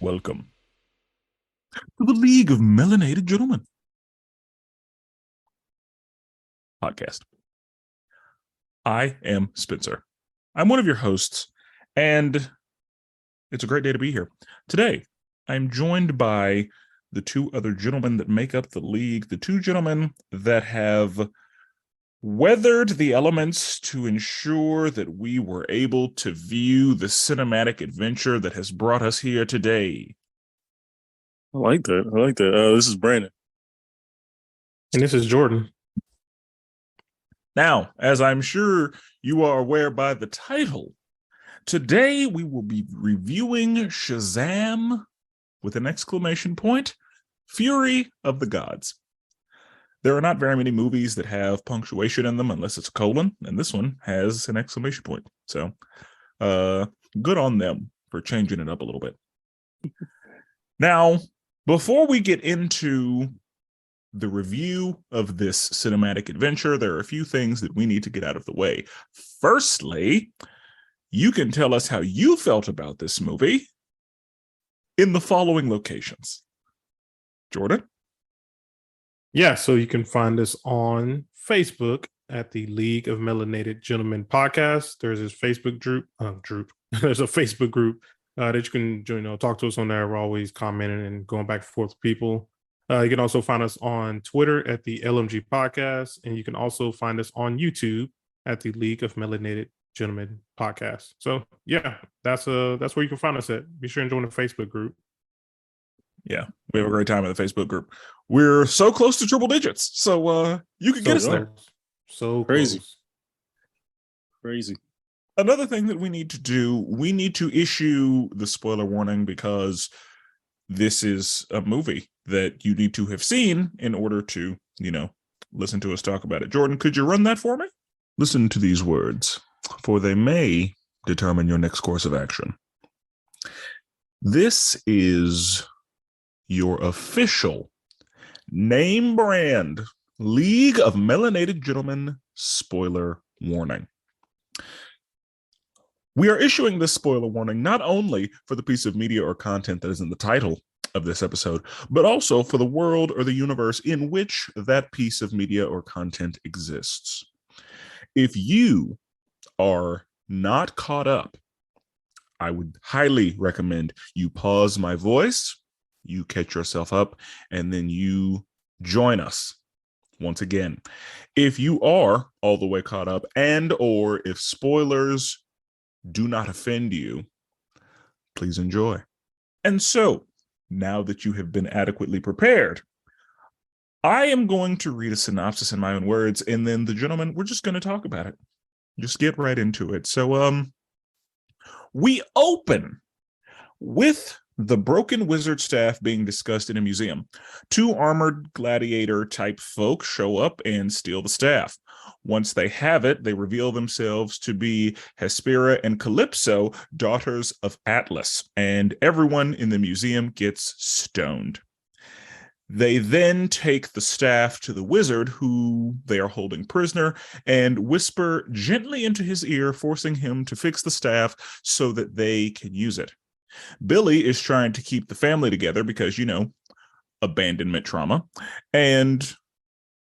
Welcome to the League of Melanated Gentlemen podcast. I am Spenser. I'm one of your hosts, and it's a great day to be here. Today, I'm joined by the two other gentlemen that make up the league, the two gentlemen that have weathered the elements to ensure that we were able to view the cinematic adventure that has brought us here today. I like that. This is Brandon. And this is Jordan. Now, as I'm sure you are aware by the title, today we will be reviewing Shazam with an exclamation point, Fury of the Gods. There are not very many movies that have punctuation in them unless it's a colon, and this one has an exclamation point. So, good on them for changing it up a little bit. Now, before we get into the review of this cinematic adventure, there are a few things that we need to get out of the way. Firstly, you can tell us how you felt about this movie in the following locations. Jordan? Yeah, so you can find us on Facebook at the League of Melanated Gentlemen podcast. There's this Facebook group. There's a Facebook group that you can join, talk to us on there. We're always commenting and going back and forth with people. You can also find us on Twitter at the LMG podcast, and you can also find us on YouTube at the League of Melanated Gentlemen podcast. So yeah, that's where you can find us at. Be sure and join the Facebook group. Yeah, we have a great time in the Facebook group. We're so close to triple digits, so you can get us there. So Crazy. Close. Crazy. Another thing that we need to do, we need to issue the spoiler warning because this is a movie that you need to have seen in order to, listen to us talk about it. Jordan, could you run that for me? Listen to these words, for they may determine your next course of action. This is your official name brand League of Melanated Gentlemen spoiler warning. We are issuing this spoiler warning not only for the piece of media or content that is in the title of this episode, but also for the world or the universe in which that piece of media or content exists. If you are not caught up, I would highly recommend you pause my voice, you catch yourself up, and then you join us once again. If you are all the way caught up and or if spoilers do not offend you, please enjoy. And so, now that you have been adequately prepared, I am going to read a synopsis in my own words, and then the gentlemen, we're just going to talk about it. Just get right into it. So, we open with the broken wizard staff being discussed in a museum. Two armored gladiator type folk show up and steal the staff. Once they have it, they reveal themselves to be Hespera and Calypso, daughters of Atlas, and everyone in the museum gets stoned. They then take the staff to the wizard, who they are holding prisoner, and whisper gently into his ear, forcing him to fix the staff so that they can use it. Billy is trying to keep the family together because, abandonment trauma. And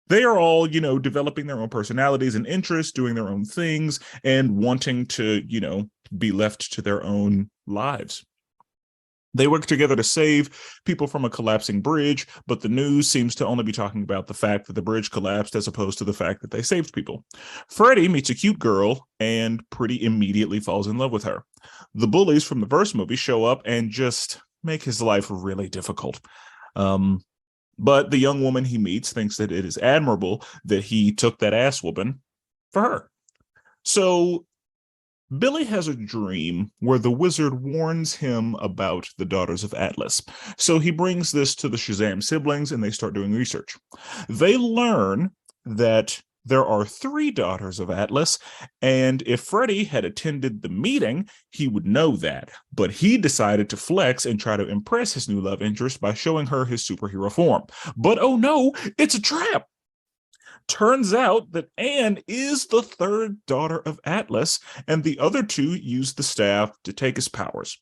they are all, developing their own personalities and interests, doing their own things, and wanting to, be left to their own lives. They work together to save people from a collapsing bridge, but the news seems to only be talking about the fact that the bridge collapsed as opposed to the fact that they saved people. Freddie meets a cute girl and pretty immediately falls in love with her. The bullies from the first movie show up and just make his life really difficult. But the young woman he meets thinks that it is admirable that he took that ass whooping for her. So Billy has a dream where the wizard warns him about the daughters of Atlas. So he brings this to the Shazam siblings and they start doing research. They learn that there are 3 daughters of Atlas, and if Freddie had attended the meeting, he would know that. But he decided to flex and try to impress his new love interest by showing her his superhero form. But oh no, it's a trap! Turns out that Anne is the 3rd daughter of Atlas, and the other 2 use the staff to take his powers.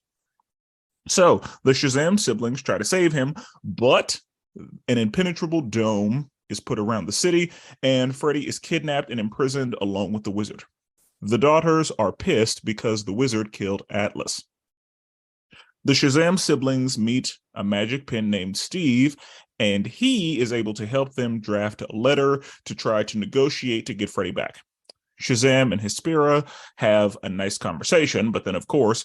So the Shazam siblings try to save him, but an impenetrable dome is put around the city, and Freddy is kidnapped and imprisoned along with the wizard. The daughters are pissed because the wizard killed Atlas. The Shazam siblings meet a magic pen named Steve, and he is able to help them draft a letter to try to negotiate to get Freddy back. Shazam and Hespera have a nice conversation, but then, of course,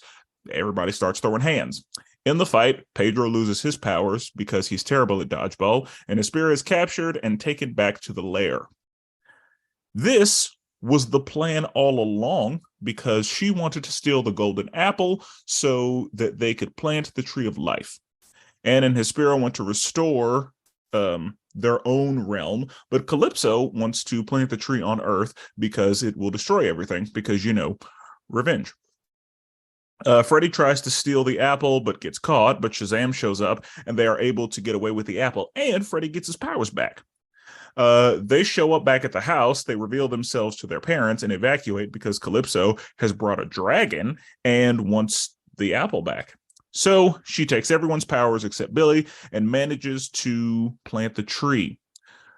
everybody starts throwing hands. In the fight, Pedro loses his powers because he's terrible at dodgeball, and Hespera is captured and taken back to the lair. This was the plan all along because she wanted to steal the golden apple so that they could plant the tree of life. Anne and Hespera want to restore their own realm, but Calypso wants to plant the tree on Earth because it will destroy everything because, revenge. Freddy tries to steal the apple but gets caught, but Shazam shows up and they are able to get away with the apple, and Freddy gets his powers back. They show up back at the house, they reveal themselves to their parents and evacuate because Calypso has brought a dragon and wants the apple back. So she takes everyone's powers except Billy and manages to plant the tree.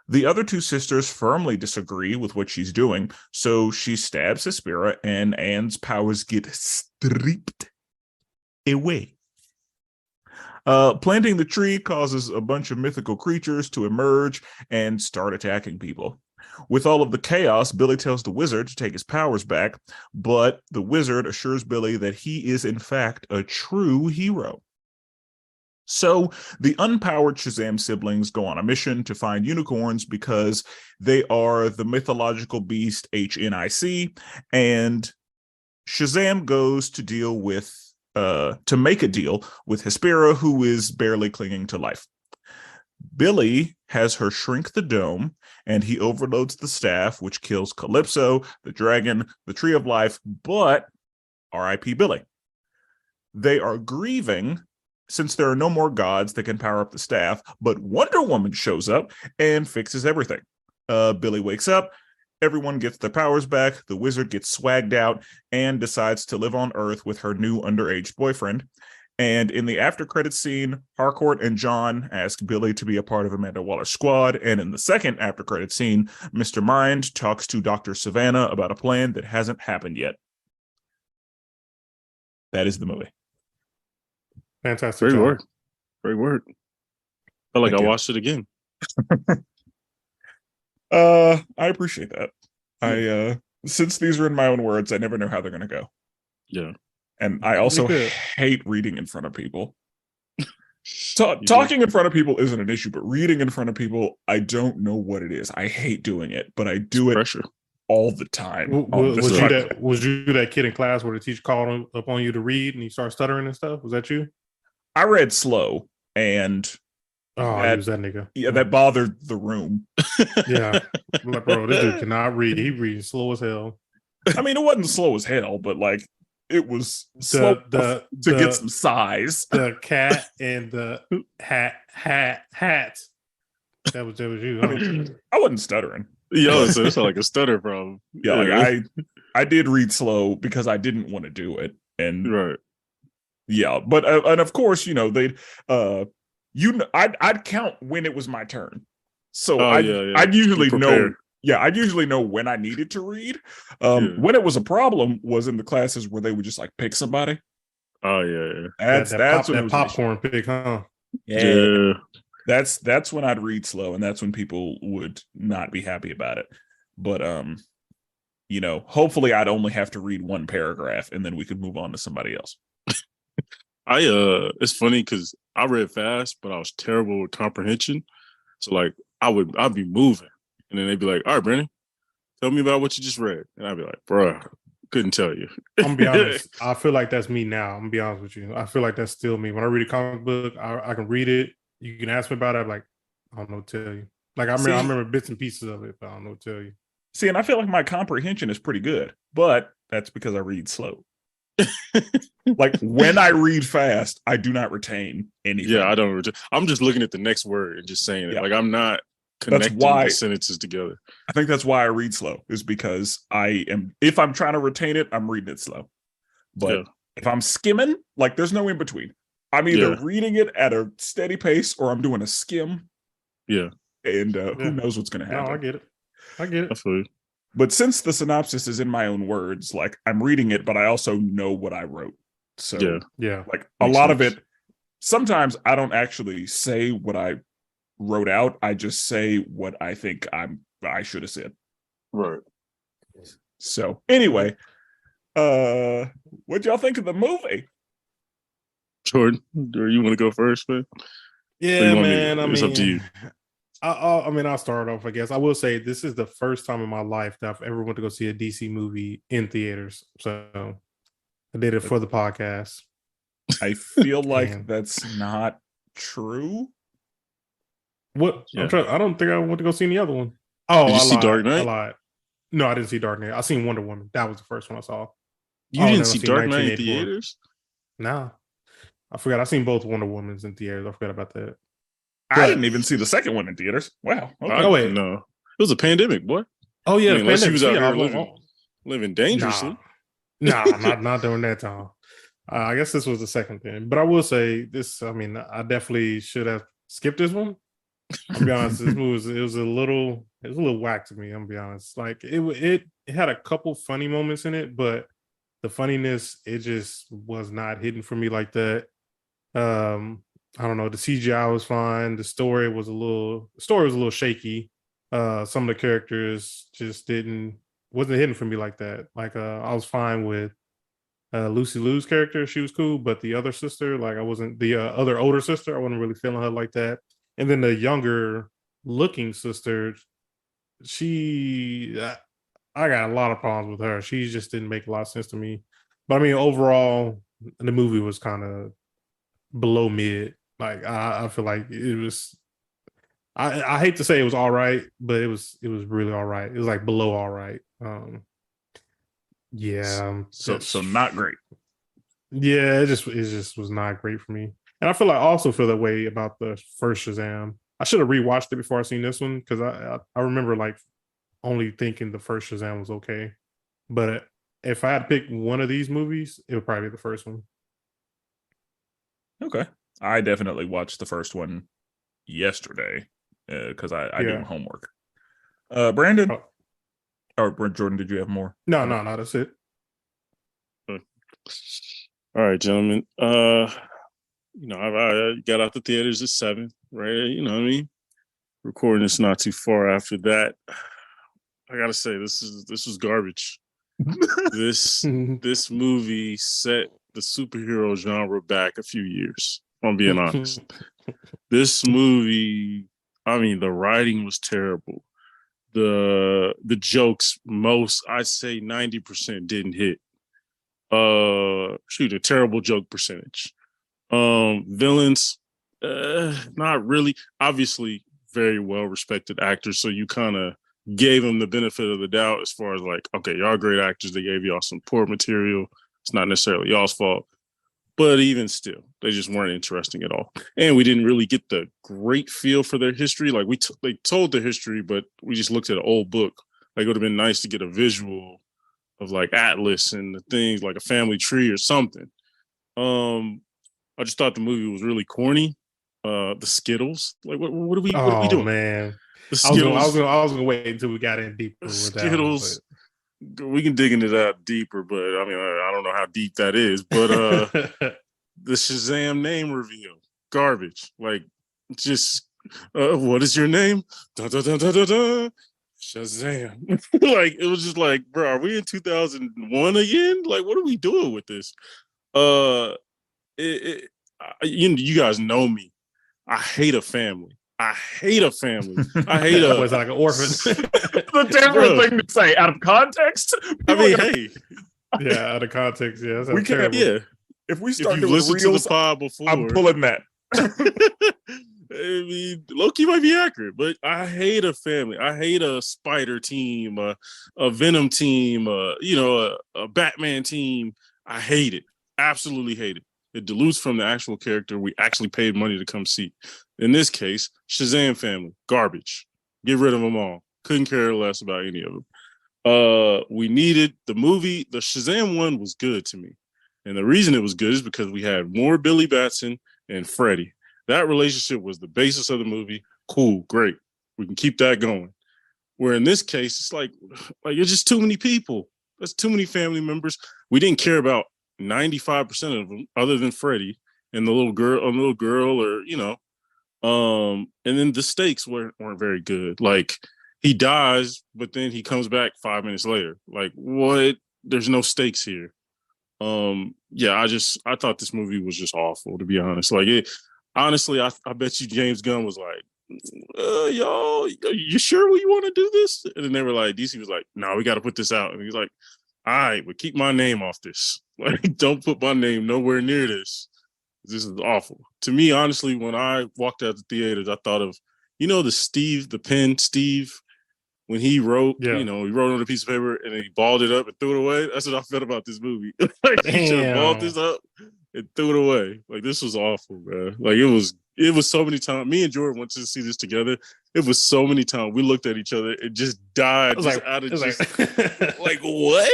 The other two sisters firmly disagree with what she's doing, so she stabs Hespera and Anne's powers get stripped away. Planting the tree causes a bunch of mythical creatures to emerge and start attacking people. With all of the chaos, Billy tells the wizard to take his powers back, but the wizard assures Billy that he is in fact a true hero. So the unpowered Shazam siblings go on a mission to find unicorns because they are the mythological beast HNIC, and Shazam goes to deal with to make a deal with Hespera, who is barely clinging to life. Billy has her shrink the dome, and he overloads the staff, which kills Calypso, the dragon, the tree of life, but R.I.P. Billy. They are grieving since there are no more gods that can power up the staff, but Wonder Woman shows up and fixes everything. Billy wakes up, everyone gets their powers back, the wizard gets swagged out, and decides to live on Earth with her new underage boyfriend. And in the after credits scene, Harcourt and John ask Billy to be a part of Amanda Waller's squad. And in the second after credits scene, Mr. Mind talks to Dr. Savannah about a plan that hasn't happened yet. That is the movie. Fantastic. Great work. Great work. Felt like Thank I you. watched it again. I appreciate that. I since these are in my own words, I never know how they're going to go. Yeah. And I also good. hate reading in front of people. Talking in front of people isn't an issue, but reading in front of people, I don't know what it is. I hate doing it, but I do it Pressure. all the time. on this Was you that kid in class where the teacher called up on you to read and you start stuttering and stuff? Was that you? I read slow, and he was that nigga. yeah, that bothered the room. Yeah. I'm like, bro, this dude cannot read. He reads slow as hell. I mean, it wasn't slow as hell, but like it was slow to get some size. The cat and the hat. That was you. Huh? I wasn't stuttering. Yo, so it's like a stutter problem. Yeah, like I did read slow because I didn't want to do it, and right. yeah, but and of course, they'd I'd count when it was my turn, so I'd usually know. Yeah, I'd usually know when I needed to read. When it was a problem was in the classes where they would just like pick somebody. Oh yeah. That's when that popcorn pick, huh? Yeah. That's when I'd read slow, and that's when people would not be happy about it. But hopefully I'd only have to read one paragraph and then we could move on to somebody else. It's funny because I read fast, but I was terrible with comprehension. So like I'd be moving, and then they'd be like, "All right, Brandon, tell me about what you just read," and I'd be like, "Bruh, couldn't tell you." I'm gonna be honest. I feel like that's me now. I'm gonna be honest with you. I feel like that's still me. When I read a comic book, I can read it. You can ask me about it. I'm like, I don't know what to tell you. Like I remember bits and pieces of it, but I don't know what to tell you. See, and I feel like my comprehension is pretty good, but that's because I read slow. Like when I read fast, I do not retain anything. Yeah, I don't. I'm just looking at the next word and just saying it. Like I'm not connecting the sentences together. I think that's why I read slow, is because if I'm trying to retain it, I'm reading it slow. But if I'm skimming, like there's no in between. I'm either reading it at a steady pace or I'm doing a skim. Yeah. And who knows what's going to happen. No, I get it. I feel you. But since the synopsis is in my own words, like I'm reading it, but I also know what I wrote. So yeah, like a lot of it, sometimes I don't actually say what I wrote out. I just say what I think I should have said. Right. So anyway, what'd y'all think of the movie? Jordan, do you want to go first, man? Yeah, man. It's up to you. I mean, I'll start off. I guess I will say this is the first time in my life that I've ever went to go see a DC movie in theaters. So I did it for the podcast. I feel like that's not true. What? Yeah. I don't think I went to go see any other one. Oh, did you see lied. Dark Knight? I lied. No, I didn't see Dark Knight. I seen Wonder Woman. That was the first one I saw. You didn't see Dark Knight in theaters? No. I forgot. I seen both Wonder Womans in theaters. I forgot about that. I didn't even see the second one in theaters. Wow. Okay. Oh wait, no. It was a pandemic, boy. Oh yeah, unless he was out here living dangerously. Nah, not during that time. I guess this was the second thing, but I will say this. I mean, I definitely should have skipped this one. I'll be honest. This movie was a little whack to me. I'm gonna be honest. Like it had a couple funny moments in it, but the funniness it just was not hitting for me like that. I don't know. The CGI was fine. The story was a little shaky. Some of the characters just wasn't hitting for me like that. Like I was fine with Lucy Liu's character. She was cool, but the other sister, like I wasn't the other older sister. I wasn't really feeling her like that. And then the younger looking sister, I got a lot of problems with her. She just didn't make a lot of sense to me. But I mean, overall, the movie was kind of below mid. Like I feel like it was. I hate to say it was all right, but it was really all right. It was like below all right. So not great. Yeah, it just was not great for me. And I also feel that way about the first Shazam. I should have rewatched it before I seen this one because I remember like only thinking the first Shazam was okay. But if I had to pick one of these movies, it would probably be the first one. Okay. I definitely watched the first one yesterday because I did my homework. Brandon? Or Jordan, did you have more? No, that's it. All right, gentlemen. I got out the theaters at 7, right? You know what I mean? Recording this not too far after that. I gotta say, this was garbage. This movie set the superhero genre back a few years. I'm being honest. This movie, I mean, the writing was terrible. The jokes, I'd say 90% didn't hit. A terrible joke percentage. Villains, not really. Obviously, very well respected actors, so you kind of gave them the benefit of the doubt as far as like, okay, y'all great actors. They gave y'all some poor material. It's not necessarily y'all's fault. But even still, they just weren't interesting at all. And we didn't really get the great feel for their history. Like they told the history, but we just looked at an old book. Like it would have been nice to get a visual of like Atlas and the things like a family tree or something. I just thought the movie was really corny. The Skittles, like what are we doing? Oh man, the Skittles. I was gonna wait until we got in deeper. With Skittles. We can dig into that deeper, but I mean, I don't know how deep that is. But the Shazam name reveal, garbage. Like, just what is your name? Dun, dun, dun, dun, dun, dun. Shazam. Like, it was just like, bro, are we in 2001 again? Like, what are we doing with this? You guys know me. I hate a family. I hate a was like an orphan. The terrible thing to say out of context. I mean, hey. Yeah, out of context. Yeah, we can't. Terrible. Yeah, if we start doing reels, to the pod before, I'm pulling that. I mean, low-key might be accurate, but I hate a family. I hate a Spider team, a Venom team, a Batman team. I hate it. Absolutely hate it. It dilutes from the actual character we actually paid money to come see. In this case, Shazam family, garbage. Get rid of them all. Couldn't care less about any of them. We needed the movie. The Shazam one was good to me. And the reason it was good is because we had more Billy Batson and Freddie. That relationship was the basis of the movie. Cool, great. We can keep that going. Where in this case, it's like it's just too many people. That's too many family members. We didn't care about 95% of them, other than Freddie and the little girl, or and then the stakes weren't very good. Like, he dies, but then he comes back 5 minutes later. Like, what? There's no stakes here. I thought this movie was just awful, to be honest. Like, honestly, I bet you James Gunn was like, y'all, you sure we want to do this? And then they were like, DC was like, no, we got to put this out. And he's like, all right, but keep my name off this. Like, don't put my name nowhere near this. This is awful. To me, honestly, when I walked out the theaters, I thought of, the pen Steve, when he wrote, he wrote on a piece of paper and then he balled it up and threw it away. That's what I felt about this movie. Like, he should have balled this up and threw it away. Like, this was awful, man. Like, it was so many times. Me and Jordan went to see this together. It was so many times we looked at each other and just died. Like, what?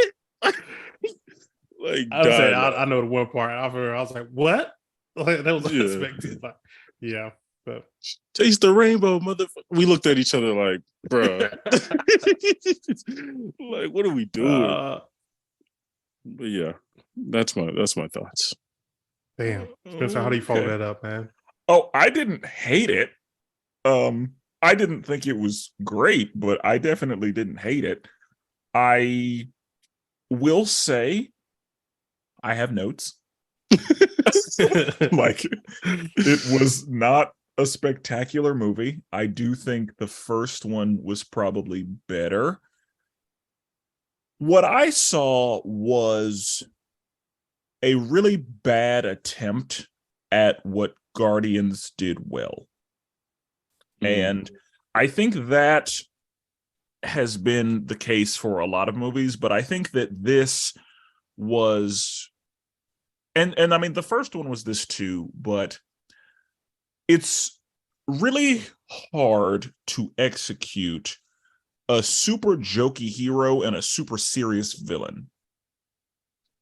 Like, I know the one part. I was like, what? Like, that was unexpected. Like, yeah. But taste the rainbow, motherfucker. We looked at each other like, bruh. Like, what are we doing? But yeah, that's my thoughts. Damn. Spenser, how do you follow that up, man? Oh, I didn't hate it. I didn't think it was great, but I definitely didn't hate it. I will say I have notes. Like, it was not a spectacular movie. I do think the first one was probably better. What I saw was a really bad attempt at what Guardians did well. And I think that has been the case for a lot of movies, but I think that this was, and I mean, the first one was this too, but it's really hard to execute a super jokey hero and a super serious villain.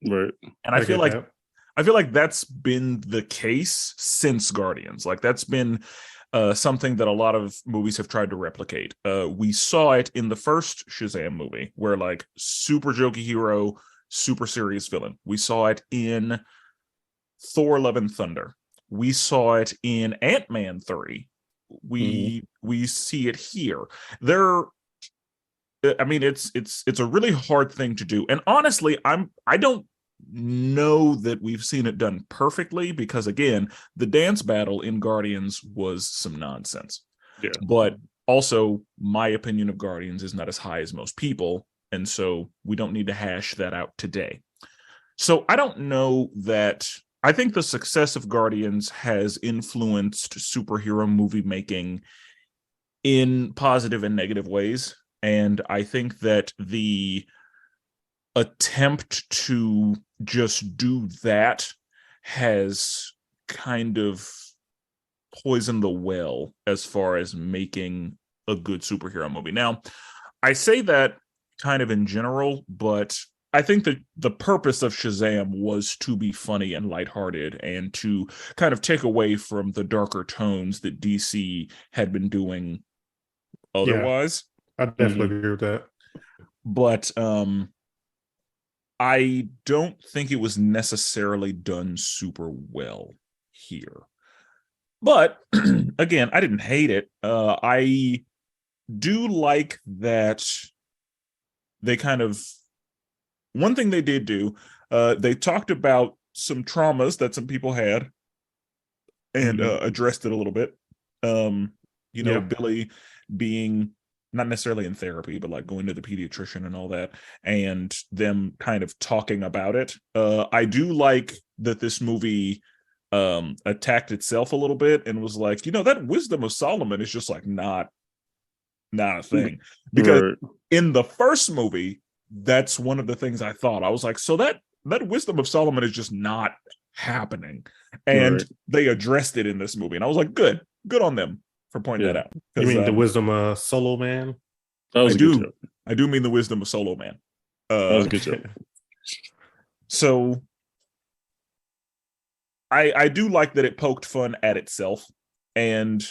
Right. And I feel like that's been the case since Guardians. Like, that's been something that a lot of movies have tried to replicate. We saw it in the first Shazam movie, where, like, super jokey hero, super serious villain. We saw it in Thor: Love and Thunder. We saw it in Ant-Man 3. We see it here. I mean, it's a really hard thing to do. And honestly, I don't know that we've seen it done perfectly, because, again, the dance battle in Guardians was some nonsense. Yeah. But also, my opinion of Guardians is not as high as most people, and so we don't need to hash that out today. So I don't know that. I think the success of Guardians has influenced superhero movie making in positive and negative ways. And I think that the attempt to just do that has kind of poisoned the well as far as making a good superhero movie. Now, I say that kind of in general, but I think that the purpose of Shazam was to be funny and lighthearted and to kind of take away from the darker tones that DC had been doing otherwise. I definitely agree with that. But I don't think it was necessarily done super well here. But again, I didn't hate it. I do like that they kind of, one thing they did do, they talked about some traumas that some people had and addressed it a little bit. Billy being not necessarily in therapy, but like going to the pediatrician and all that, and them kind of talking about it. I do like that this movie attacked itself a little bit and was like, that wisdom of Solomon is just like not a thing. Because in the first movie, that's one of the things I thought. I was like, so that wisdom of Solomon is just not happening. And they addressed it in this movie. And I was like, good on them for pointing that out. You mean the wisdom of Solo Man? I do mean the wisdom of Solo Man. That was a good joke. So I do like that it poked fun at itself. And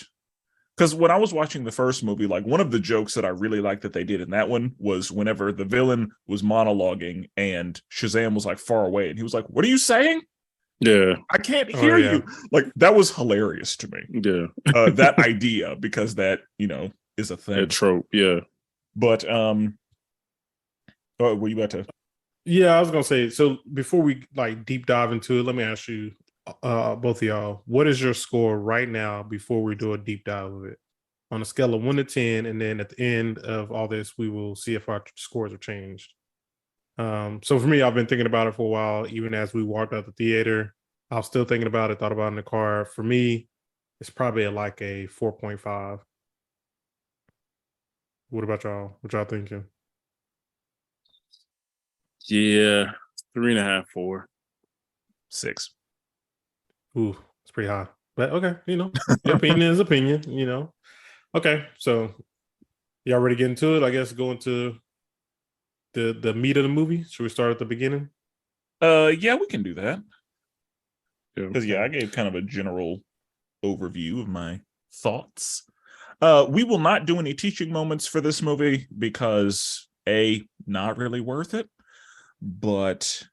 because when I was watching the first movie, like one of the jokes that I really liked that they did in that one was whenever the villain was monologuing and Shazam was like far away and he was like, "What are you saying? Yeah. I can't hear you." Like that was hilarious to me. Yeah. That idea, because that, is a thing. That trope. Yeah. But were you about to? Yeah, I was gonna say. So before we like deep dive into it, let me ask you, both of y'all, what is your score right now before we do a deep dive of it on a scale of 1 to 10, and then at the end of all this, we will see if our scores have changed. So for me, I've been thinking about it for a while. Even as we walked out the theater, I was still thinking about it. Thought about it in the car. For me, it's probably like a 4.5. What about y'all? What y'all thinking? Yeah. 3.5, 4. 6. Ooh, it's pretty high. But okay, opinion is opinion. Okay, so y'all ready to get into it? I guess go into the meat of the movie. Should we start at the beginning? Yeah, we can do that. Because Okay. I gave kind of a general overview of my thoughts. We will not do any teaching moments for this movie because A, not really worth it, but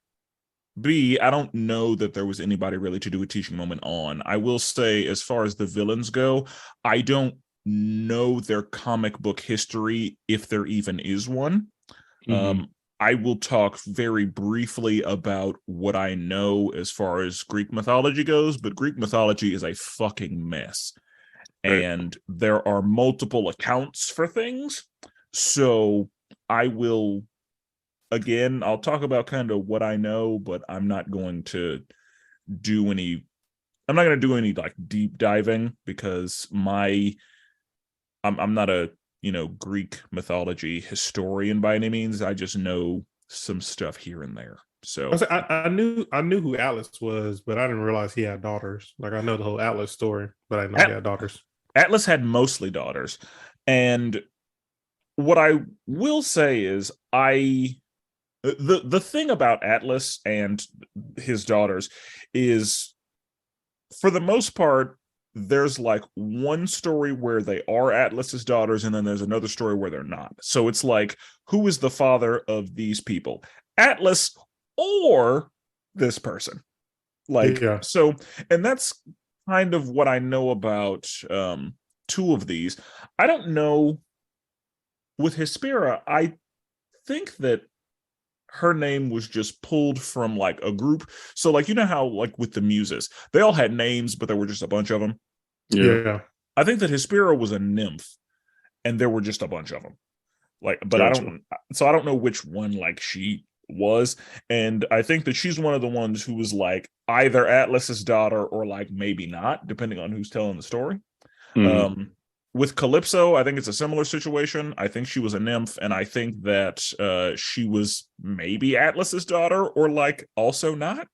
B, I don't know that there was anybody really to do a teaching moment on. I will say, as far as the villains go, I don't know their comic book history, if there even is one. I will talk very briefly about what I know as far as Greek mythology goes, but Greek mythology is a fucking mess. Right. And there are multiple accounts for things. So I will, again, I'll talk about kind of what I know, but I'm not going to do any like deep diving because I'm not a Greek mythology historian by any means. I just know some stuff here and there. So I knew who Atlas was, but I didn't realize he had daughters. Like I know the whole Atlas story, but I know he had daughters. Atlas had mostly daughters. And what I will say is the thing about Atlas and his daughters is, for the most part, there's like one story where they are Atlas's daughters, and then there's another story where they're not. So it's like, who is the father of these people? Atlas or this person? Like, Yeah. so, and that's kind of what I know about two of these. I don't know with Hespera. I think that her name was just pulled from like a group. So like, how like with the Muses, they all had names, but there were just a bunch of them. Yeah. I think that Hespera was a nymph and there were just a bunch of them. Like, but Gotcha. I don't know which one like she was. And I think that she's one of the ones who was like either Atlas's daughter or like maybe not, depending on who's telling the story. With Calypso, I think it's a similar situation. I think she was a nymph, and I think that she was maybe Atlas's daughter, or like also not.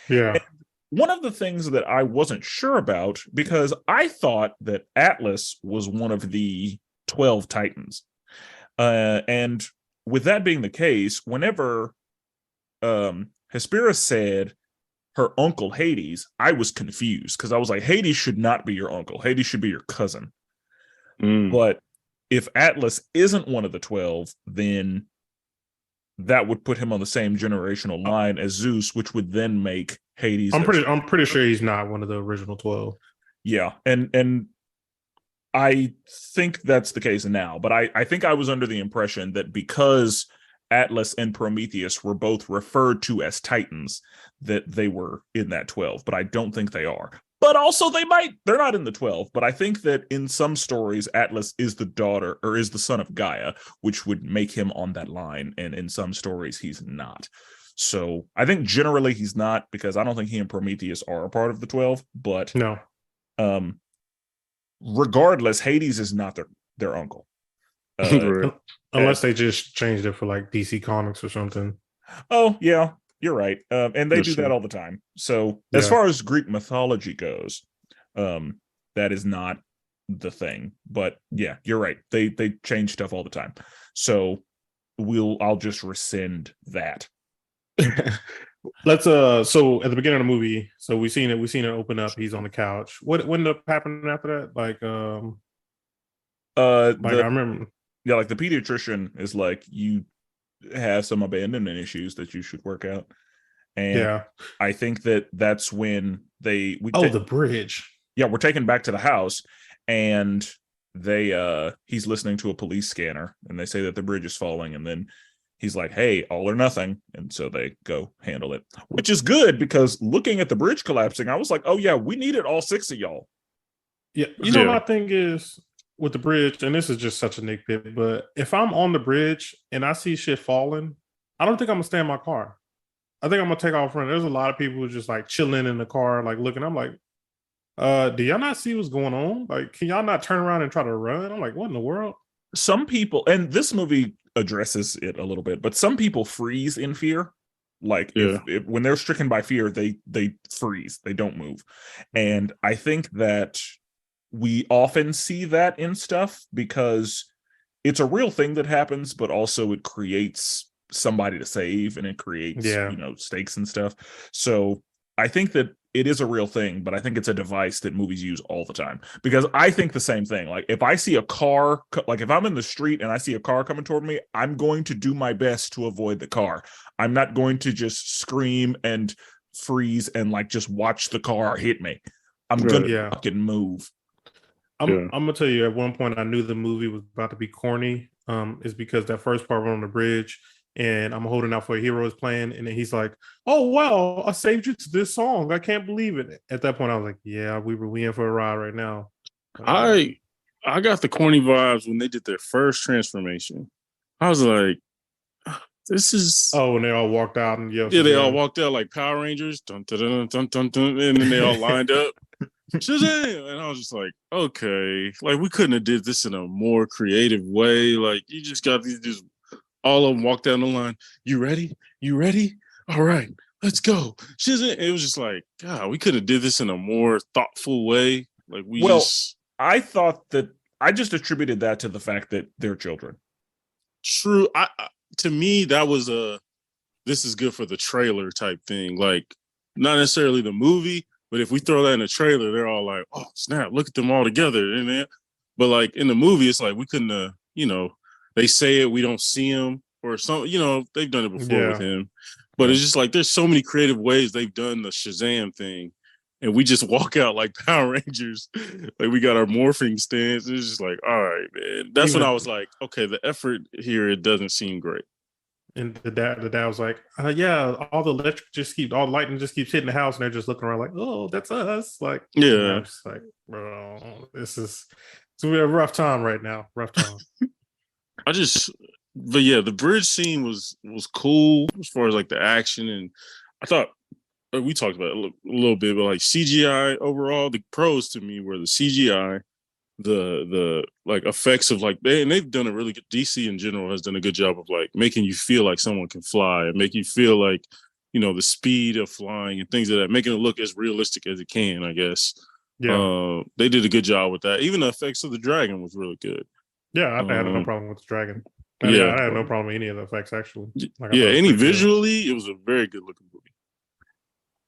Yeah. And one of the things that I wasn't sure about, because I thought that Atlas was one of the 12 Titans, and with that being the case, whenever Hespera said her uncle Hades, I was confused because I was like, Hades should not be your uncle. Hades should be your cousin. But if Atlas isn't one of the 12, then that would put him on the same generational line as Zeus, which would then make Hades. I'm pretty sure he's not one of the original 12. Yeah, and I think that's the case now. But I think I was under the impression that because Atlas and Prometheus were both referred to as Titans, that they were in that 12. But I don't think they are. But also they're not in the 12, but I think that in some stories, Atlas is the daughter or is the son of Gaia, which would make him on that line. And in some stories, he's not. So I think generally he's not, because I don't think he and Prometheus are a part of the 12, but No. Regardless, Hades is not their uncle. Unless they just changed it for like DC Comics or something. Oh, yeah. You're right. And they That's do that true. all the time. So as far as Greek mythology goes, that is not the thing. But yeah, you're right. They change stuff all the time. So I'll just rescind that. Let's so at the beginning of the movie, so we seen it open up, he's on the couch. What ended up happening after that? Like I The remember. yeah, like the pediatrician is like, you have some abandonment issues that you should work out. And Yeah. I think that that's when The bridge. yeah, we're taken back to the house, and he's listening to a police scanner, and they say that the bridge is falling, and then he's like, hey, all or nothing. And so they go handle it, which is good, because looking at the bridge collapsing, I was like, oh yeah, we needed all 6 of y'all. Yeah, Yeah. my thing is with the bridge, and this is just such a nitpick, but if I'm on the bridge and I see shit falling, I don't think I'm gonna stay in my car. I think I'm gonna take off running. There's a lot of people who just like chilling in the car, like looking. I'm like, do y'all not see what's going on? Like, can y'all not turn around and try to run? I'm like, what in the world? Some people, and this movie addresses it a little bit, but some people freeze in fear. Like Yeah. if when they're stricken by fear, they freeze, they don't move. And I think that we often see that in stuff because it's a real thing that happens, but also it creates somebody to save, and it creates, Yeah. stakes and stuff. So I think that it is a real thing, but I think it's a device that movies use all the time, because I think the same thing. Like if I see a car, like if I'm in the street and I see a car coming toward me, I'm going to do my best to avoid the car. I'm not going to just scream and freeze and like just watch the car hit me. I'm Right. gonna fucking move. I'm gonna tell you, at one point I knew the movie was about to be corny. Is because that first part we're on the bridge and I'm holding out for a hero is playing, and then he's like, "Oh wow, I saved you to this song. I can't believe it." At that point, I was like, "Yeah, we in for a ride right now." I got the corny vibes when they did their first transformation. I was like, this is when they all walked out and yeah, they all walked out like Power Rangers, dun, dun, dun, dun, dun, dun, and then they all lined up. Shazam! And I was just like, okay, like we couldn't have did this in a more creative way. Like you just got these, just all of them walk down the line. You ready? You ready? All right, let's go. Shazam! It was just like, God, we could have did this in a more thoughtful way. Like I thought that I just attributed that to the fact that they're children. True. To me, that was this is good for the trailer type thing. Like not necessarily the movie, but if we throw that in a trailer, they're all like, "Oh snap! Look at them all together!" And then, but like in the movie, it's like we couldn't. They say it, we don't see them, or some. They've done it before with him, but it's just like there's so many creative ways they've done the Shazam thing, and we just walk out like Power Rangers, like we got our morphing stance. It's just like, all right, man. That's when I was like, okay, the effort here, it doesn't seem great. And the dad was like, "Yeah, all the lightning just keeps hitting the house," and they're just looking around like, "Oh, that's us." Like, yeah, I'm just like, bro, it's a rough time right now. Rough time. but yeah, the bridge scene was cool as far as like the action, and I thought we talked about it a little bit, but like CGI overall, the pros to me were the CGI, the like effects of like they've done a really good. DC in general has done a good job of like making you feel like someone can fly and make you feel like the speed of flying and things like that, making it look as realistic as it can. I guess they did a good job with that. Even the effects of the dragon was really good. Yeah, I had no problem with the dragon. I had no problem with any of the effects actually. Like, any visually, it was a very good looking movie.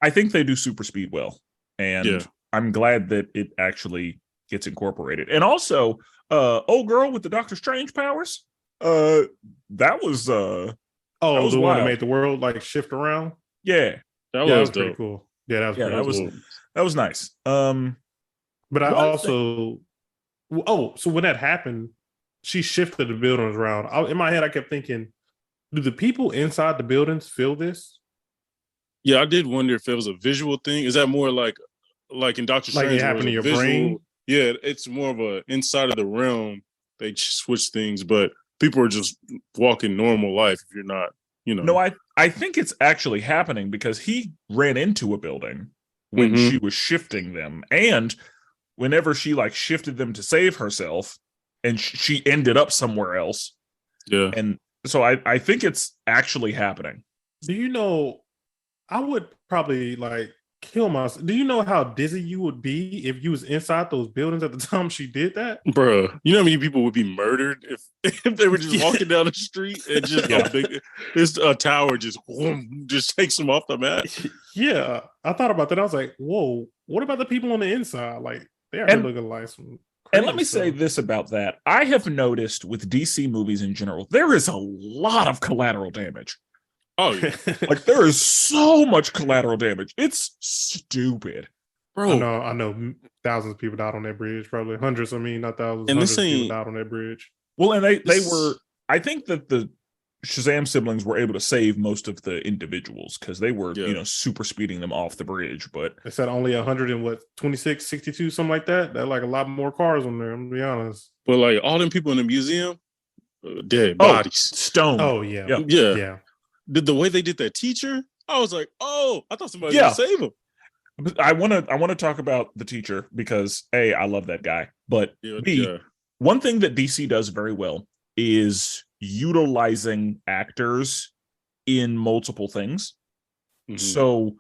I think they do super speed well, and I'm glad that it actually gets incorporated. And also, old girl with the Doctor Strange powers, that was the wild. one that made the world like shift around. Yeah, that was pretty cool. Yeah, that was nice. But I also, so when that happened, she shifted the buildings around. In my head, I kept thinking, do the people inside the buildings feel this? Yeah, I did wonder if it was a visual thing. Is that more like in Doctor Strange? Like it happened in your brain? Yeah, it's more of a inside of the realm. They switch things, but people are just walking normal life if you're not, No, I think it's actually happening because he ran into a building when she was shifting them, and whenever she like shifted them to save herself, and she ended up somewhere else. Yeah, and so I think it's actually happening. Do you know? I would probably like kill myself. Do you know how dizzy you would be if you was inside those buildings at the time she did that? Bro, you know how many people would be murdered if they were just walking down the street and just this tower just whoom, just takes them off the map? Yeah, I thought about that. I was like, whoa, what about the people on the inside? Like, they are looking like some crazy And let me say this about that. I have noticed with DC movies in general, there is a lot of collateral damage. Oh, yeah. Like, there is so much collateral damage. It's stupid. Bro. I know thousands of people died on that bridge, probably hundreds. I mean, not thousands, and hundreds of people died on that bridge. Well, and they were, I think that the Shazam siblings were able to save most of the individuals because they were, super speeding them off the bridge. But they said only 100 and what, 26, 62, something like that. That like a lot more cars on there, I'm gonna be honest. But like all them people in the museum, dead bodies. Stoned. Oh, yeah. Yeah. The way they did that teacher, I was like, oh, I thought somebody was gonna save him. I want to talk about the teacher because A, I love that guy, but B, one thing that DC does very well is utilizing actors in multiple things. Mm-hmm. So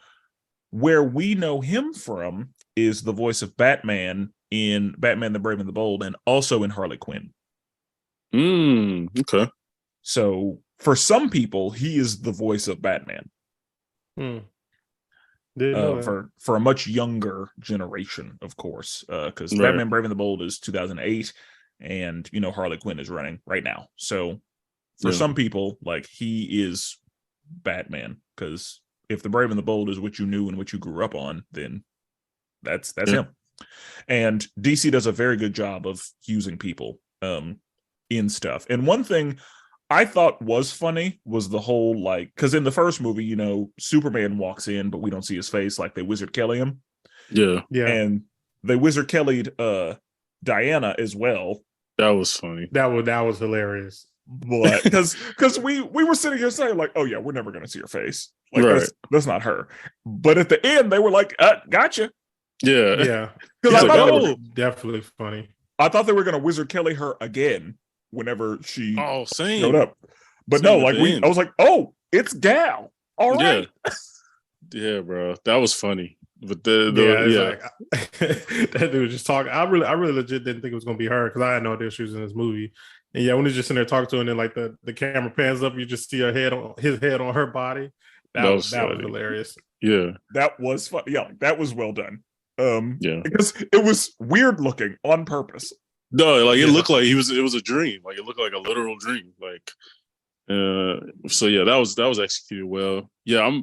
where we know him from is the voice of Batman in Batman the Brave and the Bold and also in Harley Quinn. Okay. So for some people, he is the voice of Batman. For a much younger generation, of course, because Batman Brave and the Bold is 2008, and Harley Quinn is running right now. So for some people, like, he is Batman, because if the Brave and the Bold is what you knew and what you grew up on, then that's him. And DC does a very good job of using people in stuff. And one thing I thought was funny was the whole, like, because in the first movie, Superman walks in, but we don't see his face. Like, they Wizard Kelly him. Yeah. And they Wizard Kelly'd Diana as well. That was funny. That was hilarious. But because we were sitting here saying, like, oh yeah, we're never gonna see her face. Like, that's not her. But at the end, they were like, gotcha. Yeah. Because I thought that was definitely funny. I thought they were gonna Wizard Kelly her again whenever she showed up. But same no, like I was like, oh, it's Gal. All right. Yeah, bro. That was funny. But like, that dude was just talking. I really legit didn't think it was gonna be her because I had no idea she was in this movie. And when he's just in there talking to her and then like the camera pans up, you just see his head on her body. That was hilarious. Yeah. That was fun. Yeah, that was well done. Because it was weird looking on purpose. No, like it looked like it was a dream. Like it looked like a literal dream. Like so that was executed well. Yeah,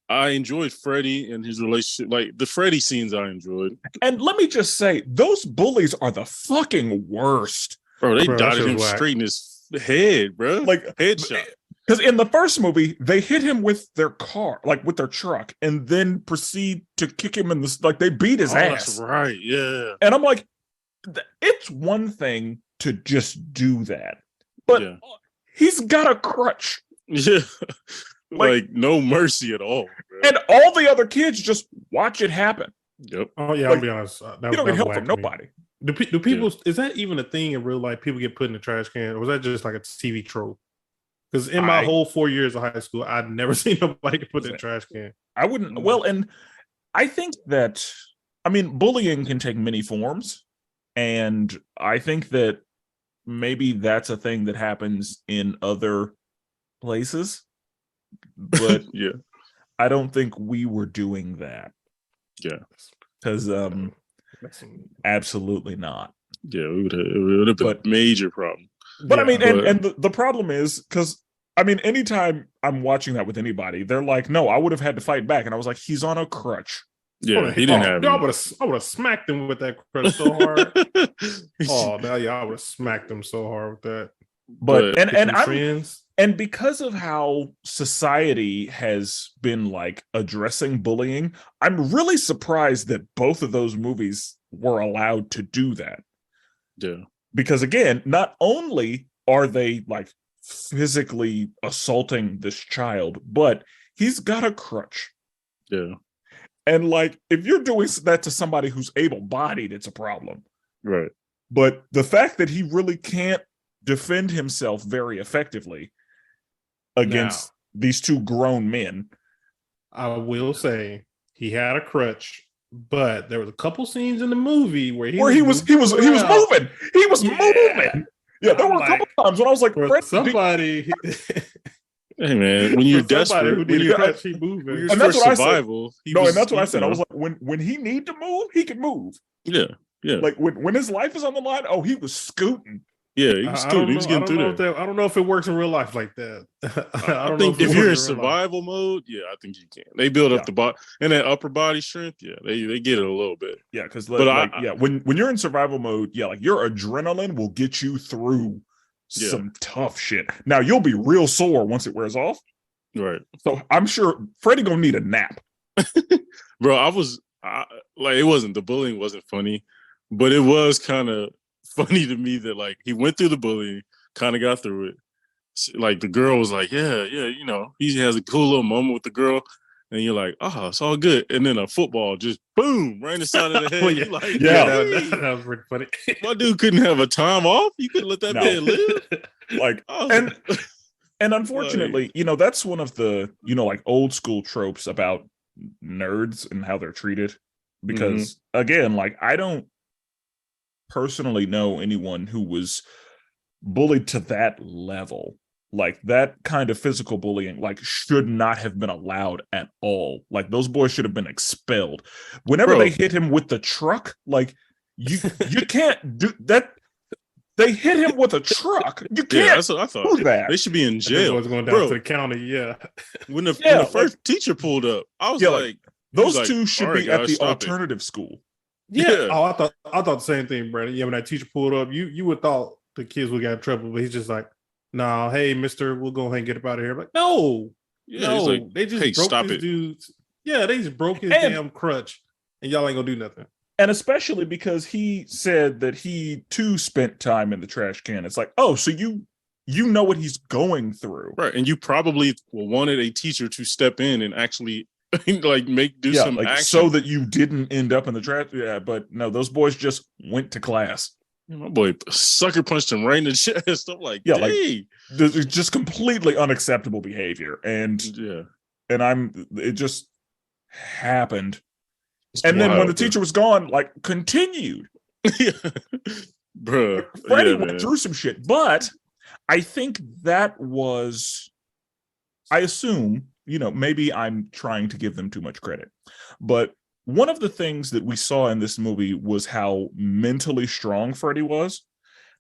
I enjoyed Freddy and his relationship. Like the Freddy scenes I enjoyed. And let me just say, those bullies are the fucking worst. Bro, they dotted him straight in his head, bro. Like headshot. Because in the first movie, they hit him with their car, like with their truck, and then proceed to kick him in the, like, they beat his ass. That's right, yeah. And I'm like, it's one thing to just do that, but he's got a crutch. Yeah. Like no mercy at all. Bro. And all the other kids just watch it happen. Yep. Oh, yeah, I'll be honest. You don't get help from nobody. Do people, is that even a thing in real life? People get put in the trash can, or was that just like a TV trope? Because in my whole 4 years of high school, I'd never seen nobody get put in a trash can. I wouldn't. Well, and I think that, bullying can take many forms. And I think that maybe that's a thing that happens in other places. But I don't think we were doing that. Yeah. Because absolutely not. Yeah, it would have been a major problem. But and the problem is because anytime I'm watching that with anybody, they're like, "No, I would have had to fight back," and I was like, "He's on a crutch." Yeah, he didn't have. I would have smacked him with that crutch so hard. I would have smacked him so hard with that. But and because of how society has been like addressing bullying, I'm really surprised that both of those movies were allowed to do that. Yeah. Because again, not only are they like physically assaulting this child, but he's got a crutch. Yeah. And like, if you're doing that to somebody who's able-bodied, it's a problem. Right. But the fact that he really can't defend himself very effectively against these two grown men. I will say he had a crutch, but there was a couple scenes in the movie where he was moving. He was moving. Yeah, there I'm were a couple times when I was like, for Fred, somebody. Hey man, when you're desperate, who need a crutch, he moving. when you're And that's for what I said. survival. and that's what I said. I was like, when he need to move, he can move. Yeah. Like when his life is on the line, oh, he was scooting. Yeah, he was scooting. He was getting through there. I don't know if it works in real life like that. I think if you're in survival mode, yeah, I think you can. They build up the body and that upper body strength. Yeah, they get it a little bit. Yeah, because when you're in survival mode, yeah, like your adrenaline will get you through some tough shit. Now you'll be real sore once it wears off. Right. So I'm sure Freddie gonna need a nap. Bro, it wasn't, the bullying wasn't funny, but it was kind of funny to me that like he went through the bullying, kind of got through it. Like the girl was like, yeah, he has a cool little moment with the girl, and you're like, oh, it's all good. And then a football just boom right in the side of the head. That was pretty funny. My dude couldn't have a time off. You couldn't let that man live. And unfortunately, that's one of the like old school tropes about nerds and how they're treated. Because again, like I don't personally know anyone who was bullied to that level. Like that kind of physical bullying like should not have been allowed at all. Like those boys should have been expelled. Whenever they hit him with the truck, like you can't do that. They hit him with a truck. You can't. Yeah, that's what I thought. Do that. They should be in jail. Was going down to the county. Yeah. When the first teacher pulled up, I was like, those two should be at the alternative school. Yeah. Oh, I thought the same thing, Brandon. Yeah, when that teacher pulled up, you would thought the kids would get in trouble, but he's just like, "Nah, hey, mister, we'll go ahead and get up out of here." I'm like, no, like, they just broke this dude's. Yeah, they just broke his damn crutch, and y'all ain't gonna do nothing. And especially because he said that he too spent time in the trash can. It's like, oh, so you know what he's going through, right? And you probably wanted a teacher to step in and actually like some action so that you didn't end up in the trash. Yeah, but no, those boys just went to class. My boy sucker punched him right in the chest. I'm like, hey, like just completely unacceptable behavior, and it just happened. And then when the teacher was gone, like continued. Bro, Freddie went through some shit, but I think that was, I assume, maybe I'm trying to give them too much credit, but one of the things that we saw in this movie was how mentally strong Freddie was.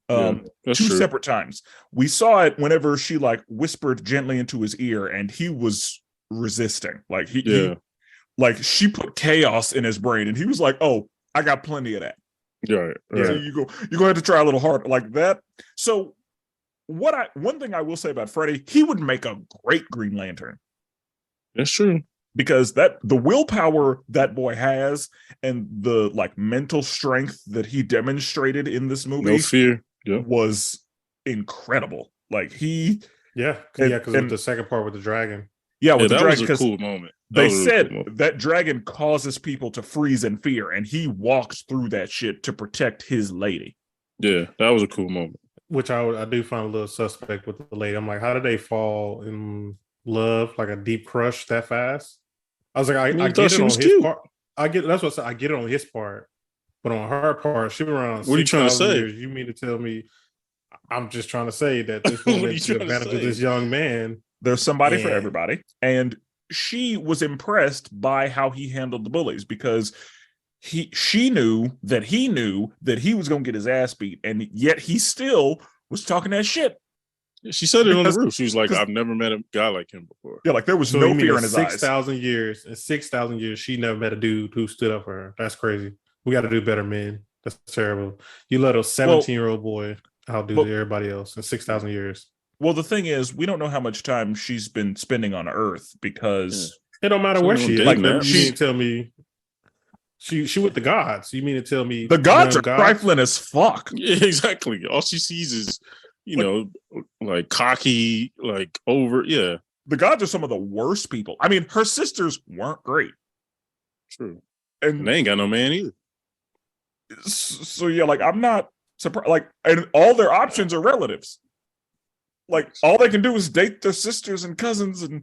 Two separate times. We saw it whenever she like whispered gently into his ear and he was resisting. Like he like she put chaos in his brain and he was like, oh, I got plenty of that. Right. So you're gonna have to try a little harder like that. So one thing I will say about Freddie, he would make a great Green Lantern. That's true. Because the willpower that boy has and the like mental strength that he demonstrated in this movie, no fear, was incredible. Like because the second part with the dragon. Yeah, with the that dragon, was a cool moment. They said that dragon causes people to freeze in fear, and he walks through that shit to protect his lady. Yeah, that was a cool moment. Which I do find a little suspect with the lady. I'm like, how did they fall in love, like a deep crush that fast? I was like, I get it on his part. That's what I said. I get it on his part, but on her part, she been around. What are you trying to say? Years. You mean to tell me? I'm just trying to say that this woman took advantage of this young man. There's somebody for everybody, and she was impressed by how he handled the bullies because she knew that he was going to get his ass beat, and yet he still was talking that shit. She said it on the roof. She was like, I've never met a guy like him before. Yeah, like there was no fear in his eyes. 6,000 years. In 6,000 years, she never met a dude who stood up for her. That's crazy. We got to do better, man. That's terrible. You let a 17-year-old boy outdo everybody else in 6,000 years. Well, the thing is, we don't know how much time she's been spending on Earth because it don't matter where she is. Like, you mean to tell me she with the gods? You mean to tell me the gods are trifling as fuck? Yeah, exactly. All she sees is like cocky, like over. Yeah, the gods are some of the worst people. I mean, her sisters weren't great. True, and they ain't got no man either. So yeah, like I'm not surprised. Like, and all their options are relatives. Like all they can do is date their sisters and cousins and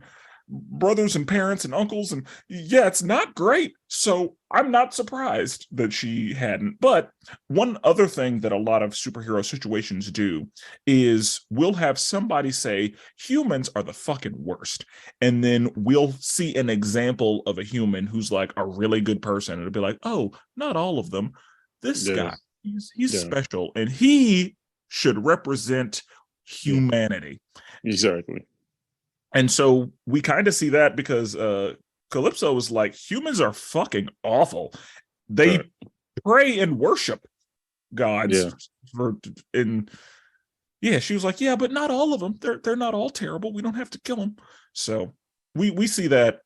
brothers and parents and uncles, and yeah, it's not great. So I'm not surprised that she hadn't. But one other thing that a lot of superhero situations do is we'll have somebody say humans are the fucking worst, and then we'll see an example of a human who's like a really good person, and it'll be like, oh, not all of them. This guy, he's special, and he should represent humanity. Exactly. And so we kind of see that because Calypso is like, humans are fucking awful. They pray and worship gods she was like, yeah, but not all of them. They're not all terrible. We don't have to kill them. So we see that.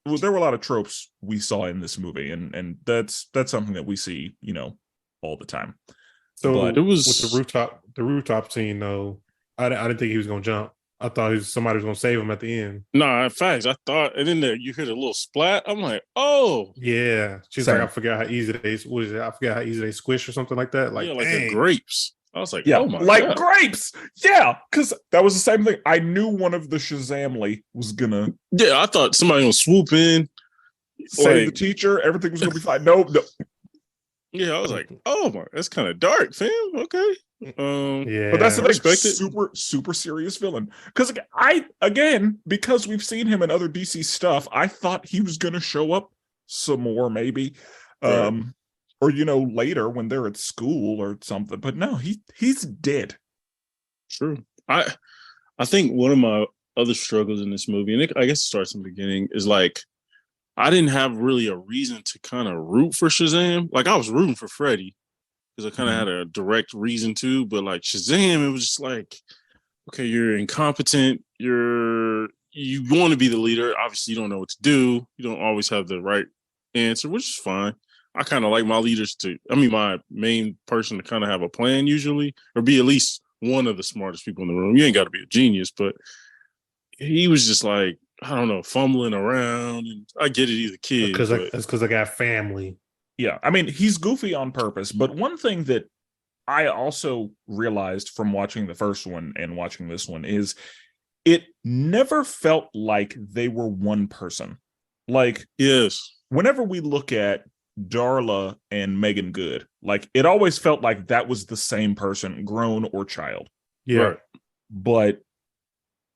Well, there were a lot of tropes we saw in this movie, and that's something that we see, all the time. So but it was with the rooftop scene though. I didn't think he was gonna jump. I thought somebody was gonna save him at the end. No, in fact, I thought, and then there you hear the little splat. I'm like, oh, yeah. She's like, I forgot how easy they I forgot how easy they squish or something like that. Like, like the grapes. I was like, yeah, oh my God. Grapes. Yeah, because that was the same thing. I knew one of the Shazamly was gonna. Yeah, I thought somebody gonna swoop in, save the teacher. Everything was gonna be fine. No. Yeah, I was like, oh my, that's kind of dark, fam. Okay. Yeah, but that's the super serious villain. Because because we've seen him in other DC stuff, I thought he was gonna show up some more, maybe. Right. Or later when they're at school or something. But no, he's dead. True. I think one of my other struggles in this movie, and I guess it starts in the beginning, is like I didn't have really a reason to kind of root for Shazam. Like I was rooting for Freddy because I kind of had a direct reason to, but like Shazam, it was just like, okay, you're incompetent. You want to be the leader. Obviously, you don't know what to do. You don't always have the right answer, which is fine. I kind of like my leaders my main person to kind of have a plan usually, or be at least one of the smartest people in the room. You ain't got to be a genius, but he was just like, I don't know, fumbling around. And I get it, he's a kid. Because I got family. Yeah, I mean, he's goofy on purpose. But one thing that I also realized from watching the first one and watching this one is it never felt like they were one person. Like, yes, whenever we look at Darla and Megan Good, like it always felt like that was the same person, grown or child. Yeah. Right. But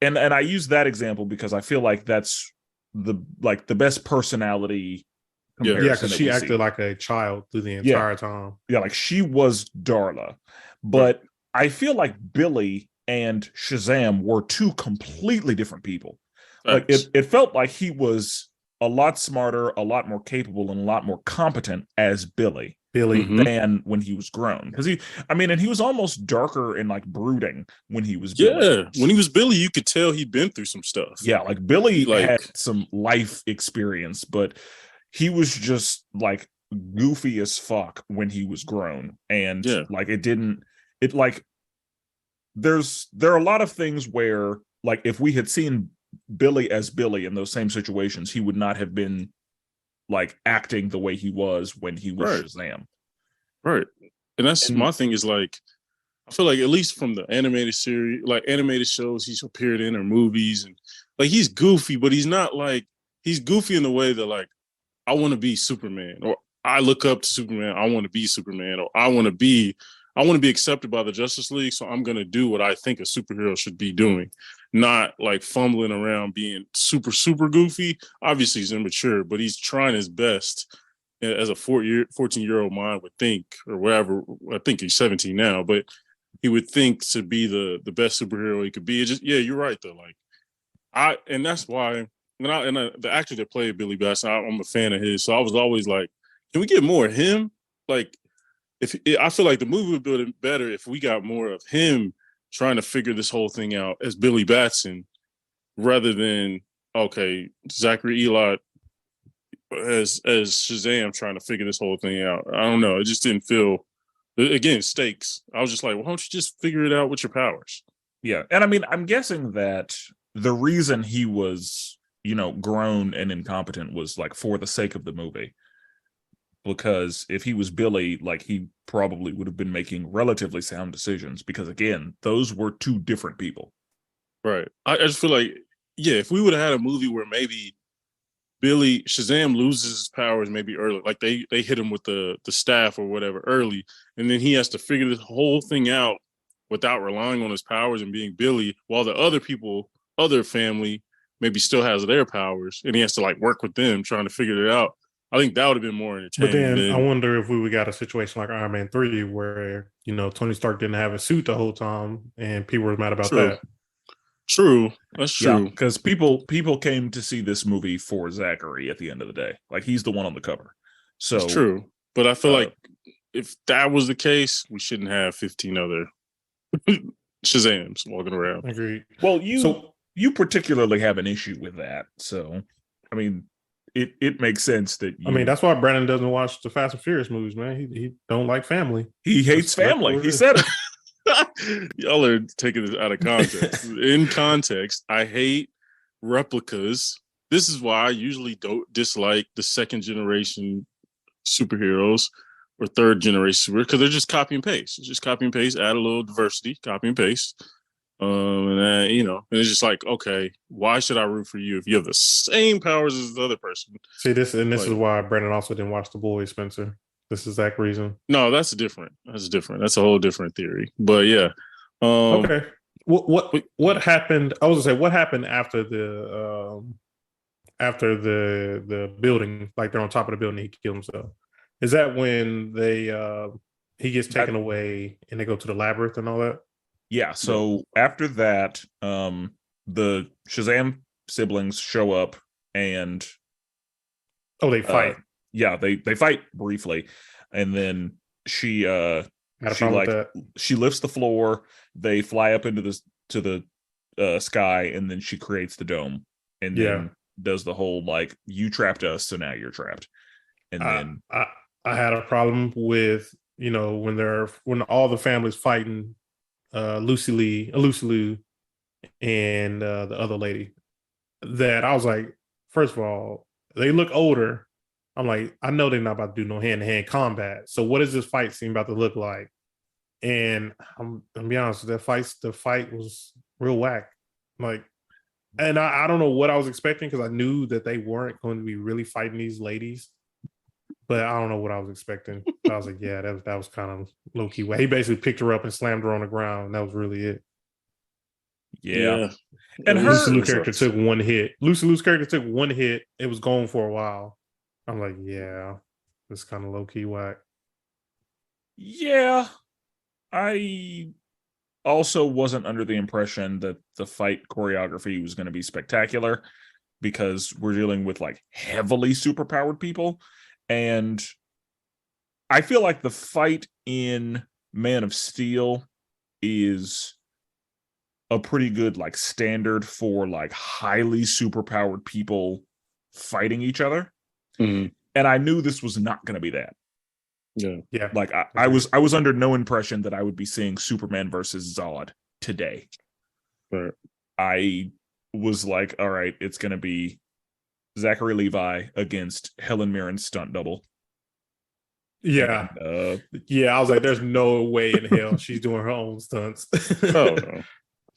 and I use that example because I feel like that's the best personality comparison. Yeah, because she acted like a child through the entire time. Yeah, like she was Darla. But I feel like Billy and Shazam were two completely different people. Like it felt like he was a lot smarter, a lot more capable, and a lot more competent as Billy than when he was grown. Because he was almost darker and like brooding when he was Billy. Yeah, when he was Billy, you could tell he'd been through some stuff. Yeah, like Billy had some life experience, but he was just like goofy as fuck when he was grown. And like there are a lot of things where like if we had seen Billy as Billy in those same situations, he would not have been like acting the way he was when he was Shazam. Right. And that's my thing is like, I feel like at least from the animated series, like animated shows he's appeared in or movies, and like he's goofy, but he's not like, he's goofy in the way that like, I want to be Superman, or I look up to Superman, I want to be Superman, or I want to be accepted by the Justice League, so I'm going to do what I think a superhero should be doing. Not like fumbling around being super, super goofy. Obviously, he's immature, but he's trying his best as a 14-year-old mind would think, or whatever. I think he's 17 now, but he would think to be the best superhero he could be. It's just, you're right, though. Like, and that's why, the actor that played Billy Batson, I'm a fan of his, so I was always like, can we get more of him? Like, I feel like the movie would build it better if we got more of him trying to figure this whole thing out as Billy Batson, rather than Zachary Eli as Shazam trying to figure this whole thing out. I don't know. It just didn't feel, again, stakes. I was just like, well, why don't you just figure it out with your powers? Yeah, and I mean, I'm guessing that the reason he was, grown and incompetent was like for the sake of the movie. Because if he was Billy, like he probably would have been making relatively sound decisions. Because again, those were two different people. Right. I just feel like if we would have had a movie where maybe Shazam loses his powers maybe early, like they hit him with the staff or whatever early, and then he has to figure this whole thing out without relying on his powers and being Billy, while the other family maybe still has their powers, and he has to like work with them trying to figure it out. I think that would have been more But entertaining. then I wonder if we would got a situation like Iron Man 3 where, Tony Stark didn't have a suit the whole time and people were mad about that. True. That's true. Yeah, because people came to see this movie for Zachary at the end of the day. Like, he's the one on the cover. So it's true. But I feel like if that was the case, we shouldn't have 15 other Shazams walking around. Agreed. Well, you particularly have an issue with that. So, I mean, it makes sense that that's why Brandon doesn't watch the Fast and Furious movies, man. He don't like family. He hates family. He said it. Y'all are taking this out of context. In context, I hate replicas. This is why I usually don't dislike the second generation superheroes or third generation superheroes, because they're just copy and paste. It's just copy and paste, add a little diversity, copy and paste. And it's just like, okay, why should I root for you if you have the same powers as the other person? See, this is why Brandon also didn't watch The Boys, Spencer. This is that reason. No, that's different. That's a whole different theory. But yeah. Okay. What happened? I was gonna say, what happened after the building? Like, they're on top of the building, he killed himself. Is that when he gets taken away and they go to the labyrinth and all that? Yeah. So after that, the Shazam siblings show up and they fight. Yeah, they fight briefly, and then she lifts the floor. They fly up into the sky, and then she creates the dome, and then does the whole like, you trapped us, so now you're trapped. And then I had a problem with when all the families fighting Lucy Liu and the other lady, that I was like, first of all, they look older. I'm like, I know they're not about to do no hand-to-hand combat. So what is this fight scene about to look like? And I'm gonna be honest, the fight was real whack. Like, and I don't know what I was expecting, because I knew that they weren't going to be really fighting these ladies. But I don't know what I was expecting. I was like, yeah, that was kind of low-key. He basically picked her up and slammed her on the ground, and that was really it. Yeah. And Lucy Liu's character took one hit. Lucy Liu's character took one hit. It was gone for a while. I'm like, yeah, it's kind of low-key whack. Yeah. I also wasn't under the impression that the fight choreography was going to be spectacular, because we're dealing with like heavily superpowered people. And I feel like the fight in Man of Steel is a pretty good like standard for like highly superpowered people fighting each other. Mm-hmm. And I knew this was not going to be that. Yeah. Like I was under no impression that I would be seeing Superman versus Zod today. Right. I was like, all right, it's going to be Zachary Levi against Helen Mirren's stunt double. Yeah. And, I was like, there's no way in hell she's doing her own stunts. Oh, no.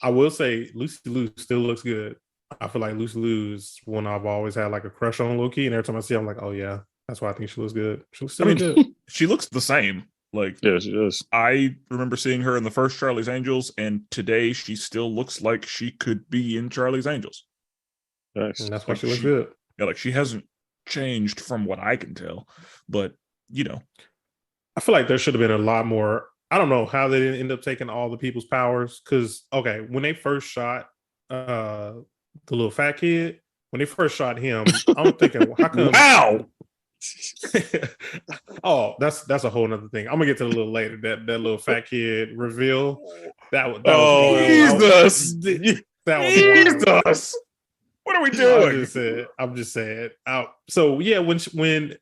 I will say Lucy Liu still looks good. I feel like Lucy Liu is one I've always had like a crush on, low-key, and every time I see her, I'm like, oh yeah, that's why I think she looks good. She looks still good. She looks the same. Like, yeah, she does. I remember seeing her in the first Charlie's Angels, and today she still looks like she could be in Charlie's Angels. Nice. And that's why she looks good. Yeah, like, she hasn't changed from what I can tell, but I feel like there should have been a lot more. I don't know how they didn't end up taking all the people's powers, because when they first shot the little fat kid, when they first shot him, I'm thinking, how come? Wow. Oh, that's a whole nother thing. I'm gonna get to a little later. That little fat kid reveal. That was Jesus. That was Jesus. What are we doing? I'm just saying. So yeah, when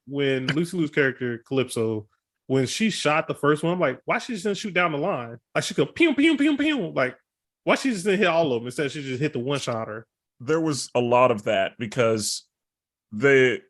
Lucy Liu's character Calypso, when she shot the first one, I'm like, why she just didn't shoot down the line? Like, she go pew pew pew pew. Like, why she just didn't hit all of them instead? She just hit the one shotter. There was a lot of that, because I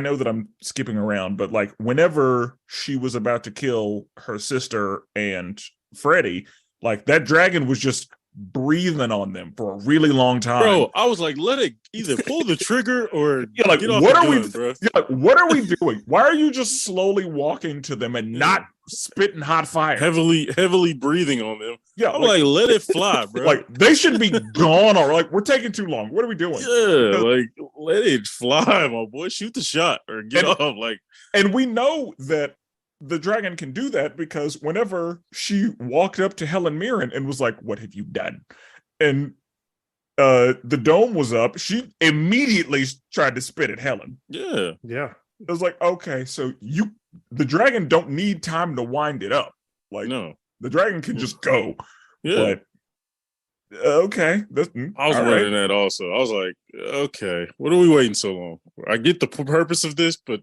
know that I'm skipping around, but like, whenever she was about to kill her sister and Freddy, like, that dragon was just breathing on them for a really long time. Bro, I was like, let it either pull the trigger or like, get off what the are gun, we, bro. like, what are we doing? Why are you just slowly walking to them and not spitting hot fire? Heavily breathing on them. Yeah, I'm like, let it fly, bro. Like, they should be gone, or like, we're taking too long. What are we doing? Yeah, like, let it fly, my boy. Shoot the shot or get off. Like, and we know that the dragon can do that because whenever she walked up to Helen Mirren and was like, "What have you done?" and the dome was up, she immediately tried to spit at Helen. Yeah. It was like, okay, so the dragon don't need time to wind it up. Like, no, the dragon can just go. Yeah. But okay, I was wondering that also. I was like, okay, what are we waiting so long? I get the purpose of this, but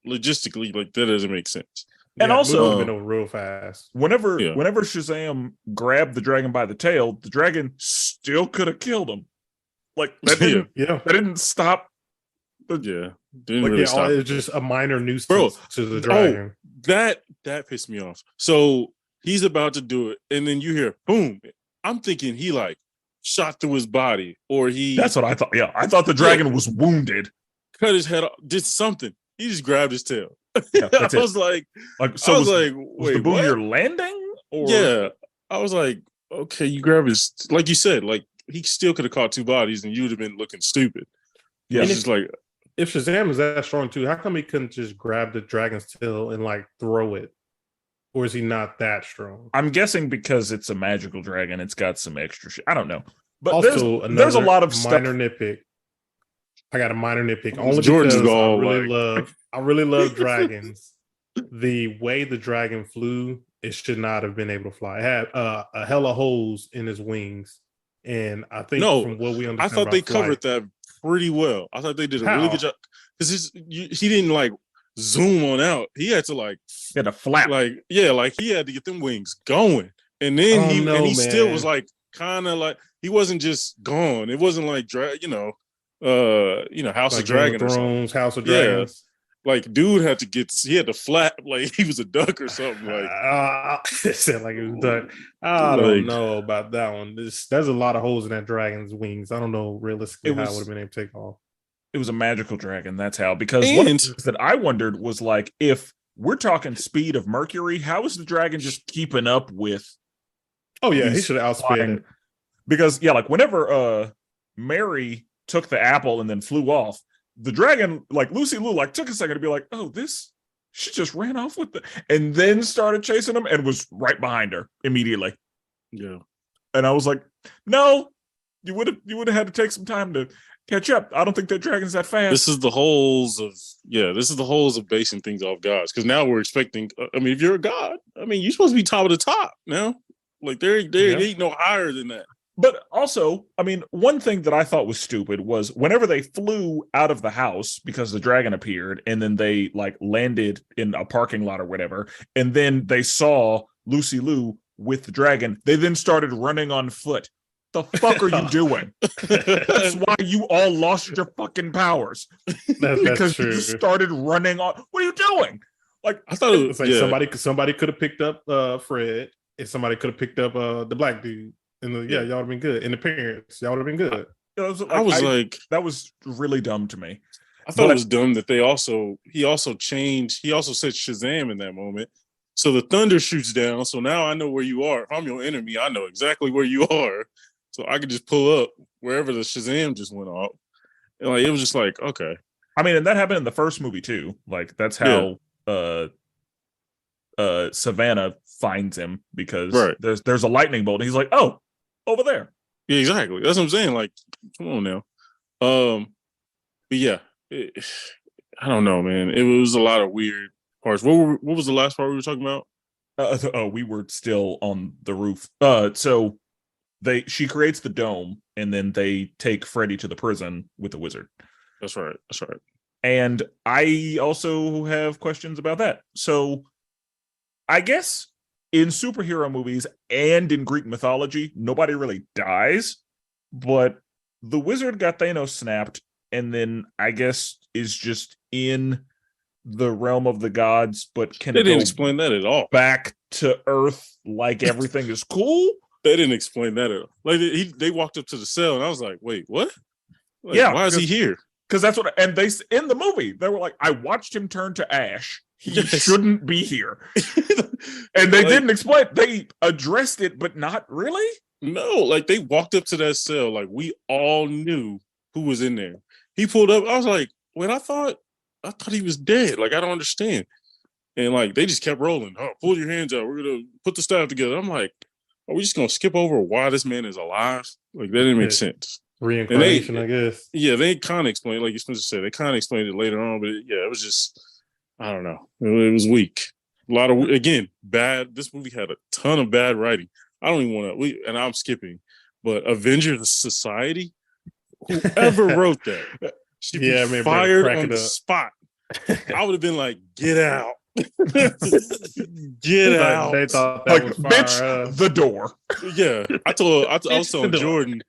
logistically, like, that doesn't make sense. And also, been over real fast. Whenever Shazam grabbed the dragon by the tail, the dragon still could have killed him. Like, that didn't, that didn't stop. Didn't really stop. It was just a minor nuisance to the dragon. That pissed me off. So he's about to do it, and then you hear boom. I'm thinking he like shot through his body, or he. That's what I thought. Yeah, I thought the dragon was wounded. Cut his head off. Did something. He just grabbed his tail. Yeah, I was like, so was wait, the boom your landing? Or? Yeah, I was like, okay, you grab his, like you said, like he still could have caught two bodies, and you would have been looking stupid. Yeah, it's just like, if Shazam is that strong too, how come he couldn't just grab the dragon's tail and like throw it? Or is he not that strong? I'm guessing because it's a magical dragon, it's got some extra shit. I don't know. But also, there's a lot of minor nitpick. I got a minor nitpick only because I really love dragons. The way the dragon flew, it should not have been able to fly. It had a hella holes in his wings, and I think from what we understand, I thought they covered that pretty well. I thought they did a really good job because he didn't like zoom on out. He had to flap, like he had to get them wings going, and then he still was like kind of like he wasn't just gone. It wasn't like House of Dragons, House of Dragons. Like, dude had to flap like he was a duck or something. Like, said like it was duck. I don't know about that one. There's a lot of holes in that dragon's wings. I don't know realistically how it would have been able to take off. It was a magical dragon. That's how. Because one of the things that I wondered was like, if we're talking speed of Mercury, how is the dragon just keeping up with? Oh yeah, he should have outsped it. Because like whenever Mary took the apple and then flew off, the dragon, like Lucy Liu, like took a second to be like, oh, she just ran off with it, and then started chasing him and was right behind her immediately. Yeah. And I was like, no, you would have had to take some time to catch up. I don't think that dragon's that fast. This is the holes of basing things off gods. Because now we're expecting, if you're a god, you're supposed to be top of the top now. Like there ain't no higher than that. But also, one thing that I thought was stupid was whenever they flew out of the house because the dragon appeared, and then they like landed in a parking lot or whatever, and then they saw Lucy Liu with the dragon, they then started running on foot. The fuck are you doing? That's why you all lost your fucking powers. Because you started running on. What are you doing? Like, I thought it was like somebody could have picked up Fred, and somebody could have picked up the black dude. And y'all would have been good. And the parents, y'all would have been good. That was really dumb to me. I thought it was dumb that he also said Shazam in that moment. So the thunder shoots down. So now I know where you are. If I'm your enemy, I know exactly where you are. So I could just pull up wherever the Shazam just went off. And it was just like, okay. And that happened in the first movie too. Like that's how Savannah finds him, because there's a lightning bolt and he's like, oh, over there. Yeah, exactly. That's what I'm saying. Like, come on now. But yeah, I don't know, man. It was a lot of weird parts. What was the last part we were talking about? We were still on the roof. So she creates the dome, and then they take Freddy to the prison with the wizard. That's right. And I also have questions about that. So I guess in superhero movies and in Greek mythology, nobody really dies, but the wizard got Thanos snapped, and then I guess is just in the realm of the gods, but they didn't explain that at all. Back to Earth like everything is cool. They didn't explain that at all. Like they walked up to the cell, and I was like, "Wait, what? Like, Yeah, why is he here?" Because that's what, and they in the movie they were like, "I watched him turn to ash. He Yes. shouldn't be here." And they didn't explain. They addressed it, but not really. No, like they walked up to that cell, like we all knew who was in there. He pulled up. I was like, "Wait, I thought he was dead. Like I don't understand." And like they just kept rolling. Oh, pull your hands out. We're gonna put the staff together. I'm like, are we just gonna skip over why this man is alive? Like that didn't make sense. Reincarnation, I guess. Yeah, they kind of explained, like Spenser said, they kind of explained it later on, but it was just, I don't know. It was weak. A lot of, again, bad. This movie had a ton of bad writing. I don't even want to, and I'm skipping, but Avengers Society, whoever wrote that, should be fired on the spot. I would have been like, get out. Get out. They thought that was fire, bitch, the door. Yeah. I was telling Jordan.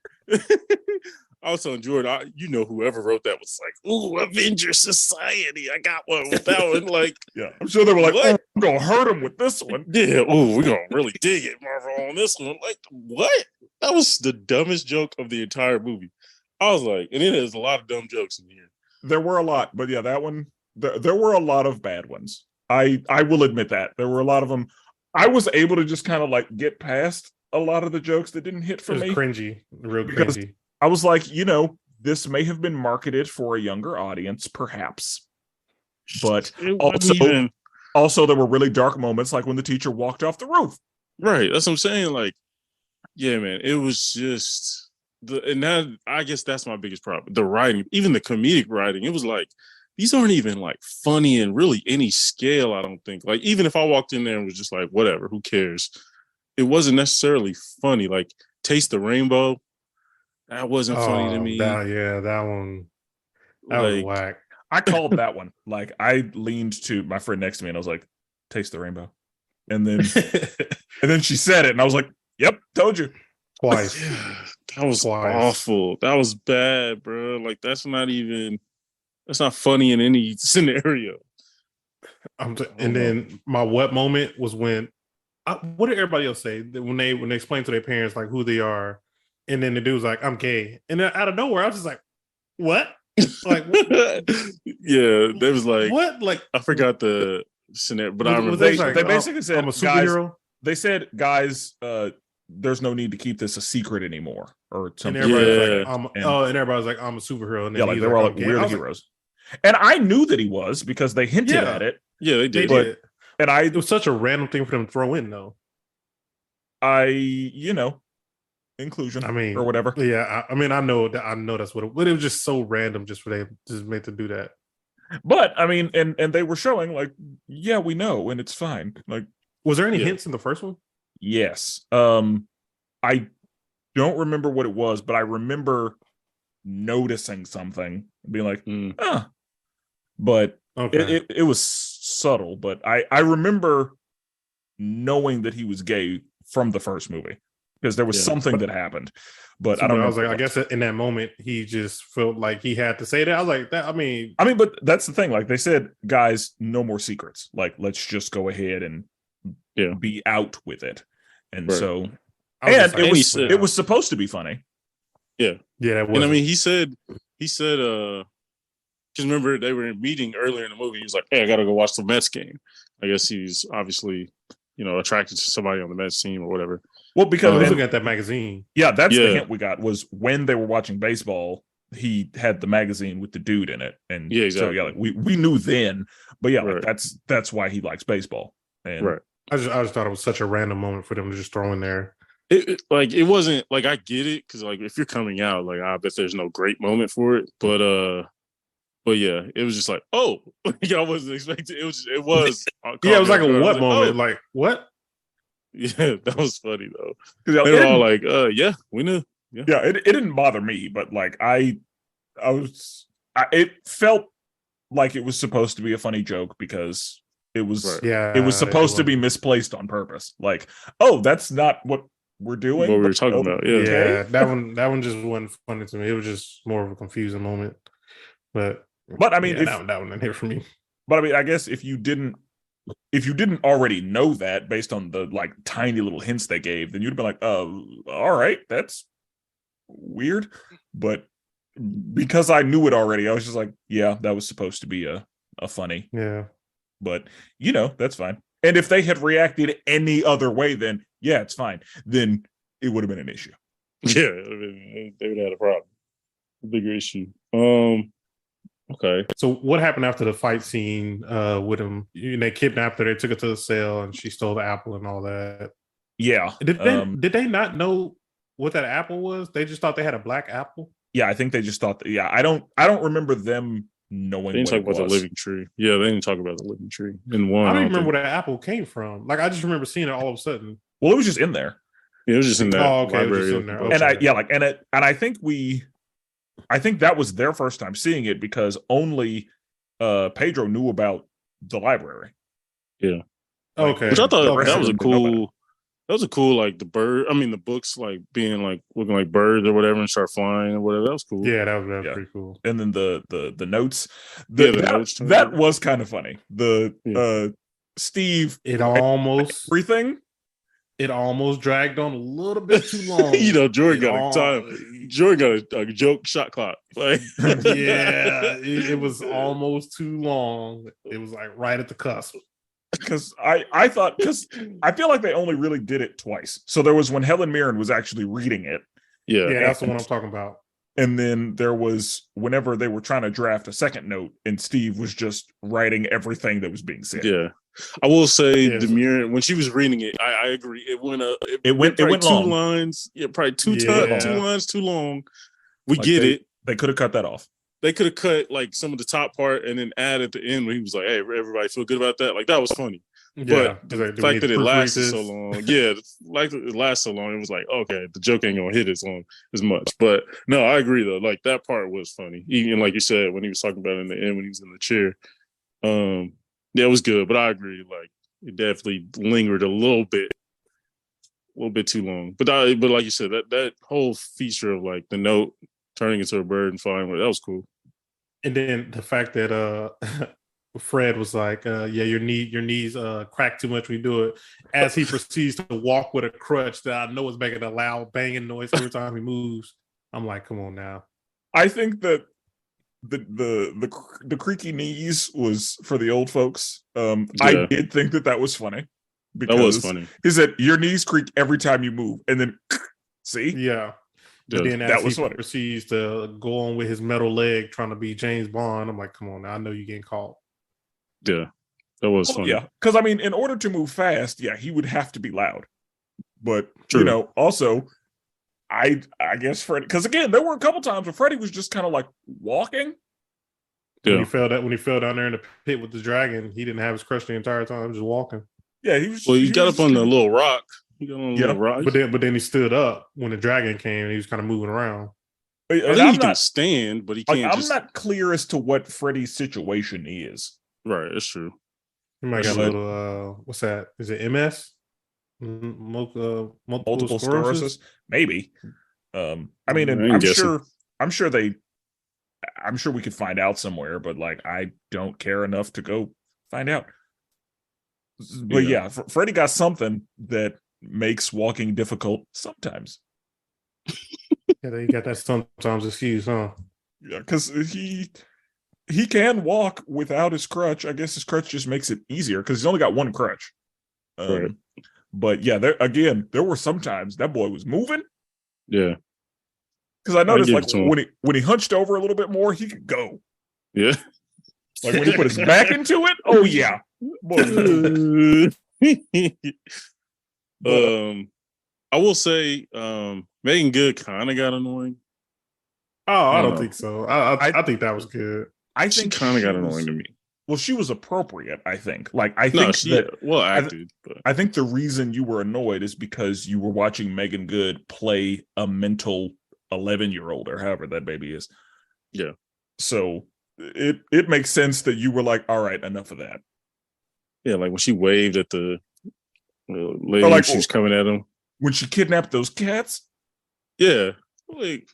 I was telling Jordan, you know, whoever wrote that was like, "Ooh, Avengers Society. I got one with that one." Like, yeah, I'm sure they were like, "Oh, I'm gonna hurt him with this one." Yeah, ooh, we're gonna really dig it, Marvel, on this one. Like, what? That was the dumbest joke of the entire movie. I was like, and it has a lot of dumb jokes in here. There were a lot, but yeah, that one. There were a lot of bad ones. I will admit that there were a lot of them. I was able to just kind of like get past a lot of the jokes that didn't hit for me. Cringy, real cringy. I was like, this may have been marketed for a younger audience, perhaps, but also there were really dark moments, like when the teacher walked off the roof. Right, that's what I'm saying. Like, yeah, man, it was just I guess that's my biggest problem. The writing, even the comedic writing, it was like, these aren't even like funny in really any scale, I don't think. Like, even if I walked in there and was just like, whatever, who cares? It wasn't necessarily funny. Like, Taste the Rainbow, that wasn't funny to me. That one. That was whack. I called that one. Like, I leaned to my friend next to me and I was like, "Taste the Rainbow." And then she said it and I was like, "Yep, told you." Twice. That was awful. That was bad, bro. Like, that's not funny in any scenario. And then my what moment was when, what did everybody else say? When they explain to their parents like who they are, and then the dude's like, "I'm gay," and then out of nowhere I was just like, "What?" Like, yeah, they was like, "What?" Like, I forgot the scenario, but I remember they basically said, "I'm a superhero." Guys, they said, "Guys, there's no need to keep this a secret anymore," or something. And everybody and everybody was like, "I'm a superhero," and then like they were all like, "We're the heroes." And I knew that he was because they hinted at it. Yeah, they did. And it was such a random thing for them to throw in, though. Inclusion. I mean, or whatever. Yeah, I know that's what. But it was just so random, just for they just made to do that. But I mean, and they were showing like, yeah, we know, and it's fine. Like, was there any hints in the first one? Yes. I don't remember what it was, but I remember noticing something and being like, But it was subtle. But I remember knowing that he was gay from the first movie because there was something that happened. But I don't know. I was like, I guess in that moment he just felt like he had to say that. I was like, that. I mean, but that's the thing. Like they said, guys, no more secrets. Like, let's just go ahead and be out with it. And so, and it was supposed to be funny. Yeah. Yeah. And I mean, he said, because remember they were in a meeting earlier in the movie. He was like, "Hey, I got to go watch the Mets game." I guess he's obviously, attracted to somebody on the Mets team or whatever. Well, because I was looking at that magazine. Yeah, that's the hint we got was when they were watching baseball, he had the magazine with the dude in it. And exactly. So like we knew then, but like that's why he likes baseball. And I just thought it was such a random moment for them to just throw in there. It wasn't like, I get it, because like if you're coming out, like I bet there's no great moment for it, but yeah, it was just like, oh, I wasn't expecting it was it was like a what moment, like what? Yeah, that was funny though. They were all like, yeah, we knew. Yeah, it didn't bother me, but like it felt like it was supposed to be a funny joke because it was it was supposed to be misplaced on purpose. Like, oh, that's not what we're doing. What we were talking about. Yeah. Yeah, that one just wasn't funny to me. It was just more of a confusing moment. But I mean, that one didn't hit for me. But I mean, I guess if you didn't if you didn't already know that based on the like tiny little hints they gave, then you'd be like, oh, all right, that's weird. But because I knew it already, I was just like, yeah, that was supposed to be a funny. Yeah. But that's fine. And if they had reacted any other way, then yeah, it's fine. Then it would have been an issue. Yeah, they would have had a problem. A bigger issue. Okay. So what happened after the fight scene with him? They kidnapped her, they took her to the cell, and she stole the apple and all that. Yeah. Did they not know what that apple was? They just thought they had a black apple? Yeah, I think they just thought that. Yeah, I don't remember them knowing. They didn't talk about the living tree. Yeah, they didn't talk about the living tree in one. I don't remember where that apple came from. Like I just remember seeing it all of a sudden. Well, it was just in there. Yeah, it was just in that library. In there. Okay. And I think that was their first time seeing it because only Pedro knew about the library. Yeah. Okay. Which I thought that was a cool. That was a cool, like the books like being like looking like birds or whatever and start flying or whatever. That was cool. Yeah, that was pretty cool. And then the notes, notes that was kind of funny. Steve, everything. It almost dragged on a little bit too long. Jordan got a joke shot clock. Like, yeah, it was almost too long. It was like right at the cusp. Because I thought, because I feel like they only really did it twice. So there was when Helen Mirren was actually reading it. Yeah, that's the one I'm talking about. And then there was whenever they were trying to draft a second note, and Steve was just writing everything that was being said. Yeah, I will say the Mirren, when she was reading it, I agree. It went 2 long. lines. Yeah, probably 2 lines too long. We like get it. They could have cut that off. They could have cut like some of the top part and then add at the end when he was like, "Hey, everybody feel good about that?" Like that was funny. Yeah, but the fact that it lasted so long, like it lasted so long, it was like, okay, the joke ain't gonna hit as much. But no, I agree though. Like that part was funny. Even like you said when he was talking about it in the end when he was in the chair. Yeah, it was good. But I agree. Like it definitely lingered a little bit too long. But like you said, that whole feature of like the note turning into a bird and flying, that was cool. And then the fact that Fred was like, yeah, your knees crack too much when you do it, as he proceeds to walk with a crutch that I know is making a loud banging noise every time he moves. I'm like, come on now. I think that the creaky knees was for the old folks. I did think that was funny. Because that was funny. He said your knees creak every time you move, and then see, yeah. But then as he proceeds to go on with his metal leg trying to be James Bond, I'm like, come on now, I know you're getting caught. Yeah, that was funny. Yeah, because I mean, in order to move fast, he would have to be loud. But True. Also, I guess Freddie, because again, there were a couple times where Freddie was just kind of like walking. Yeah. When he fell down there in the pit with the dragon, he didn't have his crutch the entire time, just walking. Yeah, he was. Well, he got up on the little rock. He got on the little rock. But then he stood up when the dragon came, and he was kind of moving around. I think he can stand, but he can't. I'm not clear as to what Freddie's situation is. Right, that's true. He might got a little. What's that? Is it MS? Multiple sclerosis? Maybe. I mean, I'm sure we could find out somewhere, but like, I don't care enough to go find out. But Freddie got something that makes walking difficult sometimes. Yeah, you got that sometimes excuse, huh? Yeah, because he can walk without his crutch. I guess his crutch just makes it easier because he's only got one crutch. Right. But there were some times that boy was moving. Yeah. Because I noticed like when he hunched over a little bit more, he could go. Yeah. Like when he put his back into it, oh yeah. I will say Megan Good kind of got annoying. Oh, I don't think so. I think that was good. I think she kind of got annoying to me. Well, she was appropriate, I think. Like I think acted. I think the reason you were annoyed is because you were watching Megan Good play a mental 11-year-old or however that baby is. Yeah. So it makes sense that you were like, all right, enough of that. Yeah, like when she waved at the lady, like she was coming at him. When she kidnapped those cats? Yeah. Like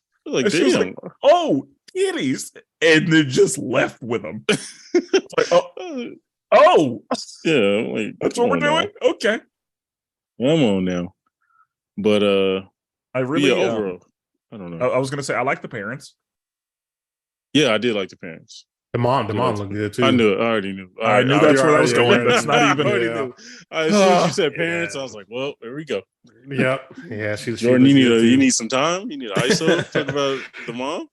she was like, oh, kitties. And then just left with them. Like, oh, Oh, Yeah, I'm like, that's come what we're on doing. Okay. now. Come on now. But I really, overall, I don't know. I was gonna say I like the parents. Yeah, I did like the parents. The mom looked good too. I knew it. I already knew. All I right, knew I that's already- where that was yeah, going. yeah, That's not I even. already Yeah. knew. As soon as you said Yeah. parents, I was like, well, there we go. Yep. Yeah, she Jordan, looked you good too. need some time. You need ISO. Talk about the mom.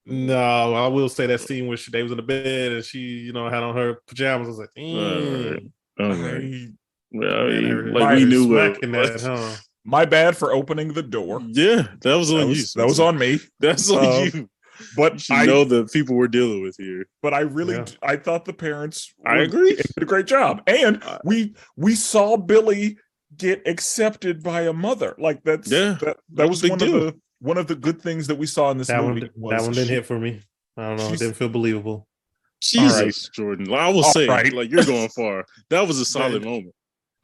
No, I will say that scene where they was in the bed and she, had on her pajamas. I was like, Right. Okay. I mean, like My- we knew smacking what. that, huh? My bad for opening the door. Yeah, that was on you. That was on me. That's on you. You But should know the people we're dealing with here. But I really, Yeah. I thought the parents. I agree. Did a great job, and we saw Billy get accepted by a mother. Like that was a big deal. one of the good things that we saw in this movie. That one didn't hit for me. I don't know. It didn't feel believable. Jesus, right. Jordan. I will say, like you're going far. That was a solid moment.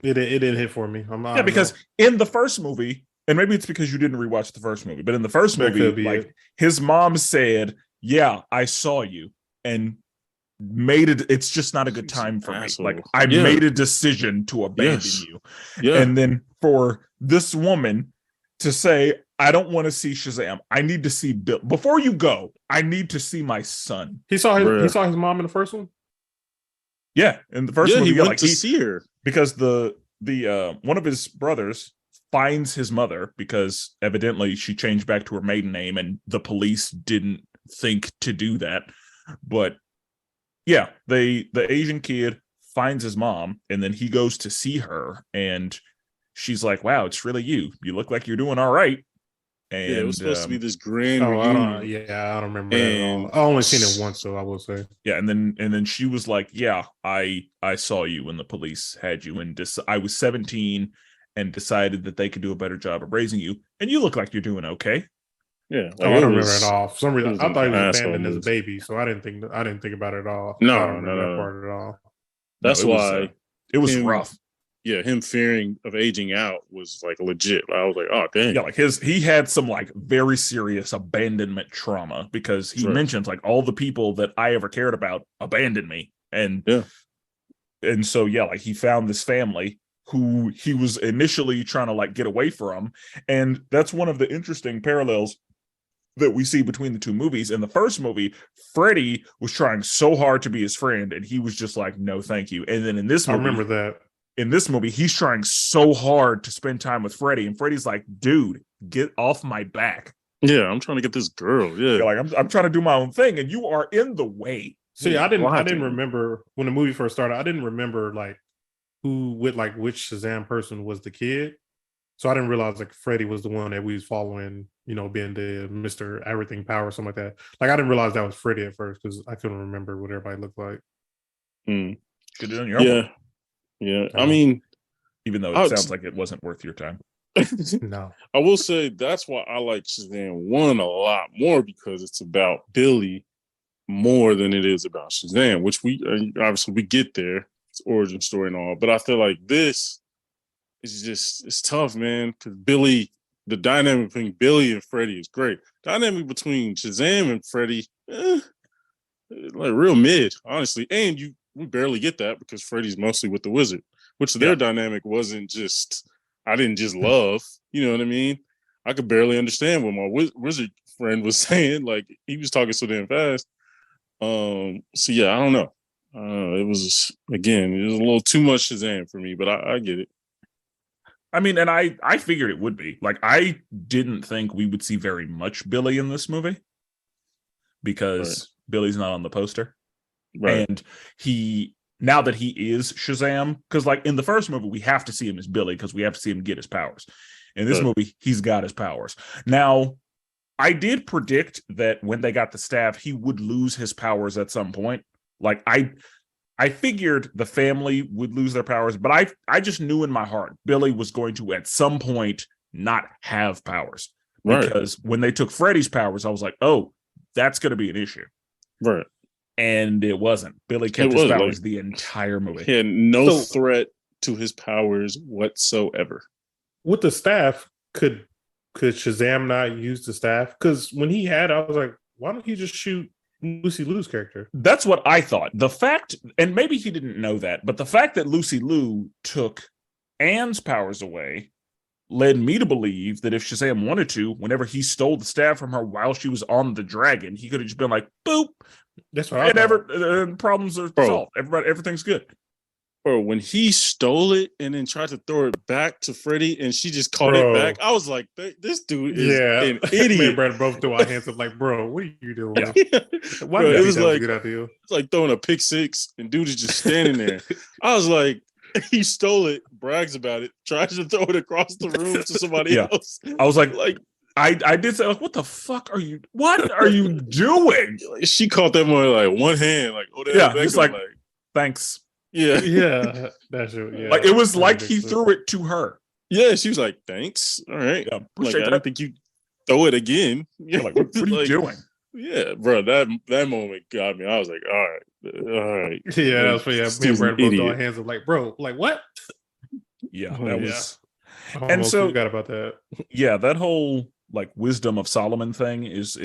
It didn't hit for me. Because in the first movie, and maybe it's because you didn't rewatch the first movie, but in the first movie, like his mom said, "Yeah, I saw you," and made it. It's just not a good time for me. Like I made a decision to abandon you. Yeah. And then for this woman to say, "I don't want to see Shazam. I need to see Bill. Before you go, I need to see my son." He saw his mom in the first one. Yeah, in the first movie, he went to see her because the one of his brothers finds his mother because evidently she changed back to her maiden name and the police didn't think to do that. But yeah, the Asian kid finds his mom and then he goes to see her and she's like, "Wow, it's really you. You look like you're doing all right." And it was supposed to be this grand reunion. I don't remember that at all. I only seen it once, so I will say. Yeah, and then she was like, "Yeah, I saw you when the police had you, and I was 17 and decided that they could do a better job of raising you, and you look like you're doing okay." Yeah, I don't remember it at all. For some reason, I thought he was abandoned as a baby, so I didn't think about it at all. No, I don't remember that part at all. That's why it was rough. Yeah, him fearing of aging out was like legit. I was like, oh dang. Yeah, like he had some like very serious abandonment trauma because he mentions like all the people that I ever cared about abandoned me. And so like he found this family who he was initially trying to like get away from. And that's one of the interesting parallels that we see between the two movies. In the first movie, Freddy was trying so hard to be his friend and he was just like, "No, thank you." And then in this movie, I remember that. In this movie, he's trying so hard to spend time with Freddy, and Freddy's like, "Dude, get off my back." Yeah, I'm trying to get this girl. Yeah, like I'm trying to do my own thing, and you are in the way. See, I didn't remember when the movie first started. I didn't remember like which Shazam person was the kid. So I didn't realize like Freddy was the one that we was following, being the Mr. Everything Power or something like that. Like I didn't realize that was Freddy at first because I couldn't remember what everybody looked like. Could do your homework. Yeah. I mean, even though it sounds like it wasn't worth your time. No. I will say that's why I like Shazam 1 a lot more because it's about Billy more than it is about Shazam, which we obviously we get there. It's origin story and all, but I feel like this is it's tough, man, because Billy, the dynamic between Billy and Freddy is great. Dynamic between Shazam and Freddy, like real mid, honestly. And we barely get that because Freddy's mostly with the wizard, which their dynamic wasn't just, I didn't just love, you know what I mean? I could barely understand what my wizard friend was saying. Like he was talking so damn fast. So yeah, I don't know. It was a little too much Shazam for me, but I get it. I mean, and I figured it would be. Like, I didn't think we would see very much Billy in this movie because Billy's not on the poster. Right. And now that he is Shazam, because like in the first movie, we have to see him as Billy because we have to see him get his powers. In this movie, he's got his powers. Now, I did predict that when they got the staff, he would lose his powers at some point. Like I figured the family would lose their powers, but I just knew in my heart Billy was going to at some point not have powers. Right. Because when they took Freddy's powers, I was like, oh, that's going to be an issue. Right. And it wasn't. Billy kept his powers the entire movie. He had no threat to his powers whatsoever. With the staff, could Shazam not use the staff? Because when he had, I was like, why don't he just shoot Lucy Liu's character. That's what I thought. The fact, and maybe he didn't know that, but the fact that Lucy Liu took Anne's powers away led me to believe that if Shazam wanted to, whenever he stole the staff from her while she was on the dragon, he could have just been like, boop. That's what I thought. Problems are Bro. solved. Everything's good. Bro, when he stole it and then tried to throw it back to Freddy and she just caught it back, I was like, this dude is an Me and idiot. Brad both threw our hands up like, bro, what are you doing? Yeah. Why Bro, did it was like, a good idea? it's like throwing a pick six and dude is just standing there. I was like, he stole it, brags about it, tries to throw it across the room to somebody else. I was like I did say, like, what the fuck are you doing? She caught that one like one hand, like, oh, yeah, just like, thanks. Yeah. Yeah, that's it. Yeah. Like, it was like he threw it to her. Yeah, she was like, thanks. All right. Yeah, like, I don't think you throw it again. Yeah, like, what are you doing? Yeah, bro, that moment got me. I was like, all right. Yeah, that was funny. Me and Brad both threw our hands up like, bro, like what? Yeah, that was. And so forgot about that. Yeah, that whole like wisdom of Solomon thing is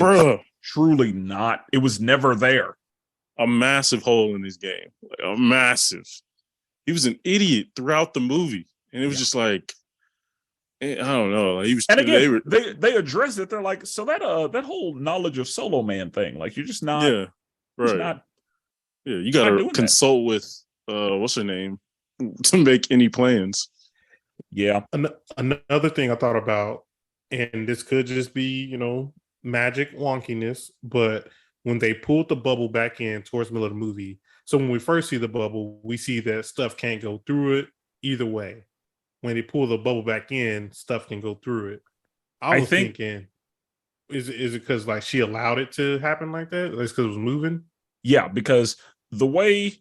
truly not. It was never there. A massive hole in his game. Like, a massive. He was an idiot throughout the movie, and it was just like, I don't know. Like, he was. And again, they addressed it. They're like, so that whole knowledge of Solo Man thing, like, you're just not. Yeah, right. Not, yeah, you got to consult with what's her name to make any plans. Yeah. Another thing I thought about, and this could just be, magic wonkiness, but when they pulled the bubble back in towards the middle of the movie, so when we first see the bubble, we see that stuff can't go through it either way. When they pull the bubble back in, stuff can go through it. I was thinking, is it because like she allowed it to happen like that? It's because it was moving? Yeah, because the way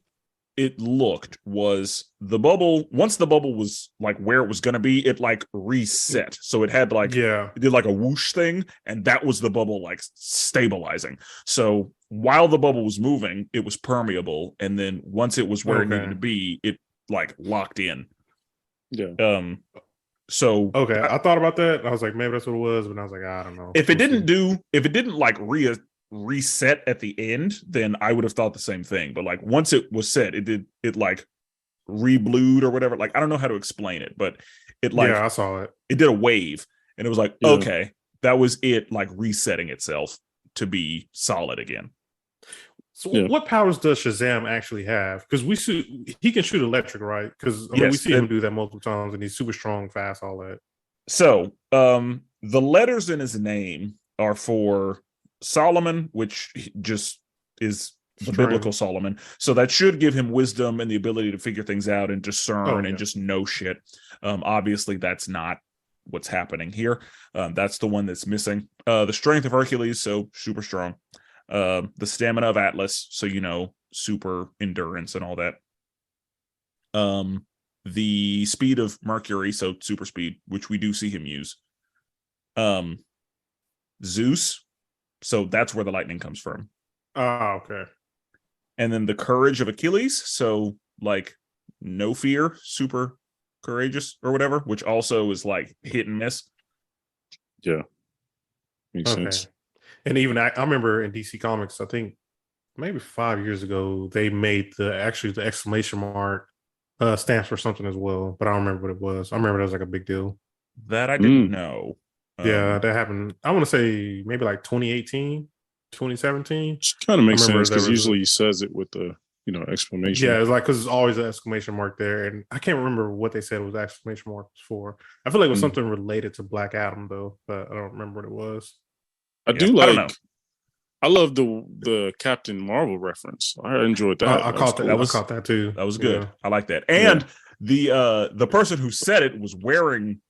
it looked was the bubble, once the bubble was like where it was going to be, it like reset. So it had like, it did like a whoosh thing, and that was the bubble like stabilizing. So while the bubble was moving, it was permeable. And then once it was where it needed to be, it like locked in. Yeah. So okay, I thought about that. I was like, maybe that's what it was, but I was like, I don't know. If it didn't like reset at the end, then I would have thought the same thing. But like once it was set, it like reblued or whatever. Like, I don't know how to explain it, but it like, I saw it. It did a wave, and it was like, okay, that was it, like resetting itself to be solid again. So what powers does Shazam actually have? Because he can shoot electric, right? Because we see him do that multiple times, and he's super strong, fast, all that. So the letters in his name are for Solomon, which just is the biblical Solomon. So that should give him wisdom and the ability to figure things out and discern and just know shit. Obviously, that's not what's happening here. That's the one that's missing. The strength of Hercules, so super strong. The stamina of Atlas, so super endurance and all that. The speed of Mercury, so super speed, which we do see him use. Zeus, so that's where the lightning comes from. Oh, okay. And then the courage of Achilles, so like no fear, super courageous or whatever, which also is like hit and miss. Yeah, makes sense. And even I remember in DC Comics, I think maybe 5 years ago, they made the exclamation mark stands for something as well, but I don't remember what it was. I remember that was like a big deal. That I didn't know. Yeah, that happened. I want to say maybe like 2018, 2017. Which kind of makes sense because usually he says it with the exclamation. Yeah, it's like because it's always an exclamation mark there, and I can't remember what they said it was the exclamation mark for. I feel like it was something related to Black Adam though, but I don't remember what it was. I love the Captain Marvel reference. I enjoyed that. I caught that too. That was good. Yeah. I like that. And the person who said it was wearing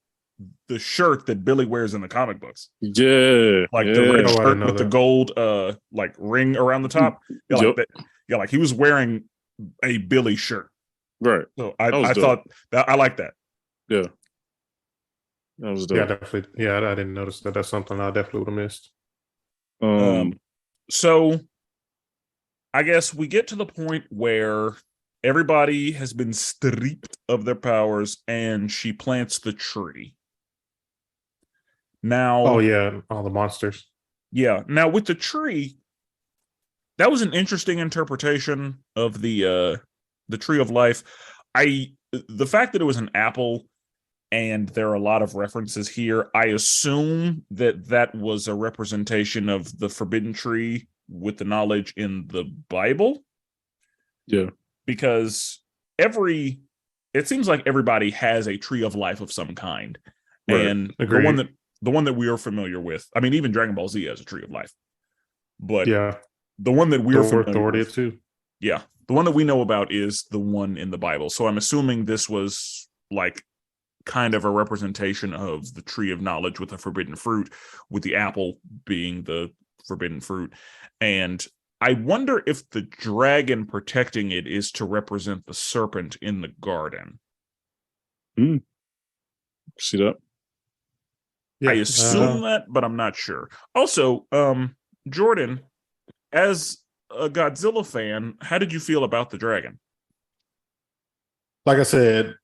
the shirt that Billy wears in the comic books. Yeah. Like the red shirt with the gold like ring around the top. Yeah, like he was wearing a Billy shirt. Right. So I thought that I like that. Yeah. That was dope. Yeah, definitely. Yeah, I didn't notice that. That's something I definitely would have missed. So I guess we get to the point where everybody has been stripped of their powers and she plants the tree. Now, all the monsters. Yeah. Now with the tree, That was an interesting interpretation of the tree of life. The fact that it was an apple and there are a lot of references here, I assume that that was a representation of the forbidden tree with the knowledge in the Bible. Yeah. Because it seems like everybody has a tree of life of some kind. Right. And Agreed. the one that we are familiar with, I mean, even Dragon Ball Z has a tree of life. But Yeah, the one that we're familiar Thor with, did too. yeah, the one that we know about is the one in the Bible. So I'm assuming this was like kind of a representation of the tree of knowledge with the forbidden fruit, with the apple being the forbidden fruit. And I wonder if the dragon protecting it is to represent the serpent in the garden. See that? Yeah, I assume that, but I'm not sure. Also, Jordan, as a Godzilla fan, how did you feel about the dragon? like I said,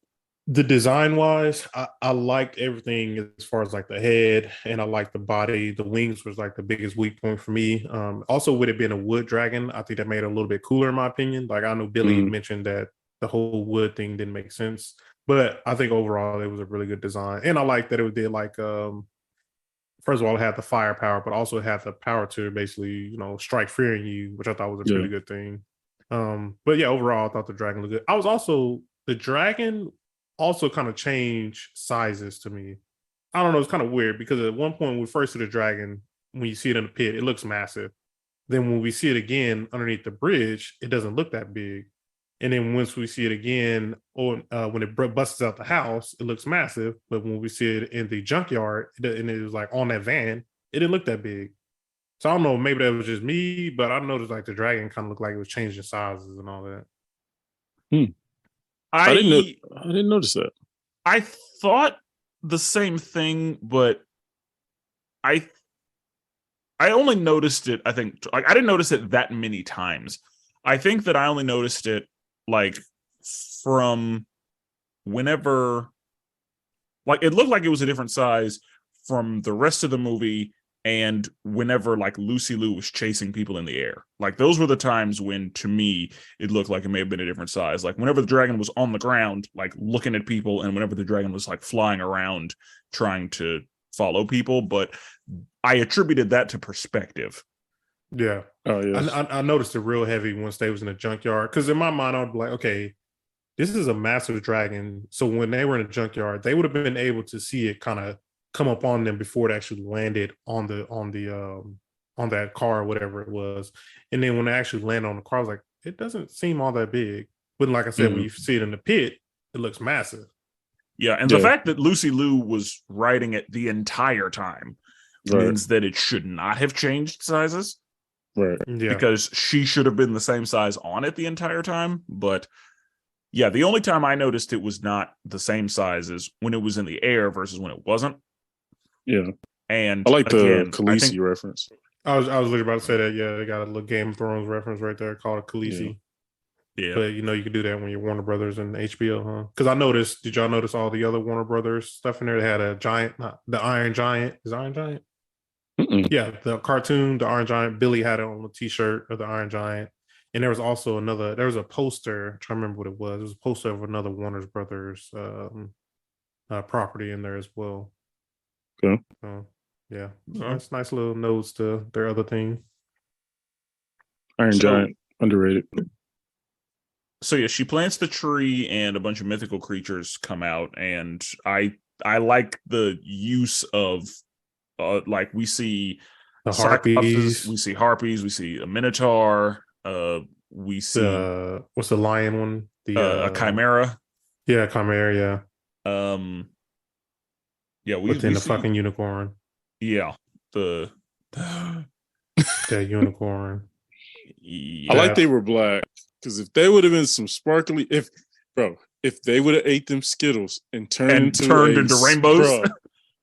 the design wise, I liked everything as far as like the head, and I liked the body. The wings was like the biggest weak point for me. Also, with it being a wood dragon, I think that made it a little bit cooler in my opinion. Like I know Billy mentioned that the whole wood thing didn't make sense, but I think overall it was a really good design, and I like that it did like first of all, it had the firepower, but also it had the power to basically, strike fear in you, which I thought was a pretty good thing. But yeah, overall, I thought the dragon looked good. The dragon also kind of changed sizes to me. I don't know, it's kind of weird because at one point when we first see the dragon, when you see it in the pit, it looks massive. Then when we see it again underneath the bridge, it doesn't look that big. And then once we see it again, or when it busts out the house, it looks massive. But when we see it in the junkyard, and it was like on that van, it didn't look that big. So I don't know, maybe that was just me, but I noticed like the dragon kind of looked like it was changing sizes and all that. I didn't notice that. I thought the same thing, but I only noticed it, I think, like I didn't notice it that many times. I think that I only noticed it like from whenever, like it looked like it was a different size from the rest of the movie, and whenever like Lucy Liu was chasing people in the air. Like those were the times when to me it looked like it may have been a different size. Like whenever the dragon was on the ground like looking at people, and whenever the dragon was like flying around trying to follow people. But I attributed that to perspective. Yeah. Oh yes. I noticed it real heavy once they was in the junkyard, because in my mind I would be like, okay, this is a massive dragon. So when they were in the junkyard, they would have been able to see it kind of come up on them before it actually landed on that car or whatever it was. And then when they actually landed on the car, I was like, it doesn't seem all that big. But like I said, when you see it in the pit, it looks massive. Yeah, and the fact that Lucy Liu was riding it the entire time means that it should not have changed sizes. Right. Yeah. Because she should have been the same size on it the entire time. But yeah, the only time I noticed it was not the same size is when it was in the air versus when it wasn't. Yeah. And I like the Khaleesi reference. I was literally about to say that. Yeah, they got a little Game of Thrones reference right there called a Khaleesi. Yeah. But you can do that when you're Warner Brothers and HBO, huh? Because I noticed, did y'all notice all the other Warner Brothers stuff in there? They had a giant, the Iron Giant. Is Iron Giant? Yeah, the cartoon, the Iron Giant. Billy had it on the t-shirt of the Iron Giant. And there was also there was a poster. I'm trying to remember what it was. It was a poster of another Warner Brothers property in there as well. Okay. Yeah. That's nice little notes to their other thing. Iron Giant, underrated. So yeah, she plants the tree and a bunch of mythical creatures come out, and I like the use of like we see the harpies, we see harpies, we see a minotaur, we see what's the lion one? A chimera. Yeah, chimera, yeah. Yeah, we see the fucking unicorn. Yeah, that unicorn. Yeah. I like they were black, because if they would have been some sparkly, if they would have ate them Skittles and turned into rainbows, bro,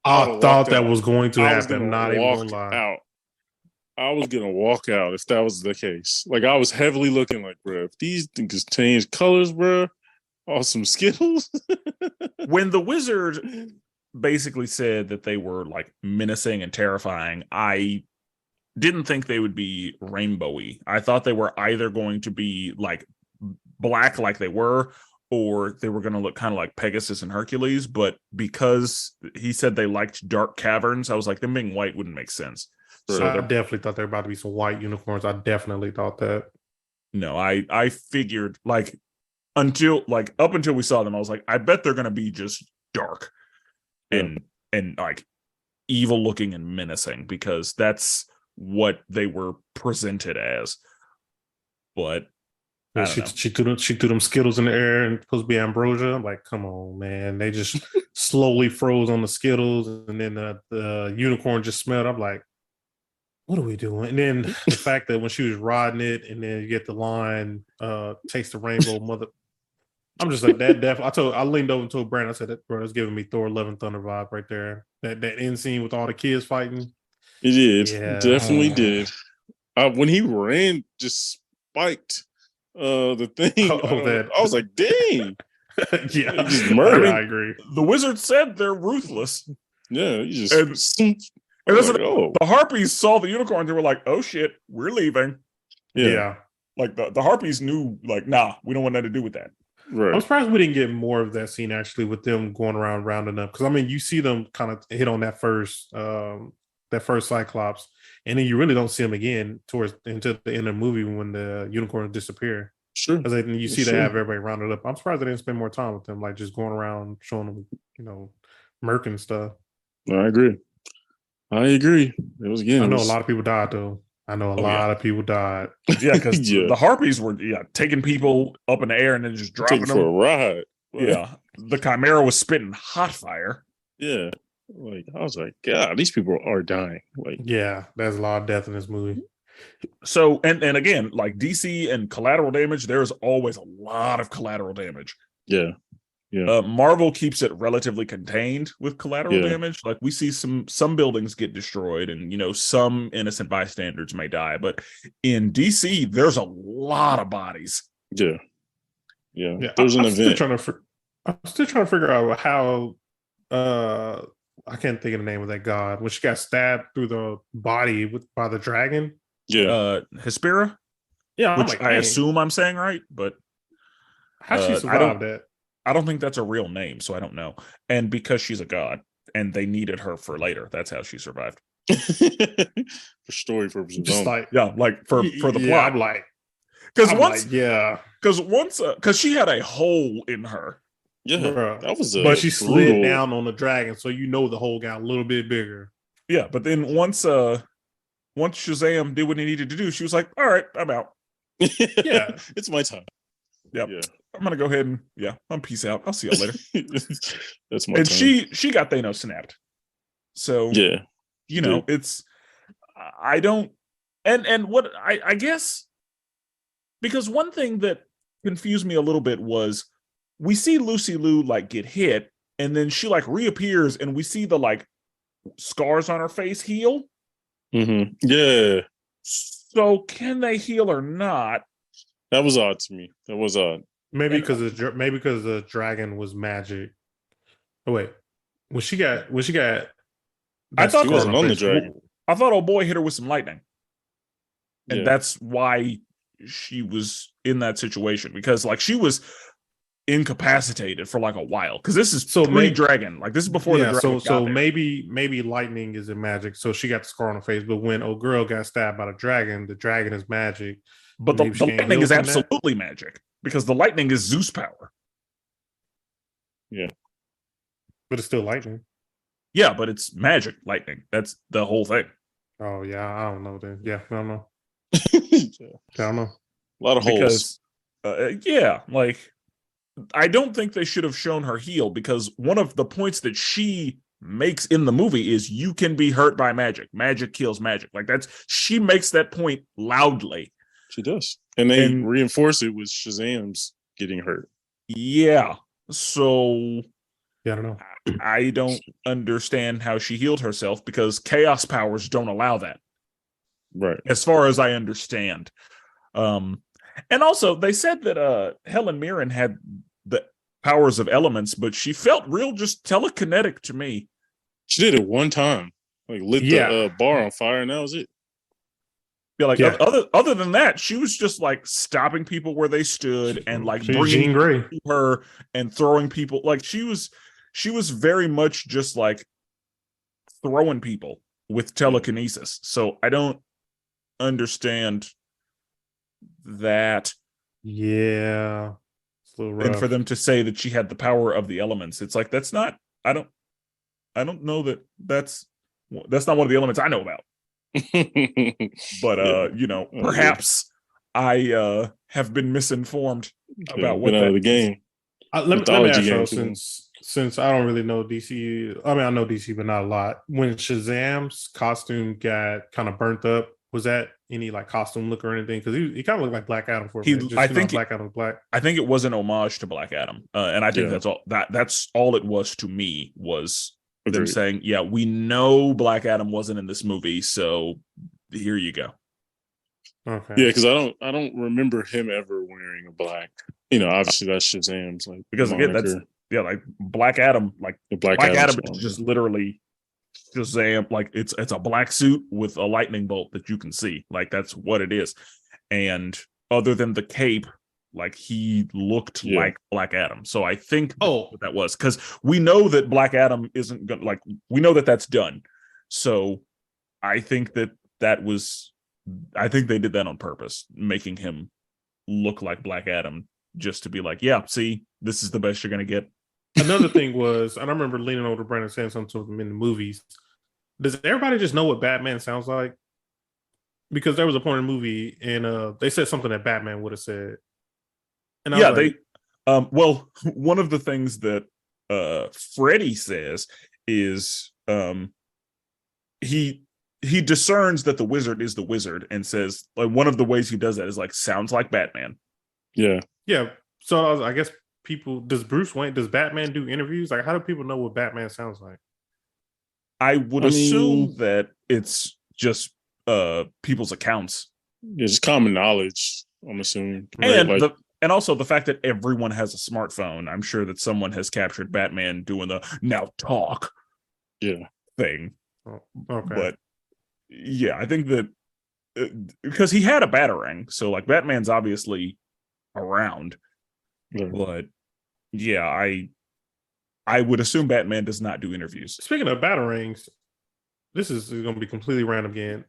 I thought that was going to happen. Not even gonna lie. Out. I was gonna walk out if that was the case. Like I was heavily looking like, bro, if these things change colors, bro, awesome Skittles. When the wizard basically said that they were like menacing and terrifying, I didn't think they would be rainbowy. I thought they were either going to be like black like they were, or they were going to look kind of like Pegasus and Hercules. But because he said they liked dark caverns, I was like, them being white wouldn't make sense. So So I definitely thought there were about to be some white unicorns. I definitely thought that. no, I figured like up until we saw them, I was like, I bet they're going to be just dark and like evil looking and menacing, because that's what they were presented as. But I don't know. She threw them Skittles in the air and supposed to be ambrosia. I'm like, come on, man. They just slowly froze on the Skittles, and then the unicorn just smelled. I'm like, what are we doing? And then the fact that when she was riding it, and then you get the line, taste the rainbow, mother. I'm just like that. I leaned over and told Brandon, I said, that bro, it's giving me Thor: Love and Thunder vibe right there. That end scene with all the kids fighting. He did. Yeah. Definitely did. When he ran, just spiked the thing. I was like, dang. Yeah, just murdered. I agree. The wizard said they're ruthless. Yeah, you just and that's like, the Harpies saw the unicorn. They were like, "Oh shit, we're leaving." Yeah. Like the Harpies knew, like, nah, we don't want nothing to do with that. Right. I'm surprised we didn't get more of that scene actually with them going around rounding up, because I mean you see them kind of hit on that first Cyclops, and then you really don't see them again into the end of the movie when the unicorns disappear. Sure. Because then you see they have everybody rounded up. I'm surprised they didn't spend more time with them, like just going around showing them, murking stuff. I agree. It was again. I know a lot of people died though. I know a lot of people died. Yeah, because the Harpies were taking people up in the air and then just dropping them for a ride. Yeah, the Chimera was spitting hot fire. Yeah, like I was like, God, these people are dying. Like, yeah, there's a lot of death in this movie. So and again, like DC and collateral damage, there's always a lot of collateral damage. Yeah. Marvel keeps it relatively contained with collateral damage. Like we see some buildings get destroyed, and some innocent bystanders may die, but in DC there's a lot of bodies. Yeah. There's an event. I'm still trying to figure out how I can't think of the name of that god when she got stabbed through the body by the dragon. Yeah. Hespera. Yeah, which I assume I'm saying right, but how she survived that? I don't think that's a real name, so I don't know. And because she's a god, and they needed her for later, that's how she survived. For story purposes, just for the plot. I'm like, because she had a hole in her. Yeah, bruh. That was but she slid down on the dragon, so the hole got a little bit bigger. Yeah, but then once Shazam did what he needed to do, she was like, "All right, I'm out." Yeah, it's my time. Yep. Yeah. I'm gonna go ahead and I'm peace out. I'll see y'all later. That's my and time. she got Thanos snapped. So it's I don't and what I guess, because one thing that confused me a little bit was we see Lucy Liu like get hit, and then she like reappears, and we see the like scars on her face heal. Mm-hmm. Yeah. So can they heal or not? That was odd to me. That was odd. Maybe because the dragon was magic. Oh wait, when she got. I thought she wasn't on the dragon. I thought old boy hit her with some lightning, and that's why she was in that situation, because like she was incapacitated for like a while, because this is pre-dragon. Like this is before the dragon. So maybe lightning isn't magic. So she got the scar on her face, but when old girl got stabbed by the dragon is magic. But the lightning is absolutely magic, because the lightning is Zeus power. Yeah. But it's still lightning. Yeah, but it's magic lightning. That's the whole thing. Oh, yeah. I don't know then. Yeah, I don't know. I don't know. A lot of holes. Like, I don't think they should have shown her heal, because one of the points that she makes in the movie is you can be hurt by magic. Magic kills magic. Like she makes that point loudly. She does. And they reinforce it with Shazam's getting hurt. Yeah. So I don't know. I don't understand how she healed herself, because chaos powers don't allow that. Right. As far as I understand. And also they said that Helen Mirren had the powers of elements, but she felt real just telekinetic to me. She did it one time. Like lit the bar on fire, and that was it. Yeah, like Yeah. other than that, she was just like stopping people where they stood and like She's bringing Jean Grey. to her and throwing people. Like she was very much just like throwing people with telekinesis. So I don't understand that. Yeah, it's a little rough. And for them to say that she had the power of the elements, it's like that's not. I don't know that that's not one of the elements I know about. But perhaps I have been misinformed about what that out of the game. Let me ask you, since I don't really know DC. I mean, I know DC, but not a lot. When Shazam's costume got kind of burnt up, was that any like costume look or anything? Because he kind of looked like Black Adam for a minute. I think Black Adam was black. I think it was an homage to Black Adam, and I think that's all it was to me was them saying, yeah, we know Black Adam wasn't in this movie, so here you go. Okay. Yeah, because I don't remember him ever wearing a black. Obviously that's Shazam's like because again that's like Black Adam, like Black Adam is just literally Shazam, like it's a black suit with a lightning bolt that you can see, like that's what it is. And other than the cape, like he looked like Black Adam. So I think what that was, because we know that Black Adam isn't gonna, like, we know that that's done. So I think that was, I think they did that on purpose, making him look like Black Adam just to be like, yeah, see, this is the best you're gonna get. Another thing was, and I remember leaning over to Brandon saying something to him in the movies. Does everybody just know what Batman sounds like? Because there was a point in the movie, and they said something that Batman would have said. And I was like, well, one of the things that Freddy says is he discerns that the wizard is the wizard and says, like, one of the ways he does that is like, sounds like Batman. Yeah. So I guess does Batman do interviews? Like, how do people know what Batman sounds like? I would assume that it's just people's accounts. It's common knowledge, I'm assuming. And and also the fact that everyone has a smartphone. I'm sure that someone has captured Batman doing the now talk thing. Oh, okay. But yeah, I think that because he had a Batarang, so like Batman's obviously around. But yeah, I would assume Batman does not do interviews. Speaking of Batarangs, this is going to be completely random again.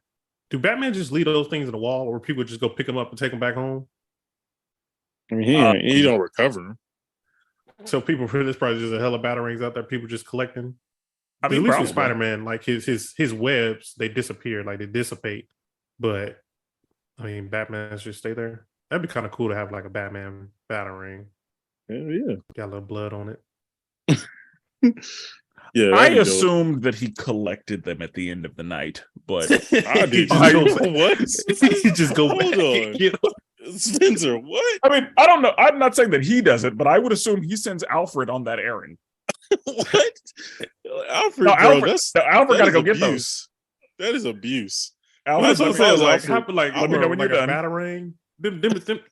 Do Batman just leave those things in the wall, or people just go pick them up and take them back home? I mean, he don't recover them. So there's probably just a hell of Batarangs out there. People just collecting. I mean, at least with Spider-Man, like his webs, they disappear, like they dissipate. But I mean, Batman's just stay there. That'd be kind of cool to have like a Batman Batarang. Yeah, got a little blood on it. Yeah, I assumed that he collected them at the end of the night, but I did. What? He just go Hold on. Spenser, what? I mean, I don't know. I'm not saying that he does it, but I would assume he sends Alfred on that errand. What? Alfred got to go get those. That is abuse. Alfred's like let me know when you're done. Batarang. Them,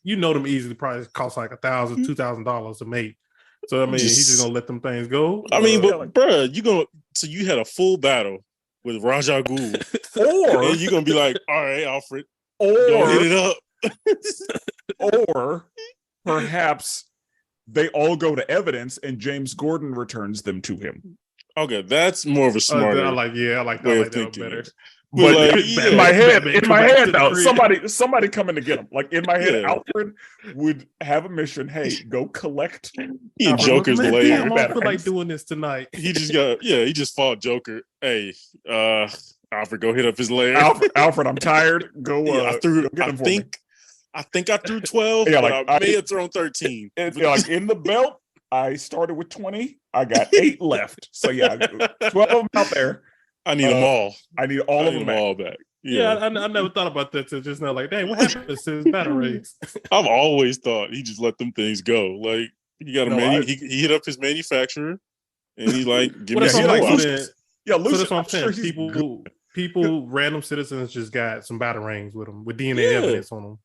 you know, them easily probably cost like $1,000, $2,000 to make. So I mean, he's just gonna let them things go. I mean, but bruh, so you had a full battle with Raja Ghul, or you're gonna be like, all right, Alfred, or hit it up. Or perhaps they all go to evidence and James Gordon returns them to him. Okay, that's more of a smart. I like that better. But like, in my head, though, somebody coming to get him. Like in my head, Alfred would have a mission. Hey, go collect. Joker's late. I don't feel like doing this tonight. He just fought Joker. Hey, Alfred, go hit up his lair. Alfred, I'm tired. Go. I think I threw 12. Yeah, like I may have thrown 13. Like in the belt, I started with 20. I got 8 left. So yeah, 12 of them out there. I need them all. I need all of them back. Yeah, I never thought about that till just now. Like, dang, what happened to his Batarangs? I've always thought he just let them things go. Like, he got he hit up his manufacturer, and he like give me some Lucian. So that's what I'm saying. People, random citizens just got some Batarangs with them with DNA evidence on them.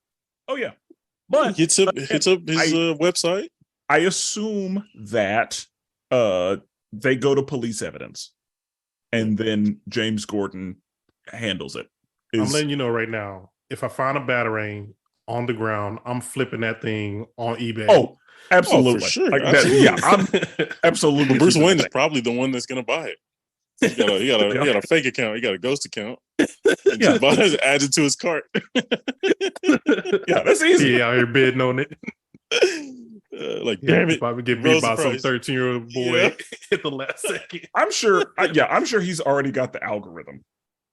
Oh yeah, but hits up his website. I assume that they go to police evidence. And then James Gordon handles it. I'm letting you know right now, if I find a batarang on the ground, I'm flipping that thing on eBay. Oh, absolutely. Oh, for sure. Like Absolutely. yeah, I'm absolutely. But Bruce Wayne is probably the one that's going to buy it. He got a fake account. He got a ghost account. And just buys it, adds it to his cart. Yeah, that's easy. He out here bidding on it. Damn it. Probably get beat by some 13-year-old boy at the last second. I'm sure he's already got the algorithm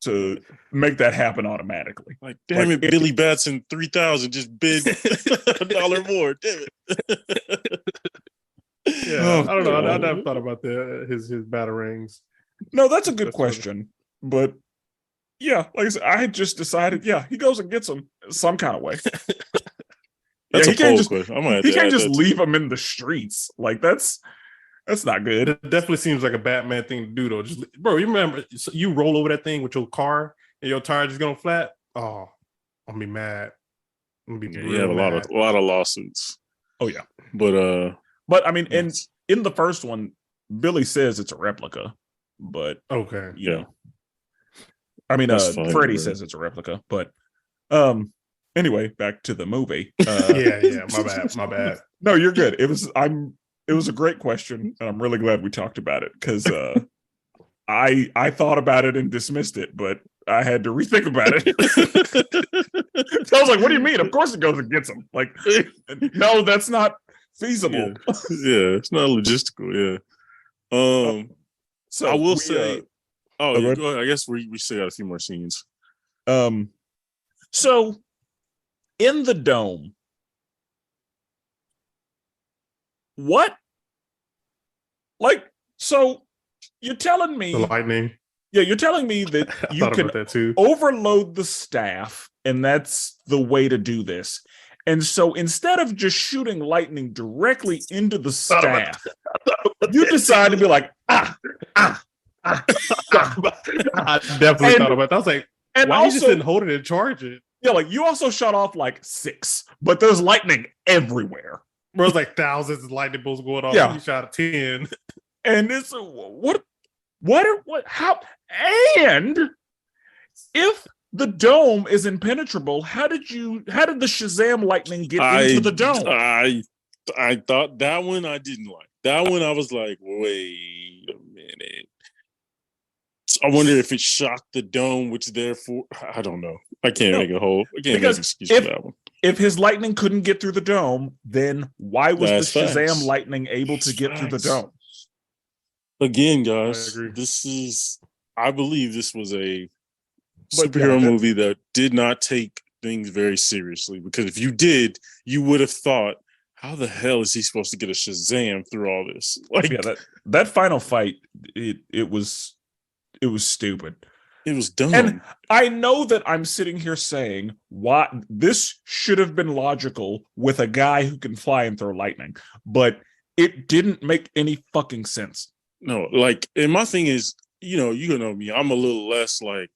to make that happen automatically. Like, damn it, Billy Batson 3000 just bid $1 more. Damn it. Yeah, I don't know. I never thought about his batarangs. No, that's a good question. But yeah, like I said, I had just decided, he goes and gets them some kind of way. That's he a can't question. He can't just leave them in the streets. Like that's not good. It definitely seems like a Batman thing to do, though. Just, bro, you remember you roll over that thing with your car and your tire just going flat? Oh, I'm gonna be mad. I'm gonna be you have a lot of lawsuits. Oh yeah, but I mean, in the first one, Billy says it's a replica, but okay, yeah. I mean, Freddy says it's a replica, but anyway, back to the movie. Yeah, my bad. No, you're good. It was a great question, and I'm really glad we talked about it because I thought about it and dismissed it, but I had to rethink about it. So I was like, "What do you mean? Of course it goes and gets them." Like, no, that's not feasible. Yeah, it's not logistical. Yeah. So I will say. Go ahead. I guess we still got a few more scenes. So in the dome, what? Like, so you're telling me the lightning? Yeah, you're telling me that you can overload the staff, and that's the way to do this. And so instead of just shooting lightning directly into the staff, you decide to be like, I definitely thought about that. I was like, why also, you just didn't hold it and charge it? Yeah, like you also shot off like 6, but there's lightning everywhere. Bro, it's like thousands of lightning bolts going off. Yeah. You shot 10. And it's how, and if the dome is impenetrable, how did the Shazam lightning get into the dome? I thought that one I didn't like. That one I was like, wait a minute. I wonder if it shocked the dome, which therefore I don't know. I can't make a whole. I can't make an excuse for that one. If his lightning couldn't get through the dome, then why was the Shazam lightning able to get through the dome? Again, guys, I believe this was a superhero movie that did not take things very seriously. Because if you did, you would have thought, how the hell is he supposed to get a Shazam through all this? Like, that final fight, it was stupid. It was dumb. And I know that I'm sitting here saying, why this should have been logical with a guy who can fly and throw lightning, but it didn't make any fucking sense. No, like, and my thing is, you know me, I'm a little less like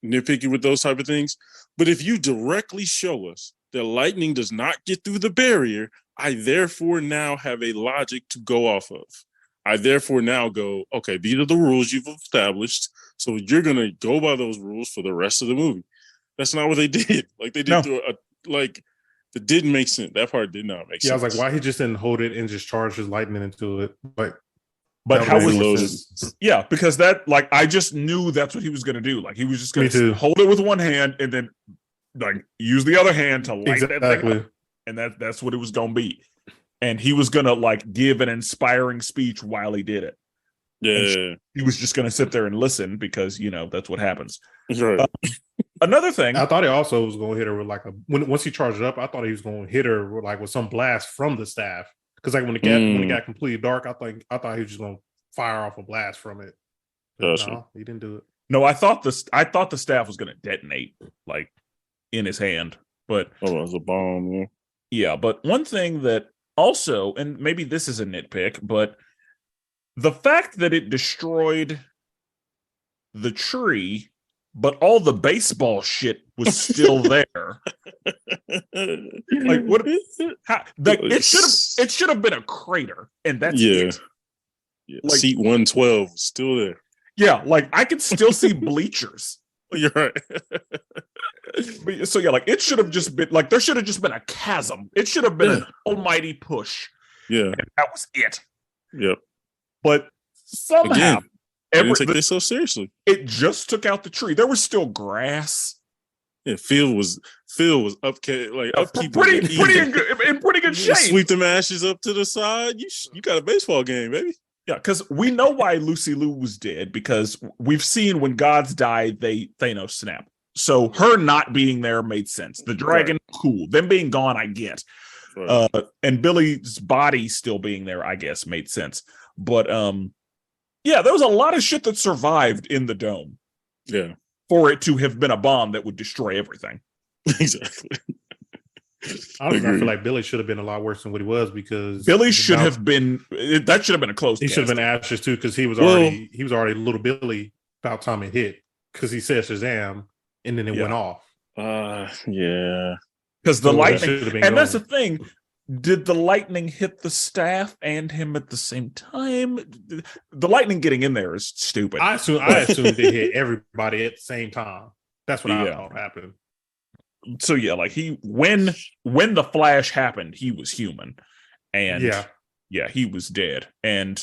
nitpicky with those type of things. But if you directly show us that lightning does not get through the barrier, I therefore now have a logic to go off of. I therefore now go, okay, these are the rules you've established. So you're going to go by those rules for the rest of the movie. That's not what they did. Like, they did it didn't make sense. That part did not make sense. Yeah, I was like, why he just didn't hold it and just charge his lightning into it? But how was it? Yeah, because I just knew that's what he was going to do. Like, he was just going to hold it with one hand and then like use the other hand to light that thing up. And that's what it was going to be. And he was going to like give an inspiring speech while he did it. Yeah. He was just going to sit there and listen because, that's what happens. Right. Another thing. I thought he also was going to hit her with like once he charged it up, I thought he was going to hit her with some blast from the staff. Because like when it got completely dark, I thought he was just going to fire off a blast from it. Gotcha. No, he didn't do it. No, I thought the staff was going to detonate like in his hand, but it was a bomb. Yeah. Yeah, but one thing that also, and maybe this is a nitpick, but the fact that it destroyed the tree, but all the baseball shit was still there. Like, what? It should have been a crater, and that's it. Yeah, like, seat 112 still there. Yeah, like I could still see bleachers. You're right. So yeah, like it should have just been like there should have just been a chasm. It should have been an almighty push. Yeah, and that was it. Yep. But somehow, they didn't take this so seriously. It just took out the tree. There was still grass. Yeah, Phil was upkeep in pretty good shape. Sweep them ashes up to the side. You got a baseball game, baby. Yeah, because we know why Lucy Liu was dead, because we've seen when gods die, Thanos snap. So her not being there made sense. The dragon, cool. Them being gone, I get. Right. And Billy's body still being there, I guess, made sense. But yeah, there was a lot of shit that survived in the dome. Yeah. For it to have been a bomb that would destroy everything. Exactly. I feel like Billy should have been a lot worse than what he was, because Billy should have been. That should have been a close. He should have been ashes too, because he was already little Billy about time it hit, because he said Shazam and then it went off. Yeah. Because the lightning, and that's the thing. Did the lightning hit the staff and him at the same time? The lightning getting in there is stupid. I assumed it hit everybody at the same time. That's what I thought happened. So yeah, like when the flash happened, he was human, and he was dead. And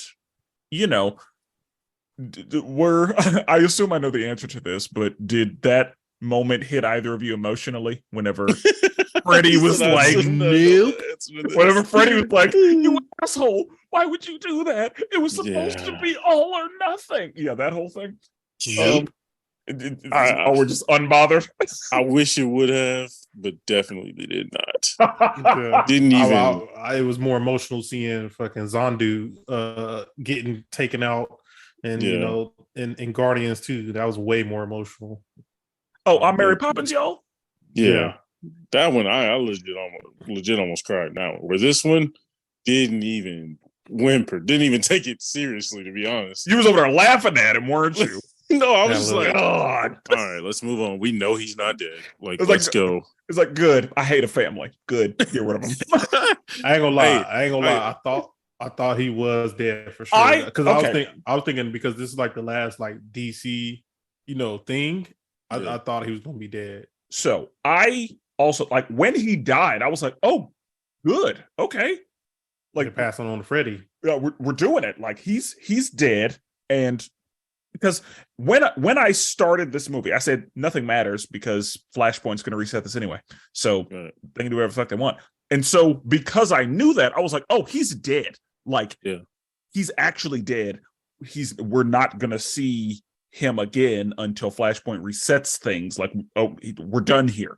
you know, I assume I know the answer to this, but did that moment hit either of you emotionally whenever Freddy was like, nope. Whenever Freddy was like, you asshole, why would you do that? It was supposed to be all or nothing. Yeah, that whole thing. We're just unbothered. I wish it would have, but definitely they did not. Didn't even. It was more emotional seeing fucking Zondu getting taken out, and you know, in Guardians too. That was way more emotional. Oh, I'm Mary Poppins, y'all. Yeah. That one I legit almost cried. Now, where this one didn't even whimper, didn't even take it seriously. To be honest, you was over there laughing at him, weren't you? No, I was just like, God. All right, let's move on. We know he's not dead. Let's go. It's like, good. I hate a family. Good. Get rid of him. I ain't gonna lie. I thought he was dead for sure. Because I was thinking because this is like the last like DC, thing. I thought he was gonna be dead. So I also like when he died, I was like, oh, good. Okay. Like they're passing on to Freddy. Yeah, we're doing it. Like he's dead. And because when I started this movie, I said nothing matters because Flashpoint's going to reset this anyway. So they can do whatever the fuck they want. And so because I knew that, I was like, oh, he's dead. Like, he's actually dead. We're not going to see him again until Flashpoint resets things. Like, oh, we're done here.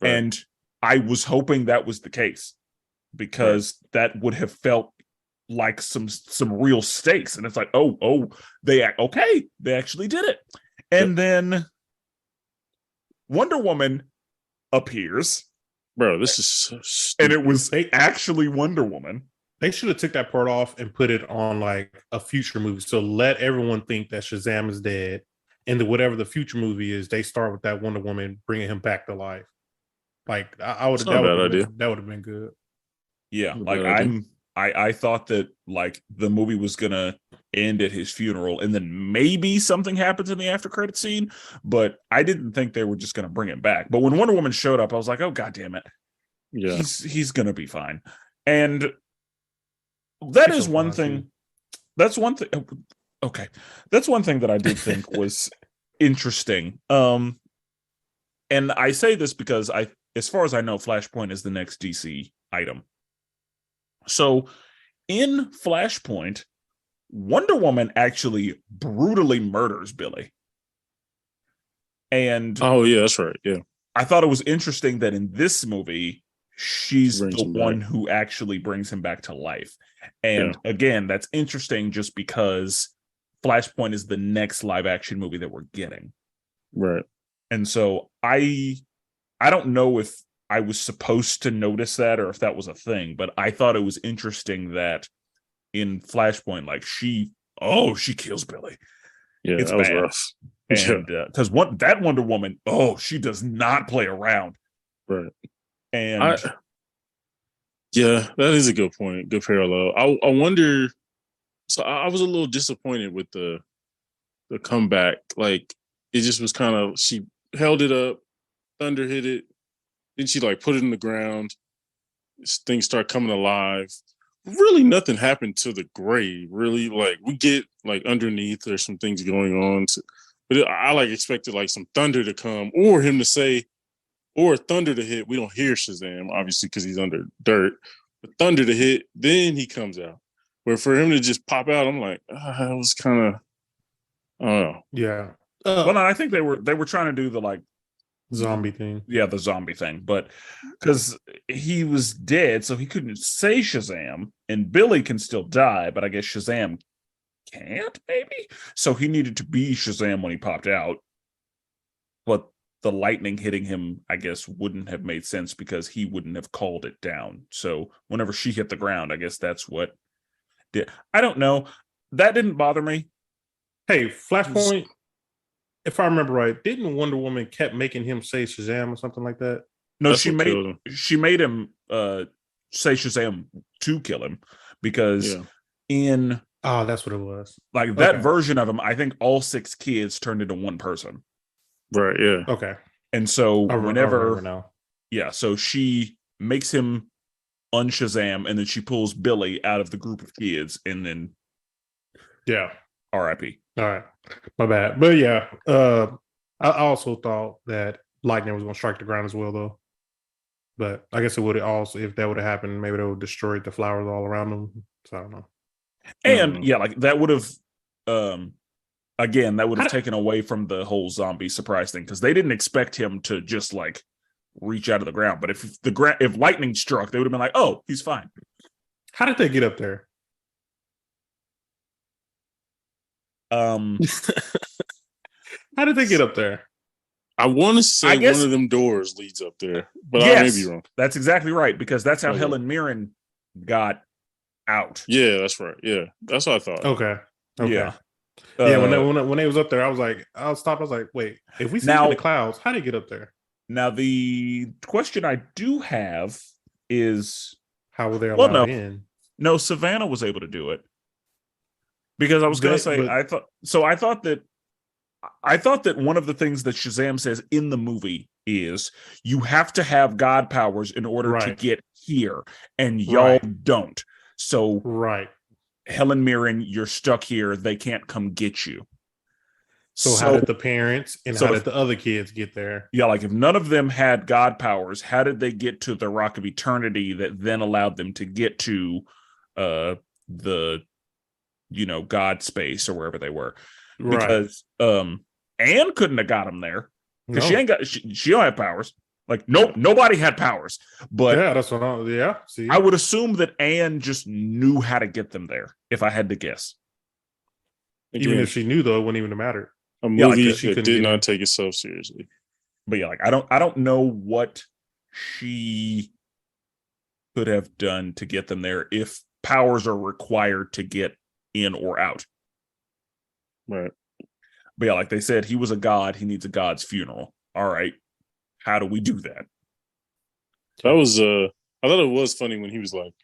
Right. And I was hoping that was the case because that would have felt like some real stakes. And it's like, they actually did it. And then Wonder Woman appears. Bro, this is so stupid. And it was actually Wonder Woman. They should have took that part off and put it on like a future movie. So let everyone think that Shazam is dead. And whatever the future movie is, they start with that Wonder Woman bringing him back to life. Like that would have been good. Yeah, like I thought that like the movie was gonna end at his funeral and then maybe something happens in the after credit scene, but I didn't think they were just gonna bring him back. But when Wonder Woman showed up, I was like, oh god damn it. Yeah. He's gonna be fine. And that is one thing. That's one thing. Okay. That's one thing that I did think was interesting. And I say this because as far as I know, Flashpoint is the next DC item. So in Flashpoint, Wonder Woman actually brutally murders Billy. And oh yeah, that's right. Yeah. I thought it was interesting that in this movie, she's the one who actually brings him back to life. And again, that's interesting just because Flashpoint is the next live action movie that we're getting. Right. And so I don't know if I was supposed to notice that or if that was a thing, but I thought it was interesting that in Flashpoint, like she kills Billy. Yeah, it's that was bad. rough. And because that Wonder Woman, she does not play around. Right. And that is a good point. Good parallel. I wonder. So I was a little disappointed with the comeback. Like it just was kind of, she held it up, Thunder hit it. Then she like put it in the ground. Things start coming alive. Really, nothing happened to the grave. Really, like we get like underneath. There's some things going on, but I like expected like some thunder to come, or him to say, or thunder to hit. We don't hear Shazam obviously because he's under dirt. But thunder to hit, then he comes out. Where for him to just pop out, I'm like, it was kind of, I don't know. Yeah. Well, no, I think they were trying to do the like zombie thing. Yeah, the zombie thing, but because he was dead, so he couldn't say Shazam, and Billy can still die, but I guess Shazam can't, maybe. So he needed to be Shazam when he popped out, but the lightning hitting him, I guess, wouldn't have made sense because he wouldn't have called it down. So whenever she hit the ground, I guess that's what did. I don't know. That didn't bother me. Hey, Flashpoint. If I remember right, didn't Wonder Woman kept making him say Shazam or something like that? No, she made him say Shazam to kill him because in that's what it was. Like that version of him, I think all 6 kids turned into one person. Right. Yeah. Okay. And so whenever so she makes him un-Shazam, and then she pulls Billy out of the group of kids, and then R.I.P. All right, my bad. But yeah, I also thought that lightning was going to strike the ground as well, though. But I guess it would also, if that would have happened, maybe it would destroy the flowers all around them. So I don't know. And like that would have, again, that would have taken away from the whole zombie surprise thing because they didn't expect him to just like reach out of the ground. But if lightning struck, they would have been like, "Oh, he's fine." How did they get up there? How did they get up there? I want to say one of them doors leads up there, but I may be wrong. That's exactly right because that's how Helen Mirren got out. Yeah, that's right. Yeah, that's what I thought. Okay. Yeah. When they was up there, I was like, I was like, wait, if we see in the clouds, how did he get up there? Now the question I do have is how were they allowed in? No, Savannah was able to do it. Because I was going to say, I thought that one of the things that Shazam says in the movie is you have to have God powers in order to get here, and y'all don't. So, Helen Mirren, you're stuck here. They can't come get you. So how did the parents and how did the other kids get there? Yeah, like if none of them had God powers, how did they get to the Rock of Eternity that then allowed them to get to the God space or wherever they were, because Anne couldn't have got them there because she don't have powers. Like nobody had powers. But that's what see. I would assume that Anne just knew how to get them there. If I had to guess, even if she knew, though, it wouldn't even matter. A movie that did not take itself seriously. But yeah, like I don't know what she could have done to get them there if powers are required to get in or out. Right. But yeah, like they said, he was a god. He needs a god's funeral. All right. How do we do that? That was I thought it was funny when he was like,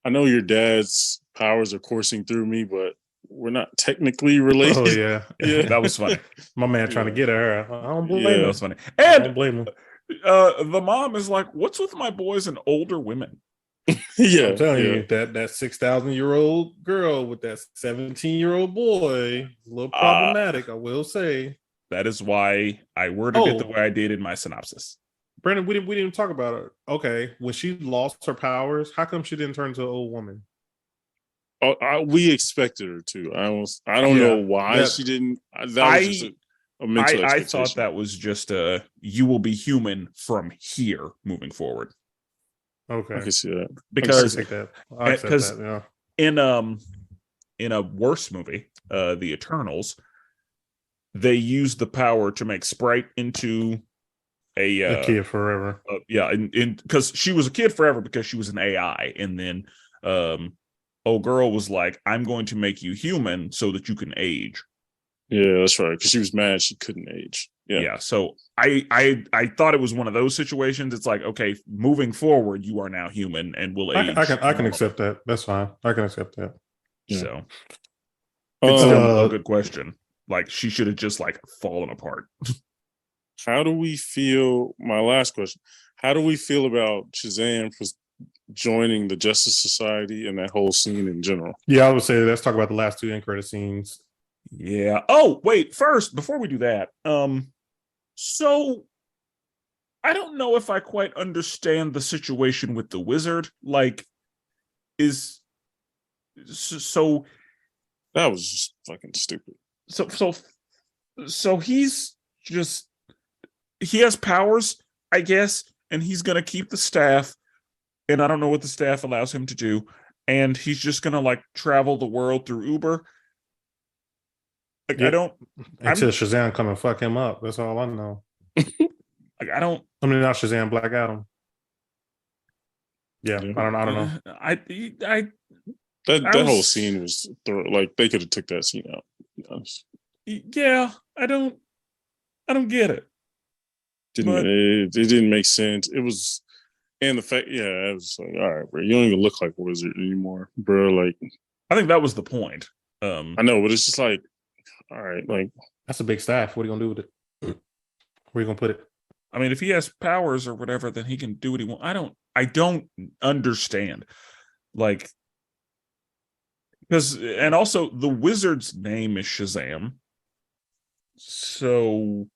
I know your dad's powers are coursing through me, but we're not technically related. Oh yeah. That was funny. My man trying to get her. I don't blame him. That was funny. And I don't blame him. The mom is like, what's with my boys and older women? I'm telling you, that 6,000-year-old girl with that 17-year-old boy, a little problematic, I will say. That is why I worded it the way I did in my synopsis. Brandon, we didn't even talk about it. Okay, when she lost her powers, how come she didn't turn into an old woman? We expected her to. I don't know why she didn't. That was just a mental expectation. I thought that was just you will be human from here moving forward. Okay, I can see that because I accept that. In a worse movie, The Eternals, they used the power to make Sprite into a kid forever. Because she was a kid forever because she was an AI, and then old girl was like, "I'm going to make you human so that you can age." Yeah, that's right. Because she was mad she couldn't age. Yeah. So I thought it was one of those situations. It's like, okay, moving forward, you are now human and will age. I can accept that. That's fine. I can accept that. Yeah. So it's still a good question. Like she should have just like fallen apart. How do we feel? My last question: how do we feel about Shazam for joining the Justice Society and that whole scene in general? Yeah, I would say let's talk about the last two end credit scenes. Yeah. Oh, wait. First, before we do that, so I don't know if I quite understand the situation with the wizard. Like, is so That was just fucking stupid. so he's just he has powers, I guess, and he's gonna keep the staff, and I don't know what the staff allows him to do, and he's just gonna like travel the world through Uber. Like, Yeah. I don't. Until Shazam come and fuck him up. That's all I know. Like, I don't. I mean, not Shazam, Black Adam. Yeah, Yeah. I don't know. That whole scene was like they could have took that scene out. To be honest. Yeah, I don't get it. It didn't make sense. It was, and the fact, yeah, it was like, all right, bro, you don't even look like a wizard anymore, bro. Like, I think that was the point. I know, but it's just like, all right, like That's a big staff. What are you gonna do with it? Where are you gonna put it? I mean, if he has powers or whatever, then he can do what he wants. I don't understand. Like, because, and also the wizard's name is Shazam. So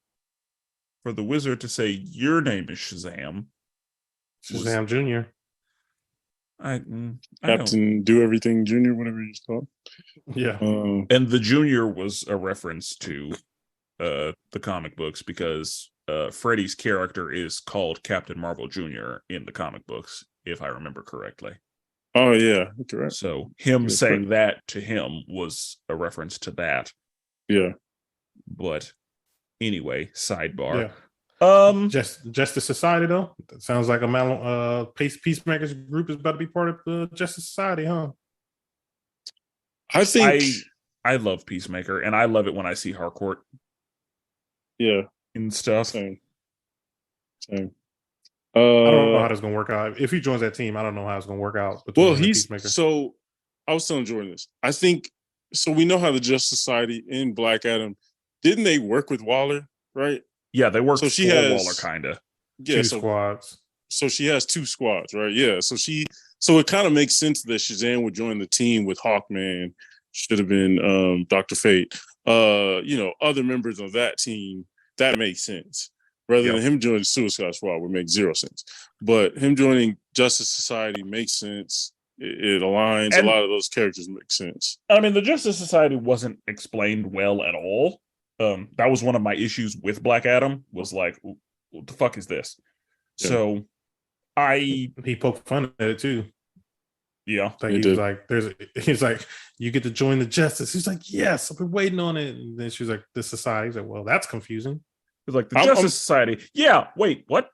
for the wizard to say your name is Shazam, Shazam Jr. I Captain Do Everything Junior, whatever he's called. Yeah. And the junior was a reference to the comic books because Freddy's character is called Captain Marvel Jr. in the comic books, if I remember correctly. Oh yeah, correct. So him Yeah, saying correct. that to him was a reference to that. Yeah. But anyway, sidebar. Yeah. Justice Society though. That sounds like a Peacemakers group is about to be part of the Justice Society, huh? I think I love Peacemaker, and I love it when I see Harcourt. Yeah. And stuff. Same. I don't know how that's gonna work out. If he joins that team, I don't know how it's gonna work out. Well, so I was telling Jordan this. I think so. We know how the Justice Society in Black Adam didn't they work with Waller, right? Yeah, they work so she for has, Waller, kind of. Yeah, two squads. So she has two squads, right? Yeah. So it kind of makes sense that Shazam would join the team with Hawkman. Should have been Dr. Fate. Other members of that team. That makes sense. Rather than him joining Suicide Squad would make zero sense. But him joining Justice Society makes sense. It aligns. And a lot of those characters make sense. I mean, the Justice Society wasn't explained well at all. That was one of my issues with Black Adam, was like, what the fuck is this? Yeah. So he poked fun at it too. Yeah. Like he's like, you get to join the Justice. He's like, yes, I've been waiting on it. And then she's like, the society. He's like, well, that's confusing. He's like, the Justice Society. Yeah, wait, what?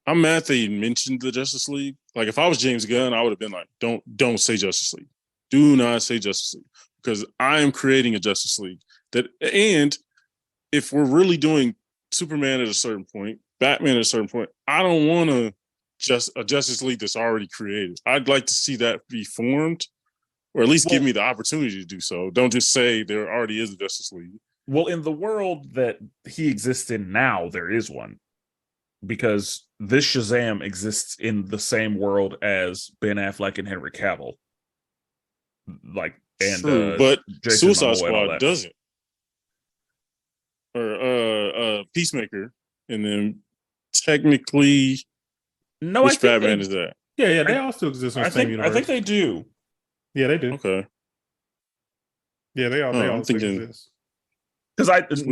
I'm mad they mentioned the Justice League. Like, if I was James Gunn, I would have been like, don't say Justice League. Do not say Justice League. Because I am creating a Justice League. And if we're really doing Superman at a certain point, Batman at a certain point, I don't want a Justice League that's already created. I'd like to see that be formed, or at least give me the opportunity to do so. Don't just say there already is a Justice League. Well, in the world that he exists in now, there is one. Because this Shazam exists in the same world as Ben Affleck and Henry Cavill. Like, and true, but Jason Suicide Squad doesn't. Or Peacemaker, and then technically, which Batman is that? Yeah, they all still exist in the same universe. I think they do. Yeah, they do. Okay. Yeah, they all still exist. Because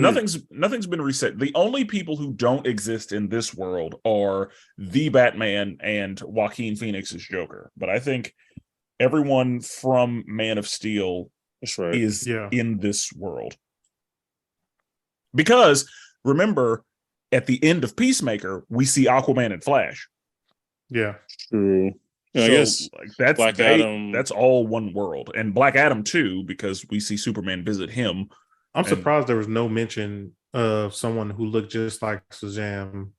nothing's been reset. The only people who don't exist in this world are the Batman and Joaquin Phoenix's Joker. But I think everyone from Man of Steel is in this world. Because remember, at the end of Peacemaker, we see Aquaman and Flash. Yeah, true. So, I guess that's Black Adam. That's all one world, and Black Adam too, because we see Superman visit him. I'm surprised there was no mention of someone who looked just like Shazam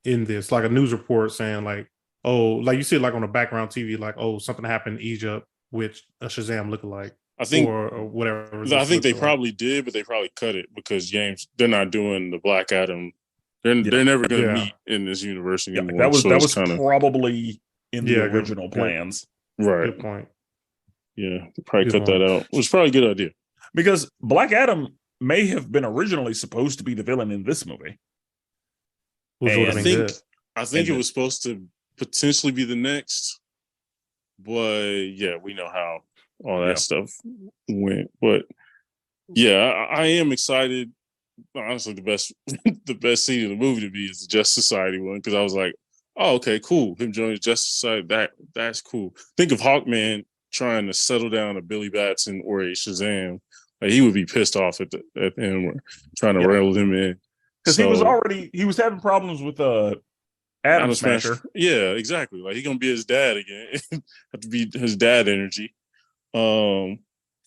in this, like a news report saying like, oh, like you see it like on the background TV, like, oh, something happened in Egypt, which a Shazam lookalike. I think, or whatever. I think they probably did, but they probably cut it because they're not doing the Black Adam. They're never going to Yeah. meet in this universe Yeah, anymore. that was so that it's was kind of probably in the Yeah, good- original good. plans. right. Good point. Yeah, they probably Good cut point. that out. It was probably a good idea. Because Black Adam may have been originally supposed to be the villain in this movie. Which would have And- been think good. I think And it was supposed to potentially be the next, but yeah, we know how all that Yeah. stuff went. But yeah, I am excited. Honestly, the best the best scene in the movie to me is the Justice Society one, because I was like, oh, okay, cool. Him joining the Justice Society, that's cool. Think of Hawkman trying to settle down a Billy Batson or a Shazam. Like, he would be pissed off at the end, or trying to Yeah. rail him in. Because he was having problems with Atom Smasher. Yeah, exactly. Like, he gonna be his dad again. Have to be his dad energy.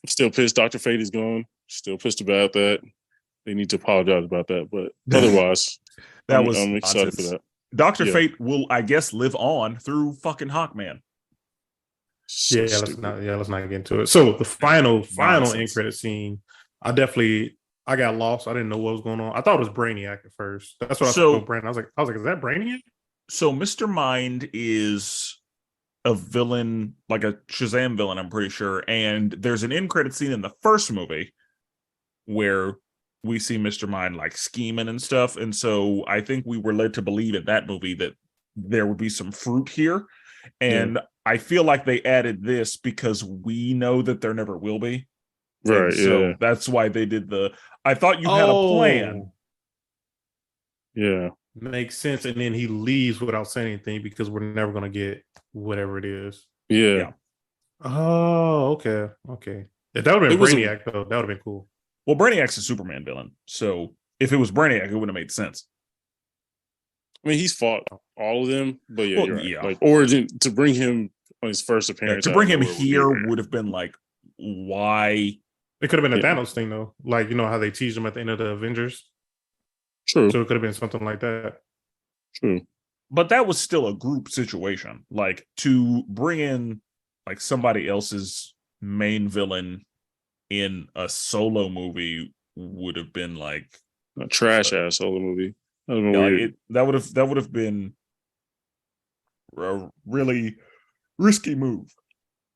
Still pissed. Dr. Fate is gone. Still pissed about that. They need to apologize about that, but otherwise, That was I'm excited nonsense. for that. Dr. Yeah. Fate will, I guess, live on through fucking Hawkman. So let's stupid. not get into it. So the final Nonsense. end credit scene, I got lost. I didn't know what was going on. I thought it was Brainiac at first. That's what I told Brandon. I was like, is that Brainiac? So Mr. Mind is a villain, like a Shazam villain, I'm pretty sure. And there's an end credit scene in the first movie where we see Mr. Mind like scheming and stuff. And so I think we were led to believe in that movie that there would be some fruit here. And I feel like they added this because we know that there never will be. Right. And so Yeah. that's why they did I thought you had a plan. Yeah. Makes sense. And then he leaves without saying anything because we're never going to get whatever it is. Yeah. Yeah. Oh, okay. Okay. If that would have been It was Brainiac, though, that would have been cool. Well, Brainiac's a Superman villain. So if it was Brainiac, it wouldn't have made sense. I mean, he's fought all of them, but yeah, Well, you're right. yeah. Like, origin to bring him on his first appearance. To bring out him of nowhere here would have been like, why? It could have been a Yeah. Thanos thing, though. Like, you know how they teased him at the end of the Avengers? True. So it could have been something like that. True. But that was still a group situation. Like, to bring in like somebody else's main villain in a solo movie would have been like A trash ass solo movie. That would have been yeah, weird. that would have been a really risky move.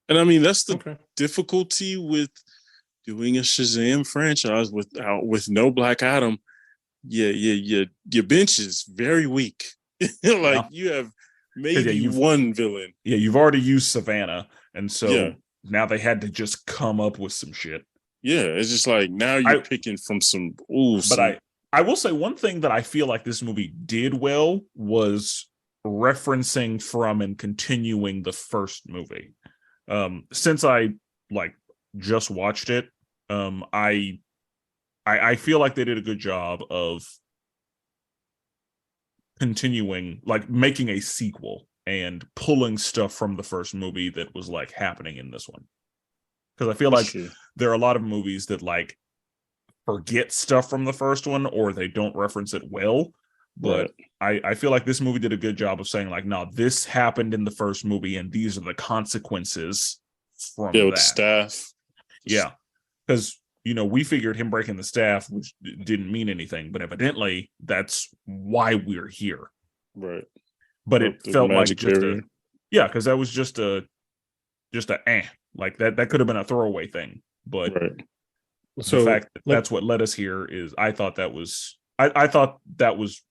And I mean, that's the Okay. difficulty with doing a Shazam franchise with no Black Adam. Your bench is very weak. Like, you have maybe one villain. Yeah, you've already used Savannah, and so Yeah. now they had to just come up with some shit. Yeah, it's just like now you're picking from some. But I will say one thing that I feel like this movie did well was referencing from and continuing the first movie. Since I like just watched it, I feel like they did a good job of continuing, like making a sequel and pulling stuff from the first movie that was like happening in this one. Because I feel like there are a lot of movies that like forget stuff from the first one or they don't reference it well. But I feel like this movie did a good job of saying like, no, this happened in the first movie and these are the consequences from that. With the staff. Yeah. Because, you know, we figured him breaking the staff, which didn't mean anything, but evidently that's why we're here. Right. But it felt like just barrier. because that was just a like that could have been a throwaway thing. But So the fact that that's what led us here is I thought that was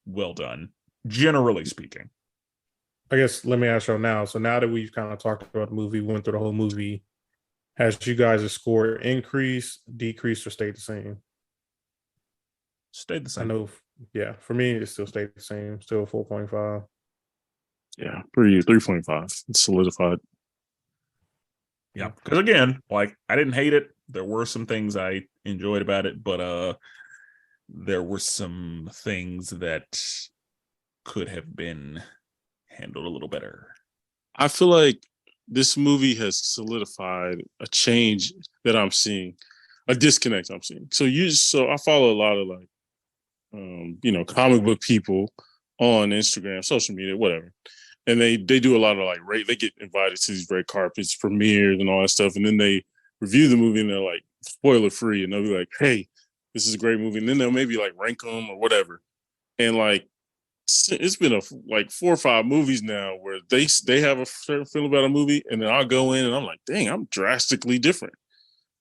well done, generally speaking. I guess let me ask you now. So now that we've kind of talked about the movie, went through the whole movie, has you guys' score increased, decreased, or stayed the same? Stayed the same. I know, yeah. For me, it still stayed the same. Still 4.5. Yeah, 3.5. It's solidified. Yeah, because again, like I didn't hate it. There were some things I enjoyed about it, but there were some things that could have been handled a little better. I feel like this movie has solidified a change that I'm seeing, a disconnect I'm seeing. So I follow a lot of like, comic book people on Instagram, social media, whatever. And they do a lot of like they get invited to these red carpets, premieres and all that stuff. And then they review the movie and they're like spoiler free. And they'll be like, hey, this is a great movie. And then they'll maybe like rank them or whatever. And like, it's been like 4 or 5 movies now where they have a certain feeling about a movie, and then I'll go in and I'm like, dang, I'm drastically different.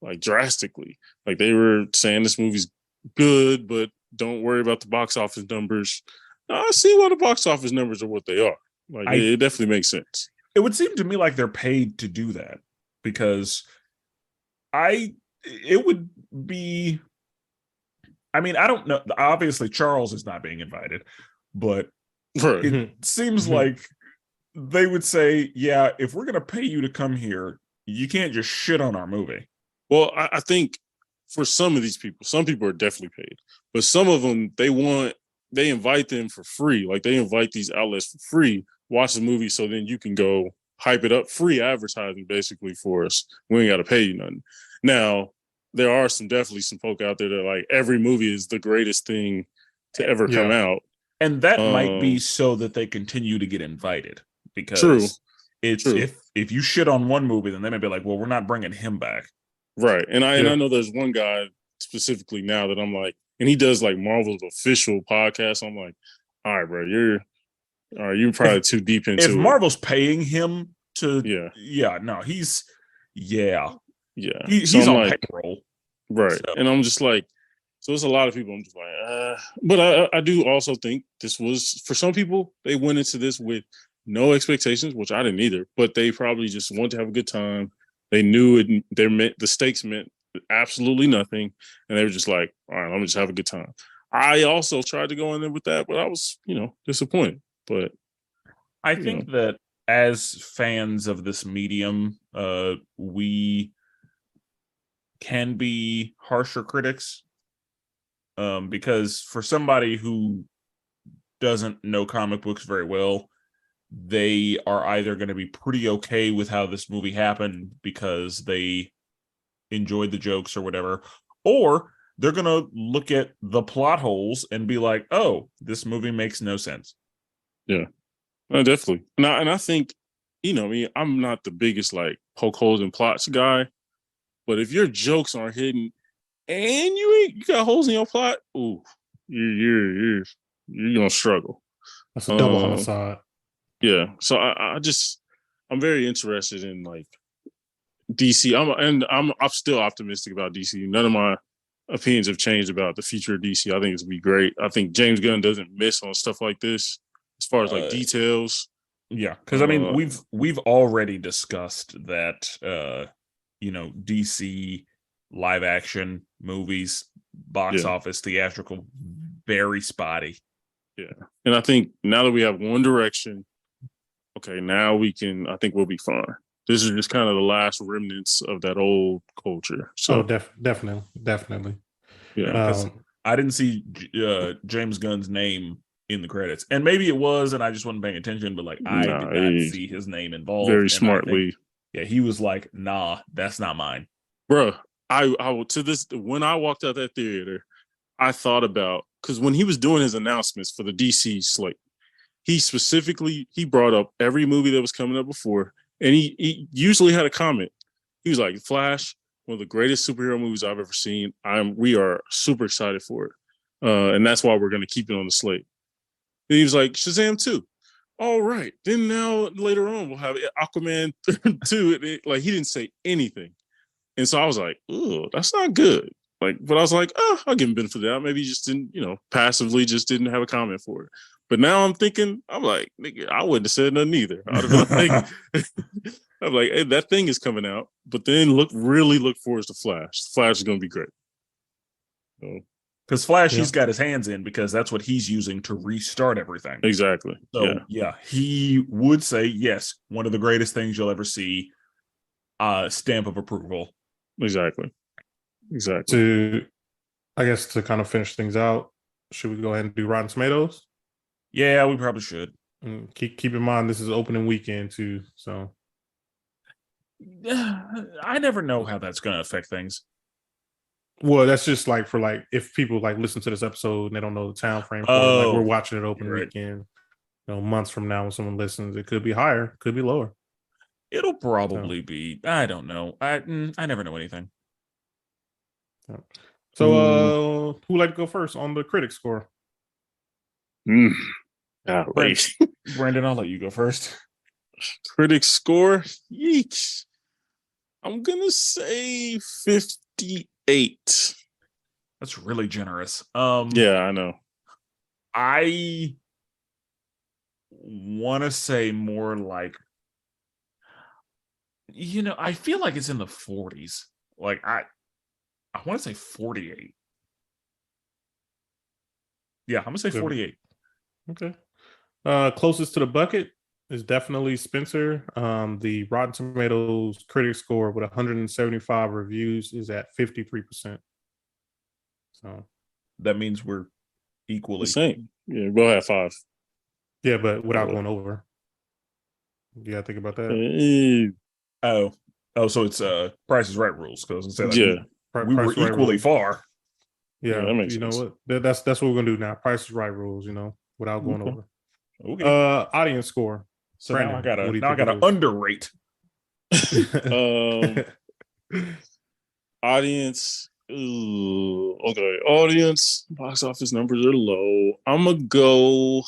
Like drastically. Like they were saying this movie's good, but don't worry about the box office numbers. I see why the box office numbers are what they are. Like it definitely makes sense. It would seem to me like they're paid to do that, because it would be, I mean, I don't know. Obviously, Charles is not being invited, but it seems like they would say, yeah, if we're going to pay you to come here, you can't just shit on our movie. Well, I think for some of these people, some people are definitely paid, but some of them, they invite them for free. Like they invite these outlets for free, watch the movie, so then you can go hype it up, free advertising basically for us. We ain't got to pay you nothing. Now, there are definitely some folk out there that like every movie is the greatest thing to ever come out. And that might be so that they continue to get invited, because true. If you shit on one movie, then they may be like, well, we're not bringing him back. Right. And I know there's one guy specifically now that I'm like, and he does like Marvel's official podcast. I'm like, all right, bro, you're probably too deep into it. If Marvel's paying him to, he's on like, payroll. Right. So. And I'm just like, so there's a lot of people I'm just like, but I do also think this was, for some people, they went into this with no expectations, which I didn't either, but they probably just wanted to have a good time. They knew the stakes meant absolutely nothing, and they were just like, all right, let me just have a good time. I also tried to go in there with that, but I was, disappointed. But I think that as fans of this medium, we can be harsher critics, because for somebody who doesn't know comic books very well, they are either going to be pretty okay with how this movie happened because they enjoyed the jokes or whatever, or they're going to look at the plot holes and be like, oh, this movie makes no sense. Yeah, definitely. And I think, I'm not the biggest like poke holes in plots guy, but if your jokes aren't hidden and you got holes in your plot, ooh, you're gonna struggle. That's a double homicide. Yeah, so I'm very interested in like DC. I'm still optimistic about DC. None of my opinions have changed about the future of DC. I think it's gonna be great. I think James Gunn doesn't miss on stuff like this as far as like details. Yeah, because I mean we've already discussed that DC live action movies, box office, theatrical, very spotty. Yeah, and I think now that we have one direction, okay, now I think we'll be fine. This is just kind of the last remnants of that old culture. So definitely. Yeah, because I didn't see James Gunn's name in the credits, and maybe it was, and I just wasn't paying attention. But like, I did not see his name involved. Very smartly, he was like, "Nah, that's not mine, bro." When I walked out that theater, I thought about, because when he was doing his announcements for the DC slate, he brought up every movie that was coming up before, and he usually had a comment. He was like, Flash, one of the greatest superhero movies I've ever seen. We are super excited for it. And that's why we're going to keep it on the slate. And he was like, Shazam 2. All right. Then now later on, we'll have Aquaman 2. Like, he didn't say anything. And so I was like, oh, that's not good. Like, but I was like, I'll give him benefit of the doubt. Maybe he just didn't, passively just didn't have a comment for it. But now I'm like, nigga, I wouldn't have said nothing either. I don't know. I'm like, hey, that thing is coming out. But then really look forward to Flash. Flash is going to be great. Because Flash, he's got his hands in, because that's what he's using to restart everything. Exactly. So, he would say, yes, one of the greatest things you'll ever see. Stamp of approval. Exactly. To kind of finish things out, should we go ahead and do Rotten Tomatoes? Yeah, we probably should. And keep in mind this is opening weekend too, so I never know how that's going to affect things. Well, that's just like for like if people like listen to this episode and they don't know the time frame for it, like we're watching it open weekend. Months from now when someone listens, it could be higher, could be lower. It'll probably be. I don't know. I never know anything. So, who would like to go first on the critic score? Wait. Brandon, I'll let you go first. Critic score? Yeesh. I'm gonna say 58. That's really generous. Yeah, I know. I want to say more like, I feel like it's in the 40s. Like I want to say 48. Yeah, I'm gonna say 48. Okay. Closest to the bucket is definitely Spenser. The Rotten Tomatoes critic score with 175 reviews is at 53%. So That means we're The equally. same. Yeah, we'll have 5. yeah, but without Oh. going over. You gotta think about that. Uh, So it's Price is Right rules, because yeah. we were Price is Right equally rules. far. Yeah, Yeah, that makes you know sense. what? That's what we're gonna do now. Price is Right rules, without going Okay. over. Okay. Audience score. So Brandon, now what do you I think gotta it is? underrate. Audience. Ooh, okay. Audience. Box office numbers are low. I'm gonna go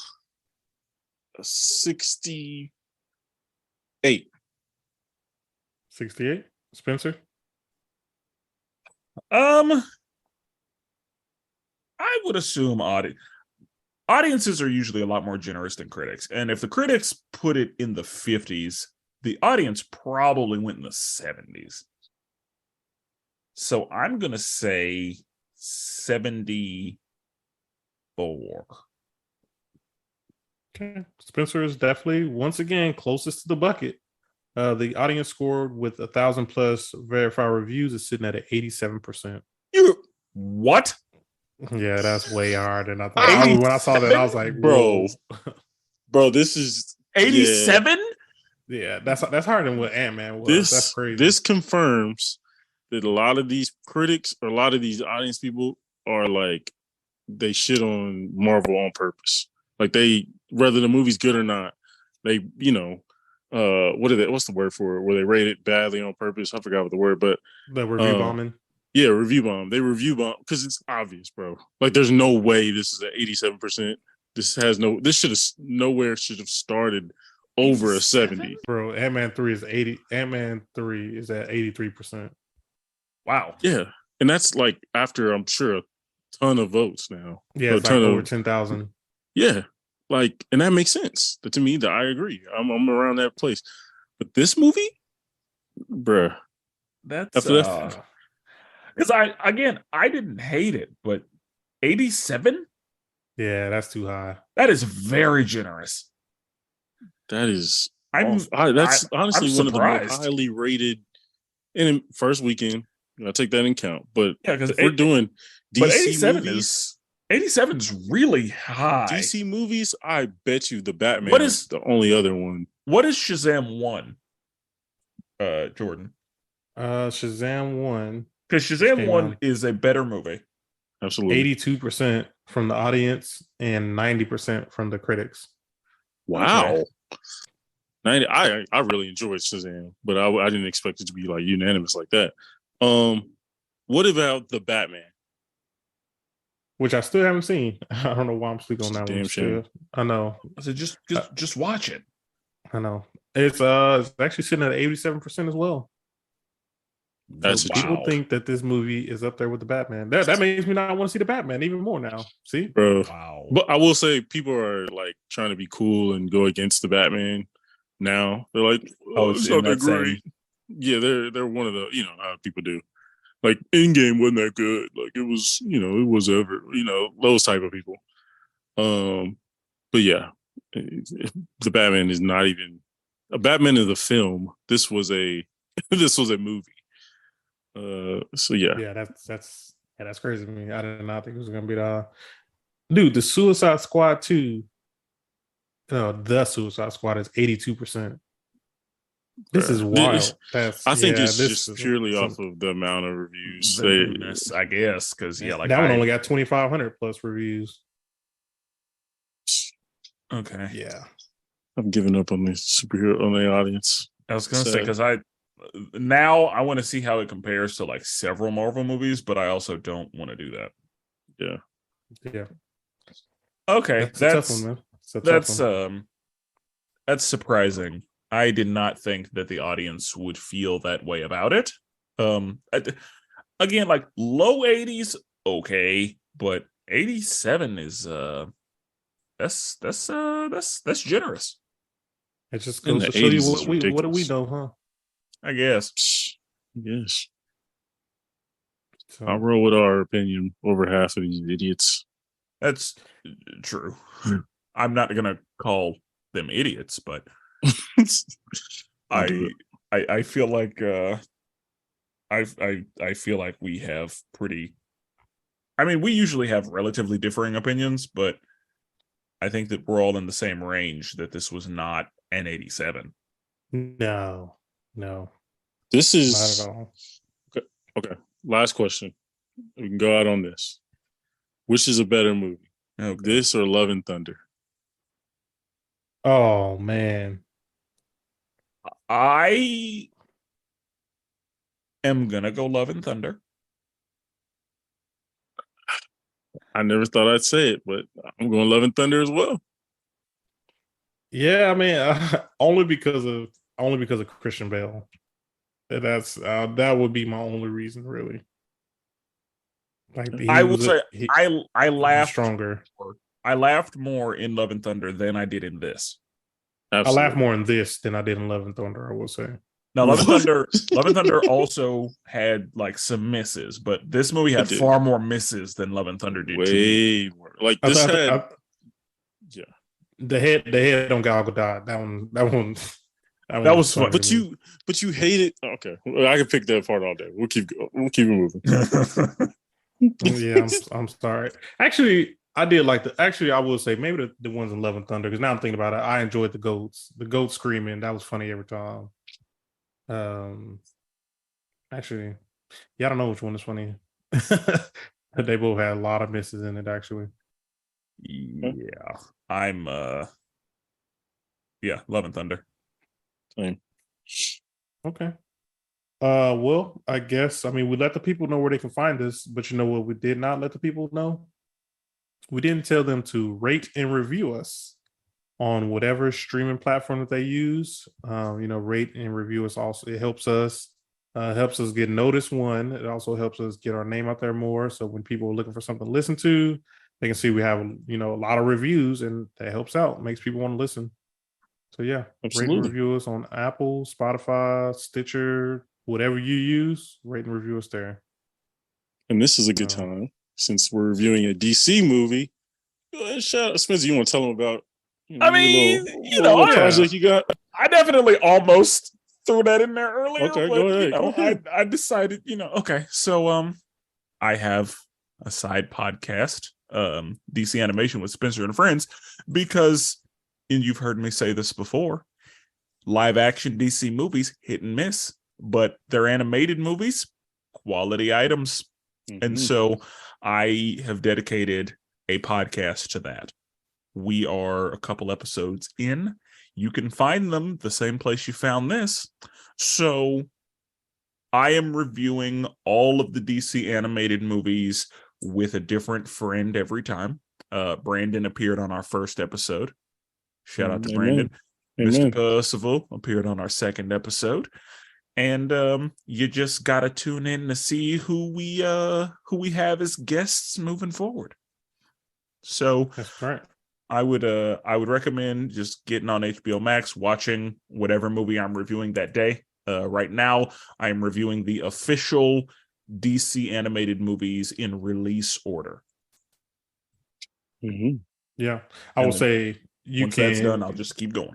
68. 68. Spenser. I would assume audiences are usually a lot more generous than critics, and if the critics put it in the 50s, the audience probably went in the 70s. So I'm gonna say 74. Okay. Spenser is definitely once again closest to the bucket. The audience scored with 1,000 plus verified reviews is sitting at an 87%. What? Yeah, that's way hard. And I thought when I saw that, I was like, Bro. whoa. Bro, this is 87? Yeah, that's harder than what Ant-Man was. That's crazy. This confirms that a lot of these critics or a lot of these audience people are like, they shit on Marvel on purpose. Like whether the movie's good or not, they, what's the word for it? Where they rate it badly on purpose. I forgot what the word, but The review bombing. Yeah, review bomb. They review bomb because it's obvious, bro. Like, there's no way this is at 87%. This should have nowhere should have started over 87? a 70. Bro, Ant-Man 3 is 80. Ant-Man 3 is at 83%. Wow. Yeah. And that's like after, I'm sure, a ton of votes now. Yeah, it's like over 10,000. Yeah. Like, and that makes sense. But to me, I agree. I'm around that place. But this movie, bruh. That's After that, because I didn't hate it, but 87? Yeah, that's too high. That is very generous. that is That's honestly I'm one of the more surprised. highly rated in first weekend. I take that in count. But Yeah, because if we're doing but DC 87 movies, 87 is really high. DC movies, I bet you the Batman What is the only other one. What is Shazam 1? Jordan. Shazam 1. Because Shazam came 1 out. is a better movie. Absolutely. 82% from the audience and 90% from the critics. Wow. Okay. 90, I really enjoyed Shazam, but I didn't expect it to be like unanimous like that. What about the Batman? Which I still haven't seen. I don't know why I'm sleeping on It's a that damn one. shame. I know. So just watch it. I know. It's actually sitting at 87% as well. That's So a people wow. think that this movie is up there with the Batman. That makes me not want to see the Batman even more now. See? Bro. Wow. But I will say people are like trying to be cool and go against the Batman now. They're like, it's not that great. Yeah, they're one of the, how people do. Like, Endgame wasn't that good. Like, it was, it was ever, those type of people. But yeah, the Batman is not even a Batman is a film. This was a movie. So yeah. Yeah, that's crazy to me. I did not think it was gonna be the Suicide Squad 2. The Suicide Squad is 82%. This is wild. I think it's just purely off of the amount of reviews. I guess, because that one only got 2,500 plus reviews. Okay. Yeah. I'm giving up on the superhero on the audience. I was gonna say, because I want to see how it compares to like several Marvel movies, but I also don't want to do that. Yeah. Yeah. Okay, that's a tough one, man. It's a tough That's one. that's surprising. I did not think that the audience would feel that way about it. Again, like low 80s, okay, but 87 is that's generous, It just In goes the to show you 80s is what do we ridiculous. know, huh? I guess. Psh, yes. I'll So roll with our opinion over half of these idiots. That's true. I'm not gonna call them idiots, but I'll do I it. I feel like I feel like we have pretty. I mean, we usually have relatively differing opinions, but I think that we're all in the same range. That this was not an 87. no, This not at is all. okay. Last question. We can go out on this. Which is a better movie, Okay. this or Love and Thunder? Oh man. I am gonna go Love and Thunder. I never thought I'd say it, but I'm going Love and Thunder as well. Yeah, I mean, only because of Christian Bale. That's that would be my only reason, really. Like he I will was say I he was laughed stronger. I laughed more in Love and Thunder than I did in this. I laughed Absolutely. more in this than I did in Love and Thunder. I will say. Now, What? Love and Thunder also had like some misses, but this movie had did. far more misses than Love and Thunder did. To me. Way more. Like I this thought- had. Yeah. the head on Gal Gadot. That was fun. funny to me. But you hate it. Okay, well, I can pick that part all day. We'll keep it moving. Yeah, I'm sorry. Actually, I did like Actually, I will say maybe the ones in Love and Thunder, because now I'm thinking about it. I enjoyed the goats. The goats screaming. That was funny every time. Actually, yeah, I don't know which one is funny. They both had a lot of misses in it. Actually, Yeah, I'm yeah, Love and Thunder. Same. okay. Well, I guess we let the people know where they can find us, but you know what? We did not let the people know. We didn't tell them to rate and review us on whatever streaming platform that they use. Rate and review us. Also, it helps us get noticed. One, it also helps us get our name out there more. So when people are looking for something to listen to, they can see we have a lot of reviews, and that helps out. Makes people want to listen. So yeah, rate and Absolutely. review us on Apple, Spotify, Stitcher, whatever you use. Rate and review us there. And this is a good time since we're reviewing a DC movie. Go ahead, shout out Spencer. You want to tell them about? I mean, little project you got. I definitely almost threw that in there earlier. Okay, but, go ahead. Go ahead. I decided, okay. So I have a side podcast, DC Animation with Spenser and Friends, because, and you've heard me say this before, live action DC movies hit and miss, but they're animated movies, quality items. Mm-hmm. And so I have dedicated a podcast to that. We are a couple episodes in. You can find them the same place you found this. So I am reviewing all of the DC animated movies with a different friend every time. Brandon appeared on our first episode. Shout out to Amen. Brandon. Amen. Mr. Percival appeared on our second episode. And you just gotta tune in to see who we have as guests moving forward. So That's right. I would recommend just getting on HBO Max, watching whatever movie I'm reviewing that day. Right now, I'm reviewing the official DC animated movies in release order. Mm-hmm. Yeah, I will say once that's done, I'll just keep going.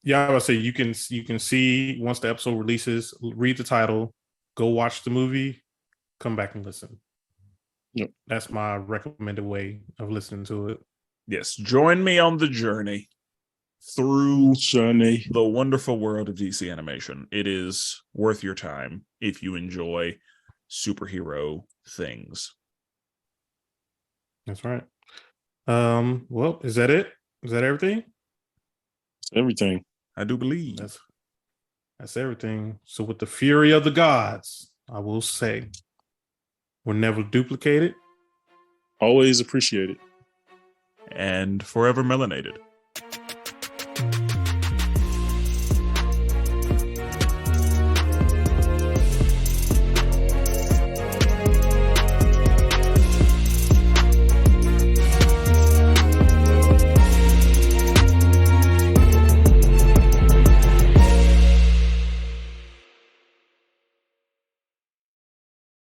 Yeah, I would say you can see once the episode releases, read the title, go watch the movie, come back and listen. Yep. That's my recommended way of listening to it. Yes, join me on the journey through the wonderful world of DC animation. It is worth your time if you enjoy superhero things. That's right. Well, is that it? Is that everything? It's everything. I do believe. That's everything. So with the fury of the gods, I will say, we're never duplicated. Always appreciated. And forever melanated.